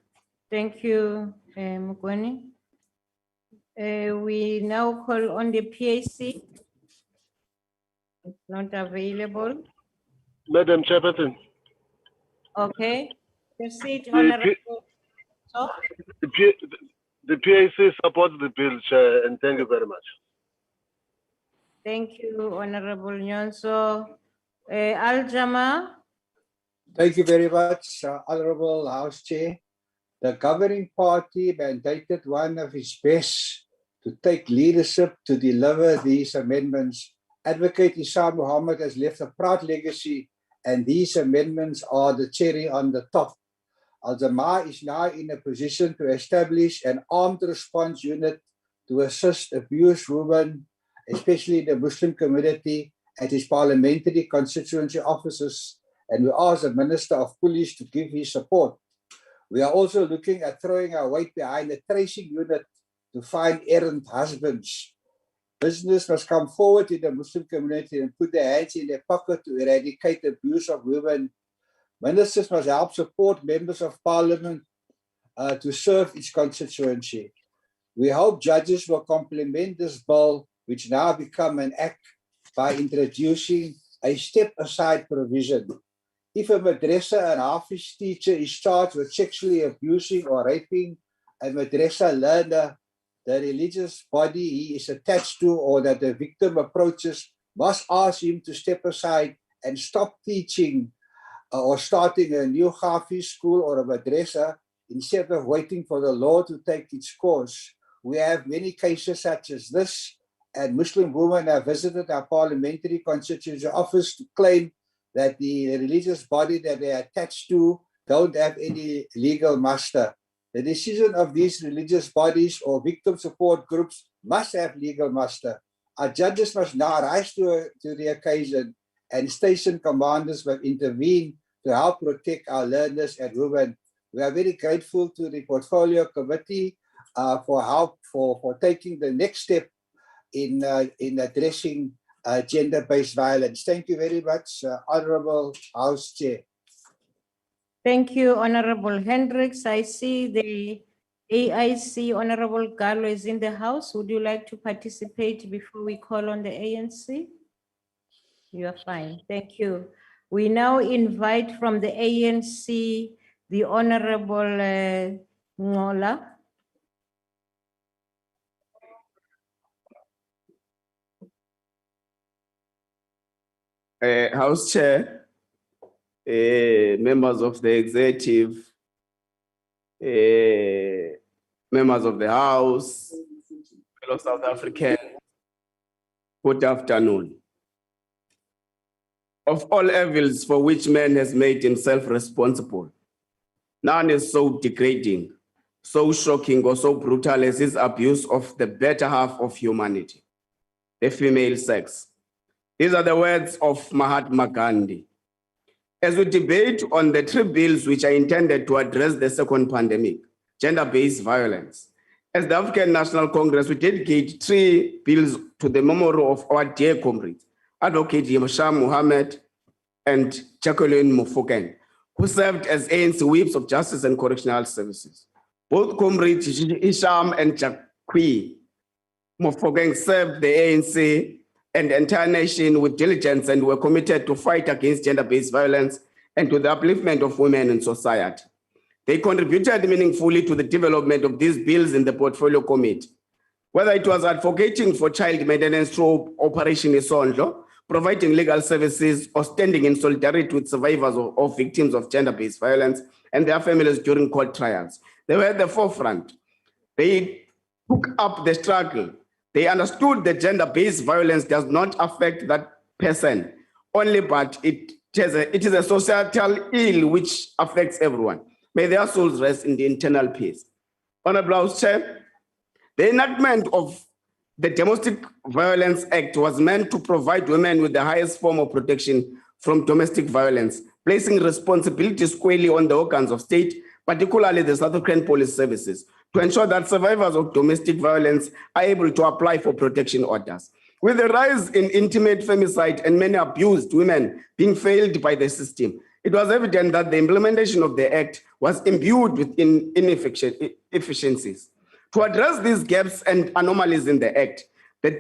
[SPEAKER 11] Thank you, Mugwani. We now call on the PAC. It's not available.
[SPEAKER 9] Madam Chairperson,
[SPEAKER 11] Okay. Proceed,
[SPEAKER 9] The
[SPEAKER 11] Honorable. So,
[SPEAKER 9] the PAC supports the bill, Chair, and thank you very much.
[SPEAKER 11] thank you, Honorable Nyonso. Al-Jama,
[SPEAKER 14] Thank you very much, Honorable House Chair. The governing party mandated one of its best to take leadership to deliver these amendments. Advocate Isa Muhammad has left a proud legacy, and these amendments are the cherry on the top. Al-Jama is now in a position to establish an armed response unit to assist abused women, especially the Muslim community, at his parliamentary constituency offices, and we ask the Minister of Police to give his support. We are also looking at throwing our weight behind a tracing unit to find errant husbands. Business must come forward in the Muslim community and put their hands in their pocket to eradicate the abuse of women. Ministers must help support members of parliament to serve its constituency. We hope judges will complement this bill, which now become an act, by introducing a step-aside provision. If a madrasa and Hafiz teacher is charged with sexually abusing or raping a madrasa learner, the religious body he is attached to or that the victim approaches must ask him to step aside and stop teaching or starting a new Hafiz school or a madrasa instead of waiting for the law to take its course. We have many cases such as this, and Muslim women have visited our parliamentary constituency office to claim that the religious body that they are attached to don't have any legal muster. The decision of these religious bodies or victim support groups must have legal muster. Our judges must now rise to the occasion, and station commanders will intervene to help protect our learners and women. We are very grateful to the Portfolio Committee for help for taking the next step in addressing gender-based violence. Thank you very much, Honorable House Chair.
[SPEAKER 11] thank you, Honorable Hendricks. I see the AIC, Honorable Gallo is in the house. Would you like to participate before we call on the ANC? You are fine, thank you. We now invite from the ANC, the Honorable Ngola.
[SPEAKER 16] House Chair, members of the executive, members of the House, fellow South Africans, good afternoon. Of all evils for which man has made himself responsible, none is so degrading, so shocking, or so brutal as his abuse of the better half of humanity, the female sex. These are the words of Mahatma Gandhi. As we debate on the three bills which are intended to address the second pandemic, gender-based violence, as the African National Congress, we dedicate three bills to the memorial of our dear comrades, Advocate Yemsham Mohammed and Jacqueline Mofokeng, who served as ANC whips of justice and correctional services. Both comrades Isham and Jacqui Mofokeng served the ANC and the entire nation with diligence and were committed to fight against gender-based violence and to the upliftment of women in society. They contributed meaningfully to the development of these bills in the Portfolio Committee, whether it was advocating for child maintenance through Operation Isondlo, providing legal services, or standing in solidarity with survivors or victims of gender-based violence and their families during court trials. They were at the forefront. They took up the struggle. They understood that gender-based violence does not affect that person only, but it is a societal ill which affects everyone. May their souls rest in the eternal peace. Honorable House Chair, the enactment of the Domestic Violence Act was meant to provide women with the highest form of protection from domestic violence, placing responsibility squarely on the organs of state, particularly the South African Police Services, to ensure that survivors of domestic violence are able to apply for protection orders. With the rise in intimate femicide and many abused women being failed by the system, it was evident that the implementation of the Act was imbued with inefficiencies. To address these gaps and anomalies in the Act, the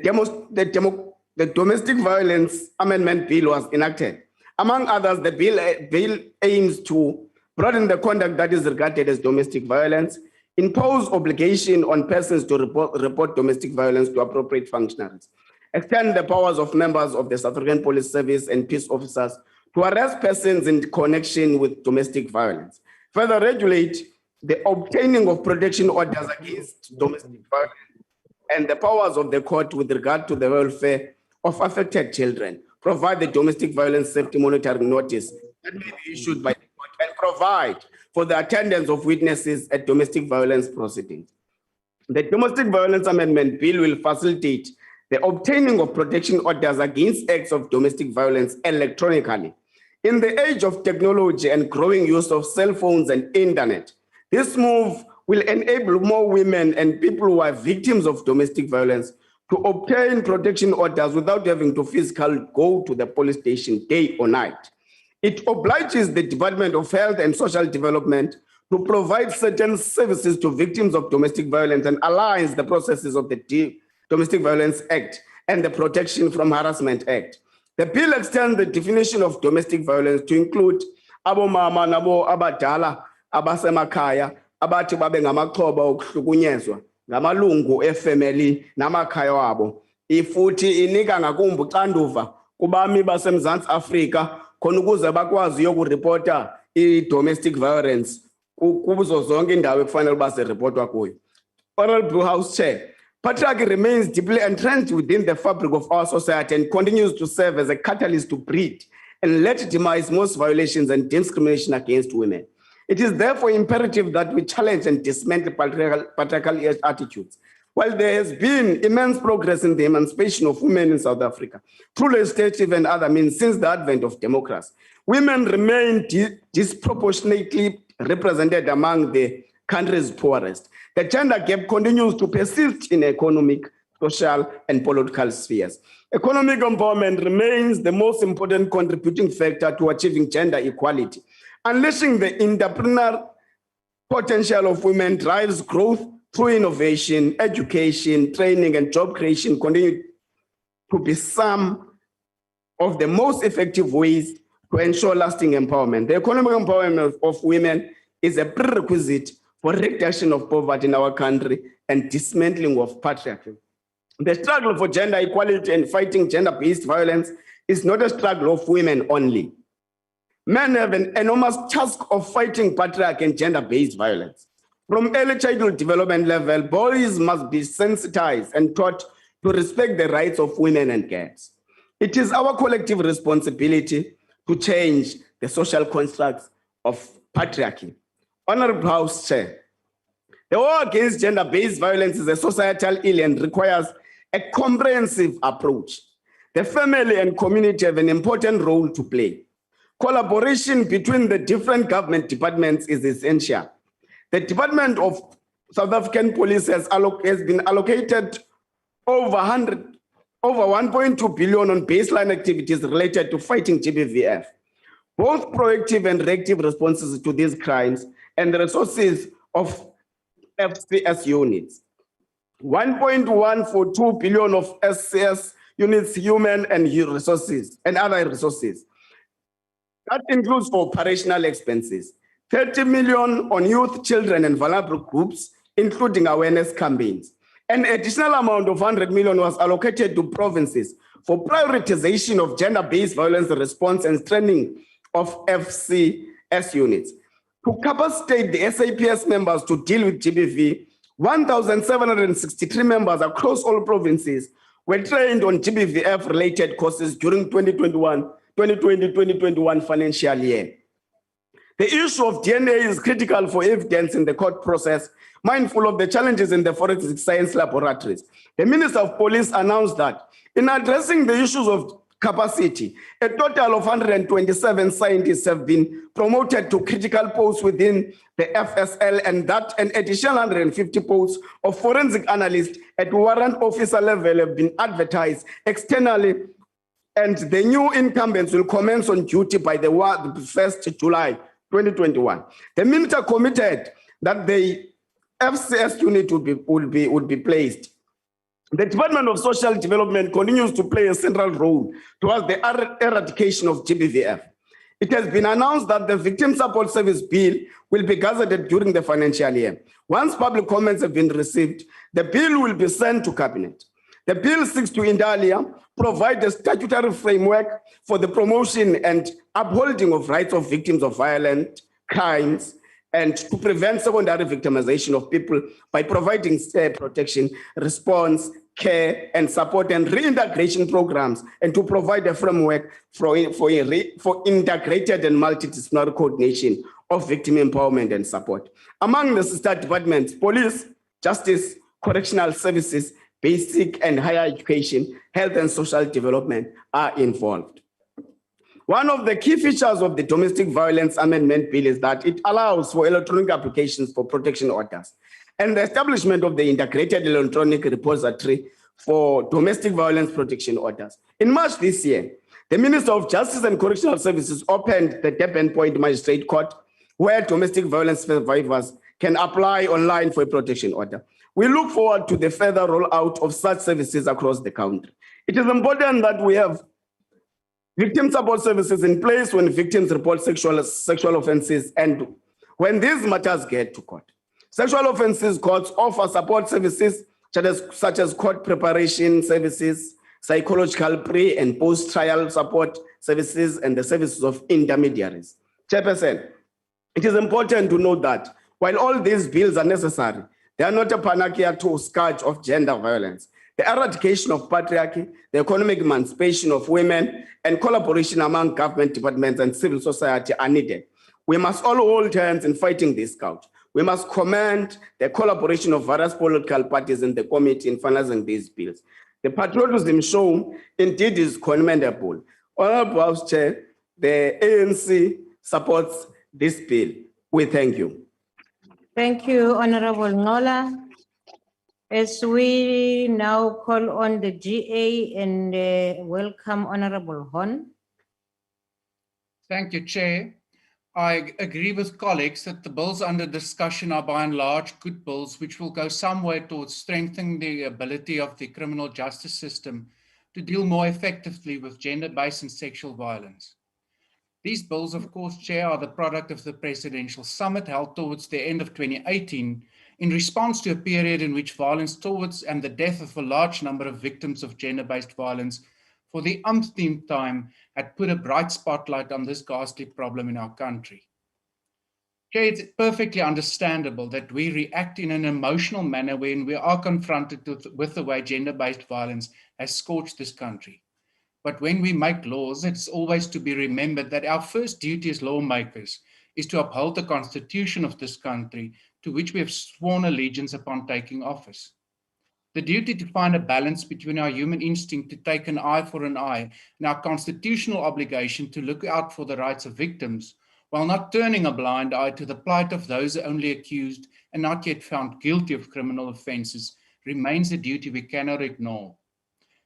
[SPEAKER 16] Domestic Violence Amendment Bill was enacted. Among others, the bill aims to broaden the conduct that is regarded as domestic violence, impose obligation on persons to report domestic violence to appropriate functionaries, extend the powers of members of the South African Police Service and peace officers to arrest persons in connection with domestic violence, further regulate the obtaining of protection orders against domestic violence, and the powers of the court with regard to the welfare of affected children, provide the domestic violence safety monitoring notice that may be issued by the court, and provide for the attendance of witnesses at domestic violence proceedings. The Domestic Violence Amendment Bill will facilitate the obtaining of protection orders against acts of domestic violence electronically. In the age of technology and growing use of cell phones and internet, this move will enable more women and people who are victims of domestic violence to obtain protection orders without having to physically go to the police station day or night. It obliges the Department of Health and Social Development to provide certain services to victims of domestic violence and aligns the processes of the Domestic Violence Act and the Protection from Harassment Act. The bill extends the definition of domestic violence to include abomama nabo abadala abasemakhaya abathi babe ngamaxhoba okuhlukunyezwa ngamalungu efamily namakhaya wabo. Ifuthi inika ngakumbi uxanduva kubami baseMzantsi Afrika khona ukuze bakwazi yokuripota i-domestic violence kuzo zonke indawo ekufanele baseripotwa kuyo. Honorable House Chair, patriarchy remains deeply entrenched within the fabric of our society and continues to serve as a catalyst to breed and legitimize most violations and discrimination against women. It is therefore imperative that we challenge and dismantle patriarchal attitudes. While there has been immense progress in the emancipation of women in South Africa, through legislative and other means since the advent of democracy, women remain disproportionately represented among the country's poorest. The gender gap continues to persist in economic, social, and political spheres. Economic empowerment remains the most important contributing factor to achieving gender equality. Unleashing the entrepreneurial potential of women drives growth through innovation, education, training, and job creation continue to be some of the most effective ways to ensure lasting empowerment. The economic empowerment of women is a prerequisite for reduction of poverty in our country and dismantling of patriarchy. The struggle for gender equality and fighting gender-based violence is not a struggle of women only. Men have an enormous task of fighting patriarchy and gender-based violence. From early childhood development level, boys must be sensitized and taught to respect the rights of women and girls. It is our collective responsibility to change the social constructs of patriarchy. Honorable House Chair, the war against gender-based violence is a societal ill and requires a comprehensive approach. The family and community have an important role to play. Collaboration between the different government departments is essential. The Department of South African Police has been allocated over 1.2 billion on baseline activities related to fighting GBVF. Both proactive and reactive responses to these crimes and the resources of FCS units. 1.142 billion of SCS units, human and resources and other resources. That includes for operational expenses. 30 million on youth, children, and vulnerable groups, including awareness campaigns. An additional amount of 100 million was allocated to provinces for prioritization of gender-based violence response and training of FCS units. To capacitate the SAPS members to deal with GBV, 1,763 members across all provinces were trained on GBVF-related courses during 2020-2021 financial year. The issue of DNA is critical for evidence in the court process, mindful of the challenges in the forensic science laboratories. The Minister of Police announced that in addressing the issues of capacity, a total of 127 scientists have been promoted to critical posts within the FSL, and that an additional 150 posts of forensic analysts at warrant officer level have been advertised externally, and the new incumbents will commence on duty by the 1st July 2021. The minister committed that the FCS unit would be placed. The Department of Social Development continues to play a central role towards the eradication of GBVF. It has been announced that the Victim Support Service Bill will be gazetted during the financial year. Once public comments have been received, the bill will be sent to Cabinet. The bill seeks to, inter alia, provide a statutory framework for the promotion and upholding of rights of victims of violent crimes, and to prevent secondary victimization of people by providing protection, response, care, and support and reintegration programs, and to provide a framework for integrated and multidisciplinary coordination of victim empowerment and support. Among the sister departments, police, justice, correctional services, basic and higher education, health and social development are involved. One of the key features of the Domestic Violence Amendment Bill is that it allows for electronic applications for protection orders and the establishment of the integrated electronic repository for domestic violence protection orders. In March this year, the Minister of Justice and Correctional Services opened the Durban Point Magistrate Court, where domestic violence survivors can apply online for a protection order. We look forward to the further rollout of such services across the country. It is important that we have victim support services in place when victims report sexual offenses and when these matters get to court. Sexual offenses courts offer support services such as court preparation services, psychological pre- and post-trial support services, and the services of intermediaries. Chairperson, it is important to note that while all these bills are necessary, they are not a panacea to scourge of gender violence. The eradication of patriarchy, the economic emancipation of women, and collaboration among government departments and civil society are needed. We must all hold hands in fighting this scourge. We must commend the collaboration of various political parties in the committee in finalizing these bills. The patriotism shown indeed is commendable. Honorable House Chair, the ANC supports this bill. We thank you.
[SPEAKER 11] Thank you, Honorable Nola. As we now call on the GA and welcome Honorable Hon.
[SPEAKER 18] Thank you, Chair. I agree with colleagues that the bills under discussion are by and large good bills which will go some way towards strengthening the ability of the criminal justice system to deal more effectively with gender-based and sexual violence. These bills, of course, Chair, are the product of the Presidential Summit held towards the end of 2018 in response to a period in which violence towards and the death of a large number of victims of gender-based violence for the umpteenth time had put a bright spotlight on this ghastly problem in our country. Chair, it's perfectly understandable that we react in an emotional manner when we are confronted with the way gender-based violence has scorched this country. But when we make laws, it's always to be remembered that our first duty as lawmakers is to uphold the Constitution of this country, to which we have sworn allegiance upon taking office. The duty to find a balance between our human instinct to take an eye for an eye and our constitutional obligation to look out for the rights of victims, while not turning a blind eye to the plight of those only accused and not yet found guilty of criminal offences, remains a duty we cannot ignore.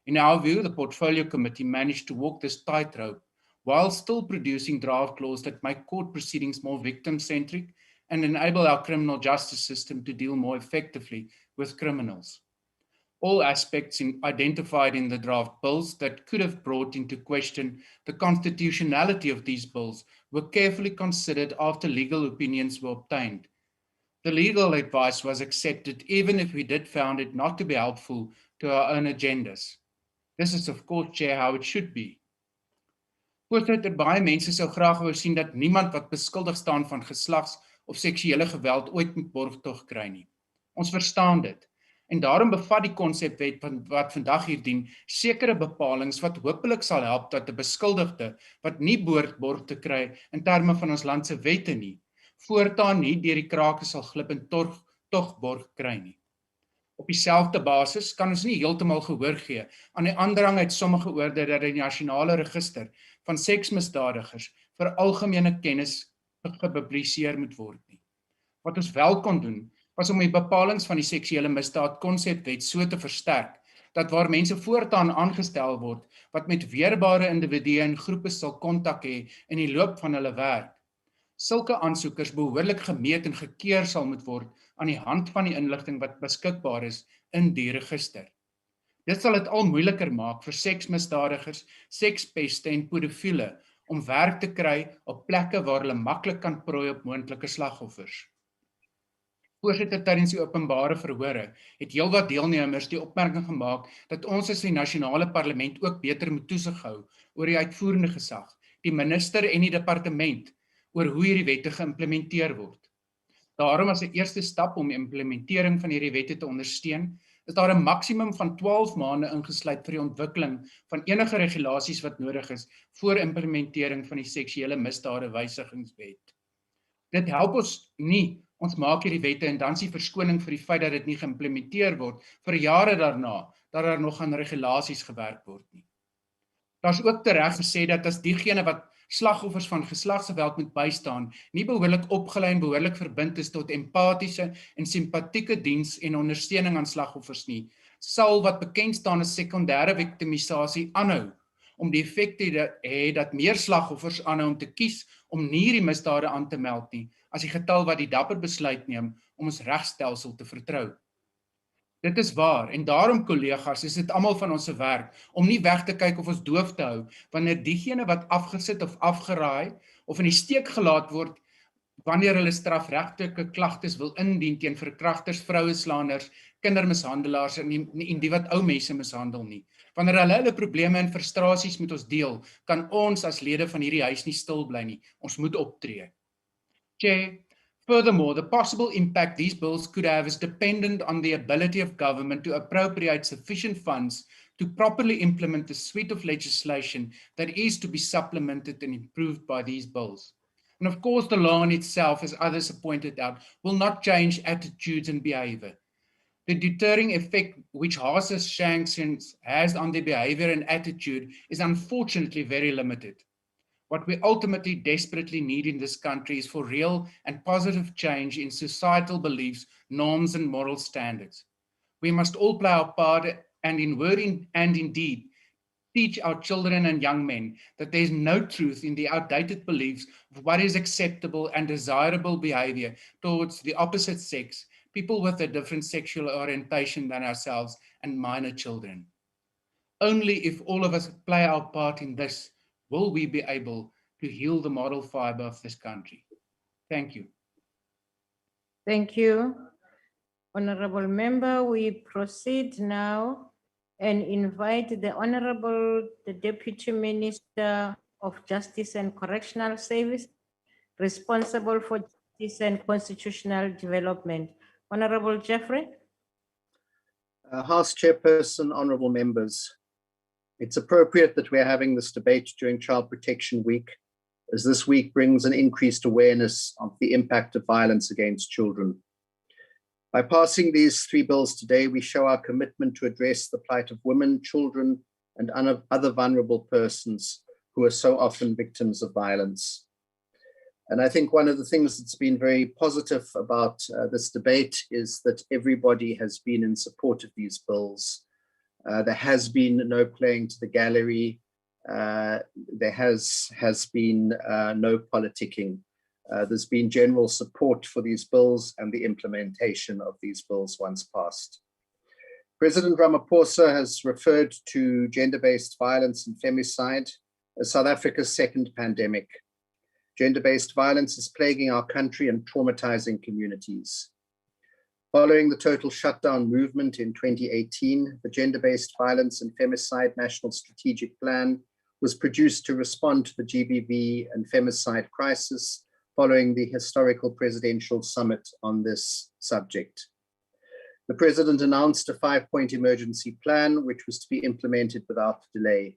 [SPEAKER 18] In our view, the Portfolio Committee managed to walk this tightrope while still producing draft laws that make court proceedings more victim-centric and enable our criminal justice system to deal more effectively with criminals. All aspects identified in the draft bills that could have brought into question the constitutionality of these bills were carefully considered after legal opinions were obtained. The legal advice was accepted even if we did found it not to be helpful to our own agendas. This is of course, Chair, how it should be. Voorzitter, baie mense sou graag wou sien dat niemand wat beskuldig staan van geslags- of seksuele geweld ooit met borgtog kry nie. Ons verstaan dit. En daarom bevat die konsepwet wat vandag hier dien sekere bepalings wat hopelik sal help dat 'n beskuldigde wat nie behoort borg te kry in terme van ons land se wette nie, voortaan nie deur die krake sal glip en tog borg kry nie. Op dieselfde basis kan ons nie heeltemal gehoor gee aan die aandrang uit sommige oorde dat die nasionale register van seksmisdadigers vir algemene kennis gepubliseer moet word nie. Wat ons wel kon doen, was om die bepalings van die seksuele misdaad konsepwet so te versterk, dat waar mense voortaan aangestel word, wat met weerbare individue en groepe sal kontak hê in die loop van hulle werk, sulke aansoekers behoorlik gemeet en gekeur sal moet word aan die hand van die inligting wat beskikbaar is in die register. Dit sal dit al moeiliker maak vir seksmisdadigers, sekspeste en pedofiele om werk te kry op plekke waar hulle maklik kan prooi op moontlike slagoffers. Voorsitter, tydens die openbare verhore het heelwat deelnemers die opmerking gemaak dat ons as die nasionale parlement ook beter moet toesig hou oor die uitvoerende gesag, die minister en die departement oor hoe hierdie wette geïmplementeer word. Daarom as 'n eerste stap om die implementering van hierdie wette te ondersteun, is daar 'n maksimum van 12 maande ingesluit vir die ontwikkeling van enige regulasies wat nodig is voor implementering van die seksuele misdade wysigingswet. Dit help ons nie. Ons maak hierdie wette en dan is die verskoning vir die feit dat dit nie geïmplementeer word vir jare daarna, dat daar nog aan regulasies gewerk word nie. Daar is ook tereg gesê dat as diegene wat slagoffers van geslagsgeweld moet bystaan, nie behoorlik opgelei en behoorlik verbind is tot empatiese en simpatieke diens en ondersteuning aan slagoffers nie, sal wat bekend staan as sekondêre victimisasie aanhou, om die effek te hê dat meer slagoffers aanhou om te kies om nie hierdie misdade aan te meld nie, as die getal wat die dapper besluit neem om ons regstelsel te vertrou. Dit is waar, en daarom, collega's, is dit almal van ons se werk, om nie weg te kyk of ons doof te hou, wanneer diegene wat afgesit of afgeraai, of in die steek gelaat word, wanneer hulle strafregtelike klagtes wil indien teen verkragters, vroueslaanders, kindermishandelaars en die wat ou mense mishandel nie. Wanneer hulle probleme en frustrasies met ons deel, kan ons as lede van hierdie huis nie stil bly nie. Ons moet optree. Chair, furthermore, the possible impact these bills could have is dependent on the ability of government to appropriate sufficient funds to properly implement the suite of legislation that is to be supplemented and improved by these bills. And of course, the law in itself, as others have pointed out, will not change attitudes and behavior. The deterring effect which harsher sanctions has on their behavior and attitude is unfortunately very limited. What we ultimately desperately need in this country is for real and positive change in societal beliefs, norms, and moral standards. We must all play our part and in word and in deed teach our children and young men that there is no truth in the outdated beliefs of what is acceptable and desirable behavior towards the opposite sex, people with a different sexual orientation than ourselves, and minor children. Only if all of us play our part in this will we be able to heal the moral fiber of this country. Thank you.
[SPEAKER 11] Thank you. Honorable Member, we proceed now and invite the Deputy Minister of Justice and Correctional Service, responsible for justice and constitutional development. Honorable Jeffrey.
[SPEAKER 20] House Chairperson, honorable members. It's appropriate that we're having this debate during Child Protection Week, as this week brings an increased awareness of the impact of violence against children. By passing these 3 bills today, we show our commitment to address the plight of women, children, and other vulnerable persons who are so often victims of violence. And I think one of the things that's been very positive about this debate is that everybody has been in support of these bills. There has been no playing to the gallery. There has been no politicking. There's been general support for these bills and the implementation of these bills once passed. President Ramaphosa has referred to gender-based violence and femicide as South Africa's second pandemic. Gender-based violence is plaguing our country and traumatizing communities. Following the total shutdown movement in 2018, the Gender-Based Violence and Femicide National Strategic Plan was produced to respond to the GBV and femicide crisis following the historical presidential summit on this subject. The President announced a 5-point emergency plan, which was to be implemented without delay.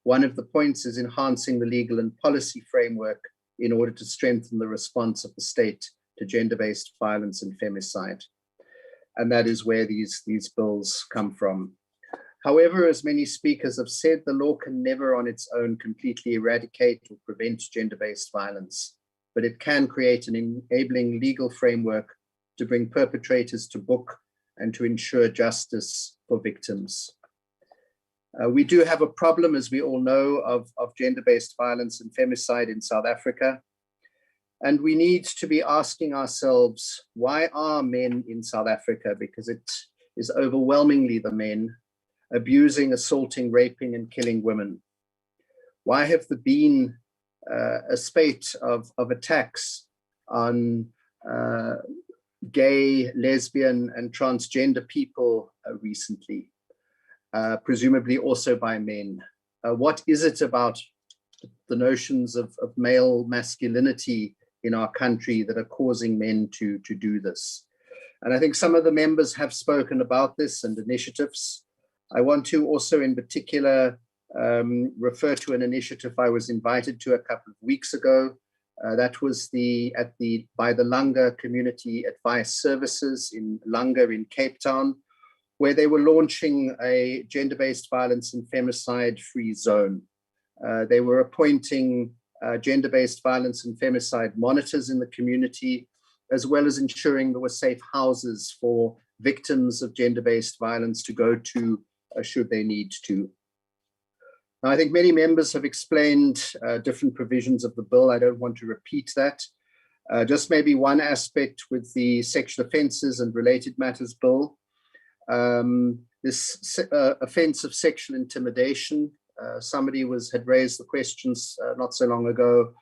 [SPEAKER 20] One of the points is enhancing the legal and policy framework in order to strengthen the response of the state to gender-based violence and femicide. And that is where these bills come from. However, as many speakers have said, the law can never on its own completely eradicate or prevent gender-based violence, but it can create an enabling legal framework to bring perpetrators to book and to ensure justice for victims. We do have a problem, as we all know, of gender-based violence and femicide in South Africa. And we need to be asking ourselves, why are men in South Africa, because it is overwhelmingly the men, abusing, assaulting, raping, and killing women? Why have there been a spate of attacks on gay, lesbian, and transgender people recently, presumably also by men? What is it about the notions of male masculinity in our country that are causing men to do this? And I think some of the members have spoken about this and initiatives. I want to also in particular refer to an initiative I was invited to a couple of weeks ago. That was by the Langa Community Advice Services in Langa in Cape Town, where they were launching a gender-based violence and femicide-free zone. They were appointing gender-based violence and femicide monitors in the community, as well as ensuring there were safe houses for victims of gender-based violence to go to should they need to. Now, I think many members have explained different provisions of the bill. I don't want to repeat that. Just maybe one aspect with the Sexual Offences and Related Matters Bill. This offence of sexual intimidation. Somebody had raised the questions not so long ago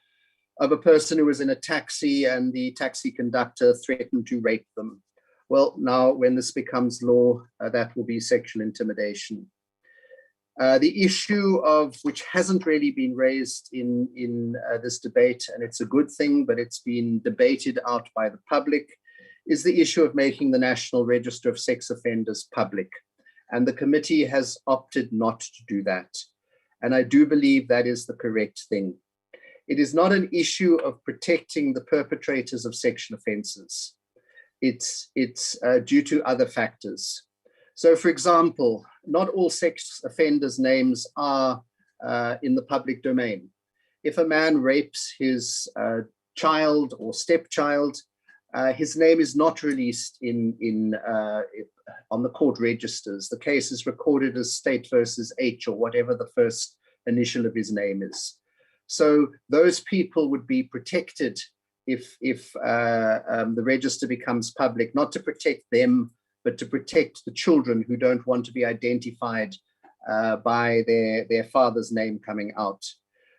[SPEAKER 20] of a person who was in a taxi and the taxi conductor threatened to rape them. Well, now when this becomes law, that will be sexual intimidation. The issue of which hasn't really been raised in this debate, and it's a good thing, but it's been debated out by the public, is the issue of making the National Register of Sex Offenders public. And the committee has opted not to do that. And I do believe that is the correct thing. It is not an issue of protecting the perpetrators of sexual offences. It's due to other factors. So, for example, not all sex offenders' names are in the public domain. If a man rapes his child or stepchild, his name is not released on the court registers. The case is recorded as State versus H or whatever the first initial of his name is. So those people would be protected if the register becomes public, not to protect them, but to protect the children who don't want to be identified by their father's name coming out.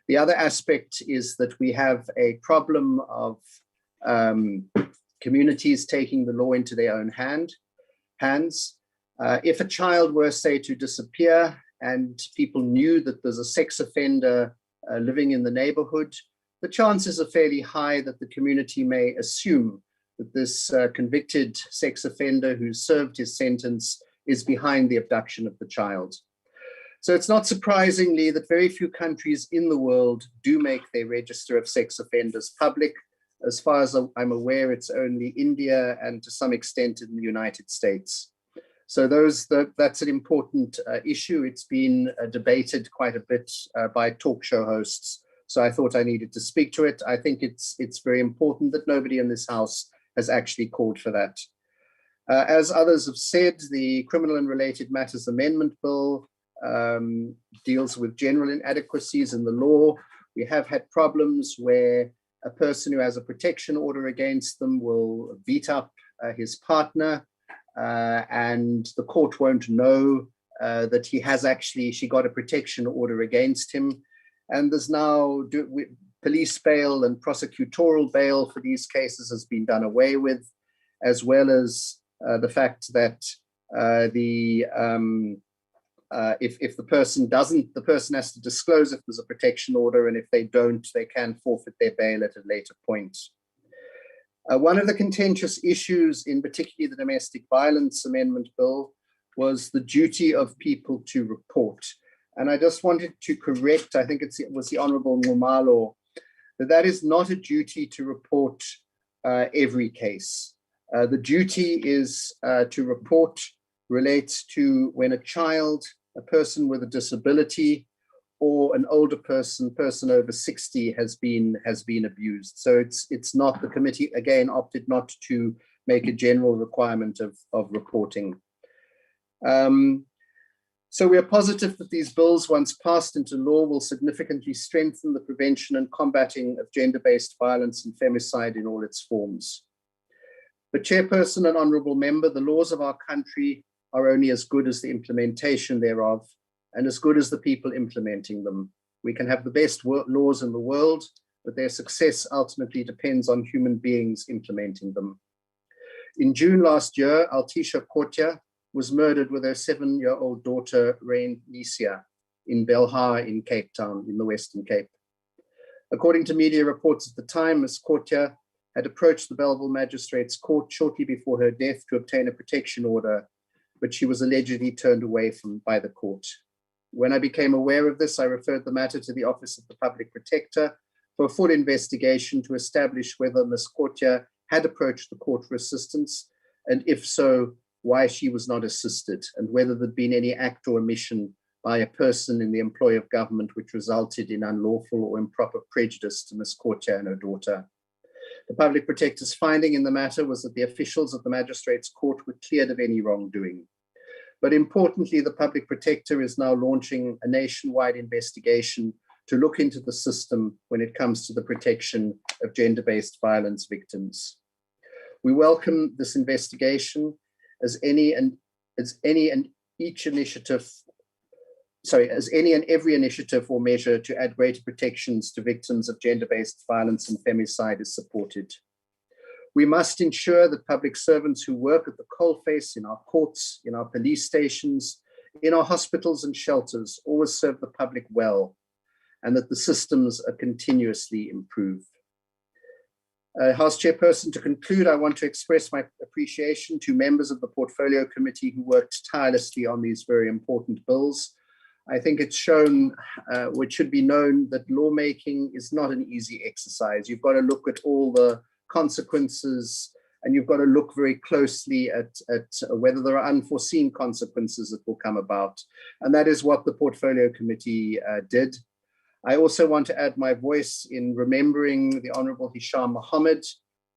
[SPEAKER 20] The other aspect is that we have a problem of communities taking the law into their own hands. If a child were, say, to disappear and people knew that there's a sex offender living in the neighborhood, the chances are fairly high that the community may assume that this convicted sex offender who served his sentence is behind the abduction of the child. So it's not surprisingly that very few countries in the world do make their register of sex offenders public. As far as I'm aware, it's only India and to some extent in the United States. So that's an important issue. It's been debated quite a bit by talk show hosts. So I thought I needed to speak to it. I think it's very important that nobody in this House has actually called for that. As others have said, the Criminal and Related Matters Amendment Bill deals with general inadequacies in the law. We have had problems where a person who has a protection order against them will beat up his partner, and the court won't know that she got a protection order against him. And there's now police bail and prosecutorial bail for these cases has been done away with, as well as the fact that if the person doesn't, the person has to disclose if there's a protection order, and if they don't, they can forfeit their bail at a later point. One of the contentious issues in particularly the Domestic Violence Amendment Bill was the duty of people to report. And I just wanted to correct, I think it was the Honorable Ngumalo, that is not a duty to report every case. The duty is to report relates to when a child, a person with a disability, or an older person over 60 has been abused. So it's not, the committee again opted not to make a general requirement of reporting. So we are positive that these bills, once passed into law, will significantly strengthen the prevention and combating of gender-based violence and femicide in all its forms. But Chairperson and Honourable Member, the laws of our country are only as good as the implementation thereof, and as good as the people implementing them. We can have the best laws in the world, but their success ultimately depends on human beings implementing them. In June last year, Altisha Kotia was murdered with her 7-year-old daughter, Rain Nisia, in Belhar in Cape Town, in the Western Cape. According to media reports at the time, Ms. Kotia had approached the Belleville Magistrates Court shortly before her death to obtain a protection order, but she was allegedly turned away by the court. When I became aware of this, I referred the matter to the Office of the Public Protector for a full investigation to establish whether Ms. Kotia had approached the court for assistance, and if so, why she was not assisted, and whether there'd been any act or omission by a person in the employ of government which resulted in unlawful or improper prejudice to Ms. Kotia and her daughter. The Public Protector's finding in the matter was that the officials of the Magistrates Court were cleared of any wrongdoing. But importantly, the Public Protector is now launching a nationwide investigation to look into the system when it comes to the protection of gender-based violence victims. We welcome this investigation as any and every initiative or measure to add greater protections to victims of gender-based violence and femicide is supported. We must ensure that public servants who work at the coalface in our courts, in our police stations, in our hospitals and shelters always serve the public well, and that the systems are continuously improved. House Chairperson, to conclude, I want to express my appreciation to members of the Portfolio Committee who worked tirelessly on these very important bills. I think it's shown, which should be known, that lawmaking is not an easy exercise. You've got to look at all the consequences, and you've got to look very closely at whether there are unforeseen consequences that will come about. And that is what the Portfolio Committee did. I also want to add my voice in remembering the Honourable Hisham Mohammed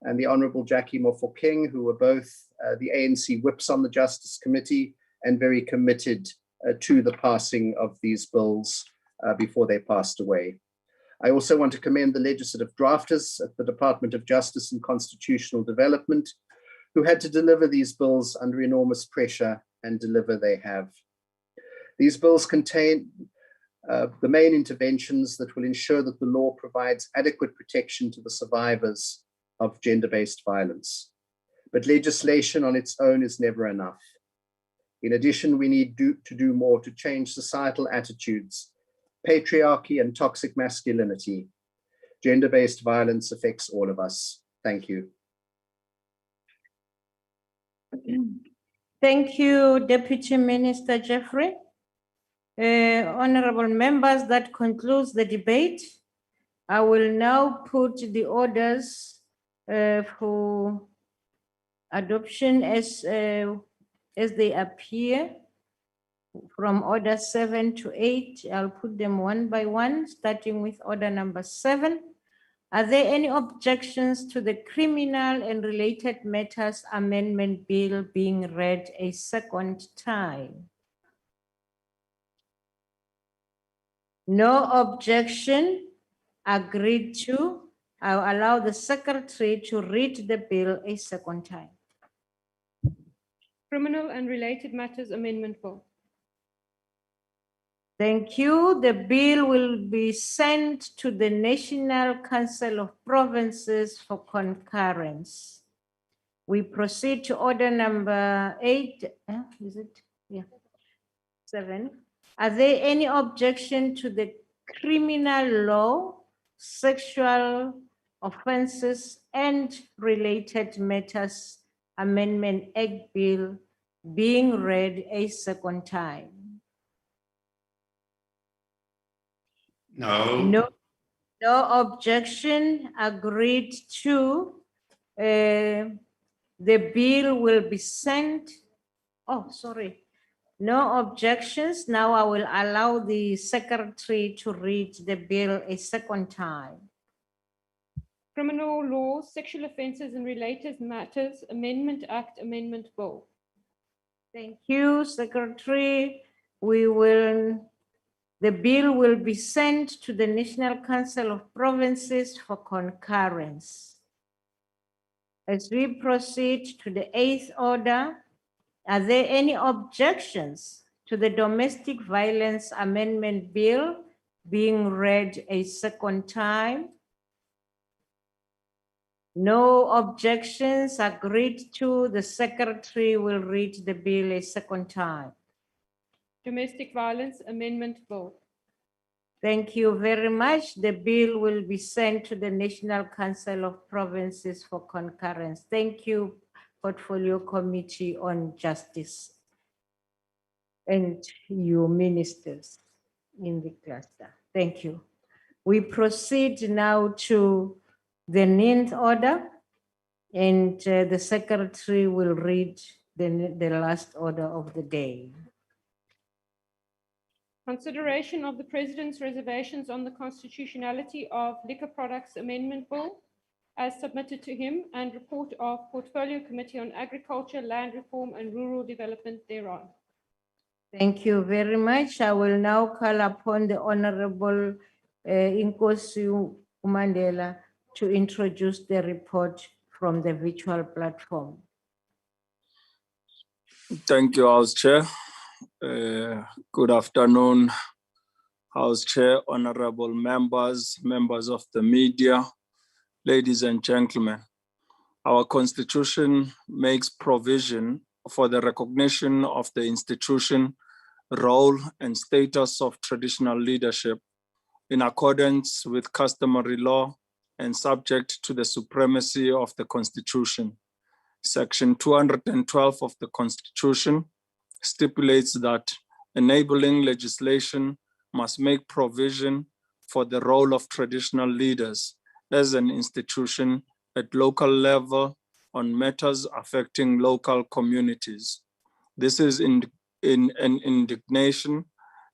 [SPEAKER 20] and the Honourable Jackie Mofokeng, who were both the ANC whips on the Justice Committee and very committed to the passing of these bills before they passed away. I also want to commend the legislative drafters at the Department of Justice and Constitutional Development, who had to deliver these bills under enormous pressure, and deliver they have. These bills contain the main interventions that will ensure that the law provides adequate protection to the survivors of gender-based violence. But legislation on its own is never enough. In addition, we need to do more to change societal attitudes, patriarchy and toxic masculinity. Gender-based violence affects all of us. Thank you.
[SPEAKER 11] Thank you, Deputy Minister Jeffrey. Honorable members, that concludes the debate. I will now put the orders for adoption as they appear from order 7 to 8. I'll put them one by one, starting with order number 7. Are there any objections to the Criminal and Related Matters Amendment Bill being read a second time? No objection. Agreed to. I'll allow the Secretary to read the bill a second time.
[SPEAKER 4] Criminal and Related Matters Amendment Bill.
[SPEAKER 11] Thank you. The bill will be sent to the National Council of Provinces for concurrence. We proceed to order number 8. Is it? Yeah. 7. Are there any objection to the Criminal Law, Sexual Offences and Related Matters Amendment Act Bill being read a second time.
[SPEAKER 8] No.
[SPEAKER 11] No objection. Agreed to. The bill will be sent. Oh, sorry. No objections. Now I will allow the secretary to read the bill a second time.
[SPEAKER 4] Criminal Law, Sexual Offences and Related Matters Amendment Act Amendment Bill.
[SPEAKER 11] Thank you, Secretary. The bill will be sent to the National Council of Provinces for concurrence. As we proceed to the eighth order, are there any objections to the Domestic Violence Amendment Bill being read a second time? No objections. Agreed to. The secretary will read the bill a second time.
[SPEAKER 4] Domestic Violence Amendment Bill.
[SPEAKER 11] Thank you very much. The bill will be sent to the National Council of Provinces for concurrence. Thank you, Portfolio Committee on Justice and your ministers in the cluster. Thank you. We proceed now to the ninth order, and the secretary will read the last order of the day.
[SPEAKER 4] Consideration of the President's reservations on the constitutionality of Liquor Products Amendment Bill as submitted to him, and report of Portfolio Committee on Agriculture, Land Reform and Rural Development thereon.
[SPEAKER 11] Thank you very much. I will now call upon the Honorable Inkosi Umandela to introduce the report from the virtual platform.
[SPEAKER 21] Thank you, House Chair. Good afternoon, House Chair, honorable members, members of the media, ladies and gentlemen. Our Constitution makes provision for the recognition of the institution, role, and status of traditional leadership in accordance with customary law and subject to the supremacy of the Constitution. Section 212 of the Constitution stipulates that enabling legislation must make provision for the role of traditional leaders as an institution at local level on matters affecting local communities. This is in an indignation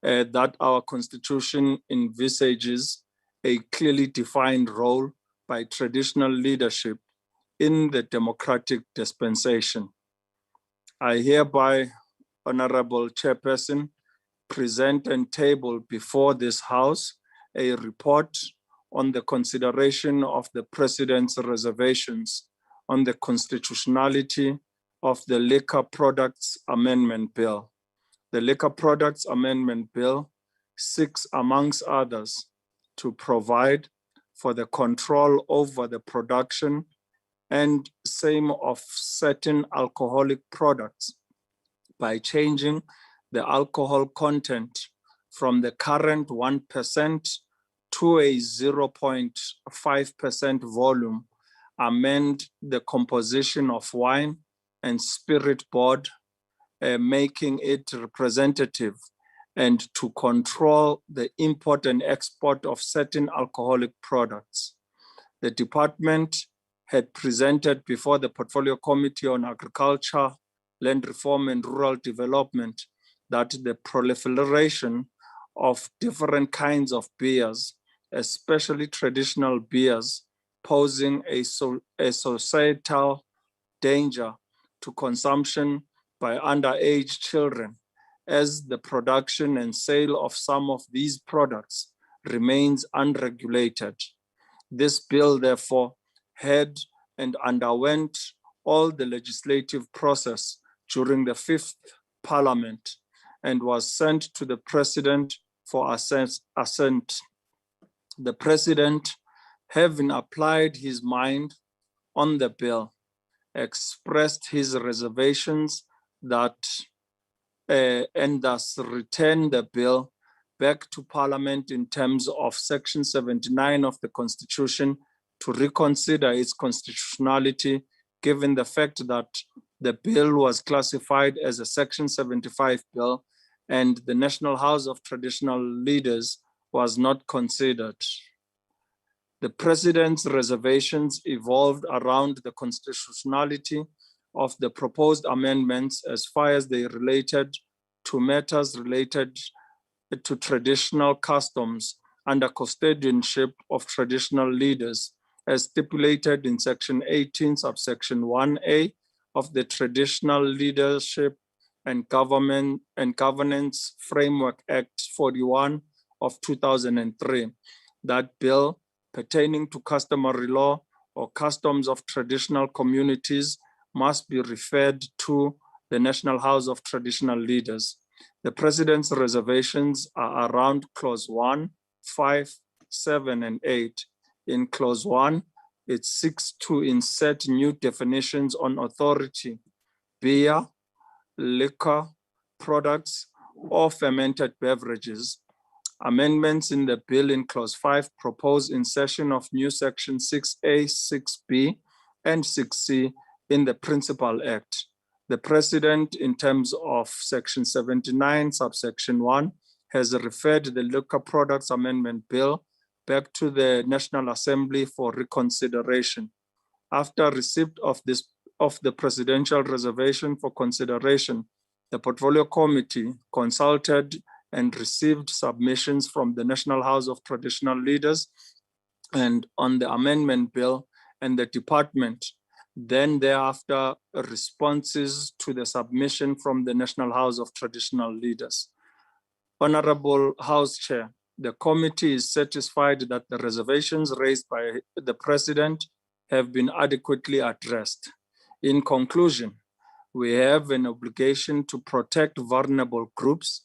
[SPEAKER 21] that our Constitution envisages a clearly defined role by traditional leadership in the democratic dispensation. I hereby, Honorable Chairperson, present and table before this House a report on the consideration of the President's reservations on the constitutionality of the Liquor Products Amendment Bill. The Liquor Products Amendment Bill seeks, amongst others, to provide for the control over the production and sale of certain alcoholic products by changing the alcohol content from the current 1% to a 0.5% volume, amend the composition of wine and spirit board, making it representative, and to control the import and export of certain alcoholic products. The department had presented before the Portfolio Committee on Agriculture, Land Reform and Rural Development that the proliferation of different kinds of beers, especially traditional beers, posing a societal danger to consumption by underage children, as the production and sale of some of these products remains unregulated. This bill, therefore, had and underwent all the legislative process during the 5th Parliament and was sent to the President for assent. The President, having applied his mind on the bill, expressed his reservations that and thus returned the bill back to Parliament in terms of Section 79 of the Constitution to reconsider its constitutionality, given the fact that the bill was classified as a Section 75 bill and the National House of Traditional Leaders was not considered. The President's reservations evolved around the constitutionality of the proposed amendments as far as they related to matters related to traditional customs under custodianship of traditional leaders, as stipulated in Section 18, subsection 1A of the Traditional Leadership and Governance Framework Act 41 of 2003. That bill pertaining to customary law or customs of traditional communities must be referred to the National House of Traditional Leaders. The President's reservations are around Clause 1, 5, 7, and 8. In Clause 1, it seeks to insert new definitions on authority, beer, liquor, products, or fermented beverages. Amendments in the bill in Clause 5 propose insertion of new Section 6A, 6B, and 6C in the Principal Act. The President, in terms of Section 79, subsection 1, has referred the Liquor Products Amendment Bill back to the National Assembly for reconsideration. After receipt of the presidential reservation for consideration, the Portfolio Committee consulted and received submissions from the National House of Traditional Leaders and on the amendment bill and the department. Then thereafter, responses to the submission from the National House of Traditional Leaders. Honorable House Chair, the committee is satisfied that the reservations raised by the President have been adequately addressed. In conclusion, we have an obligation to protect vulnerable groups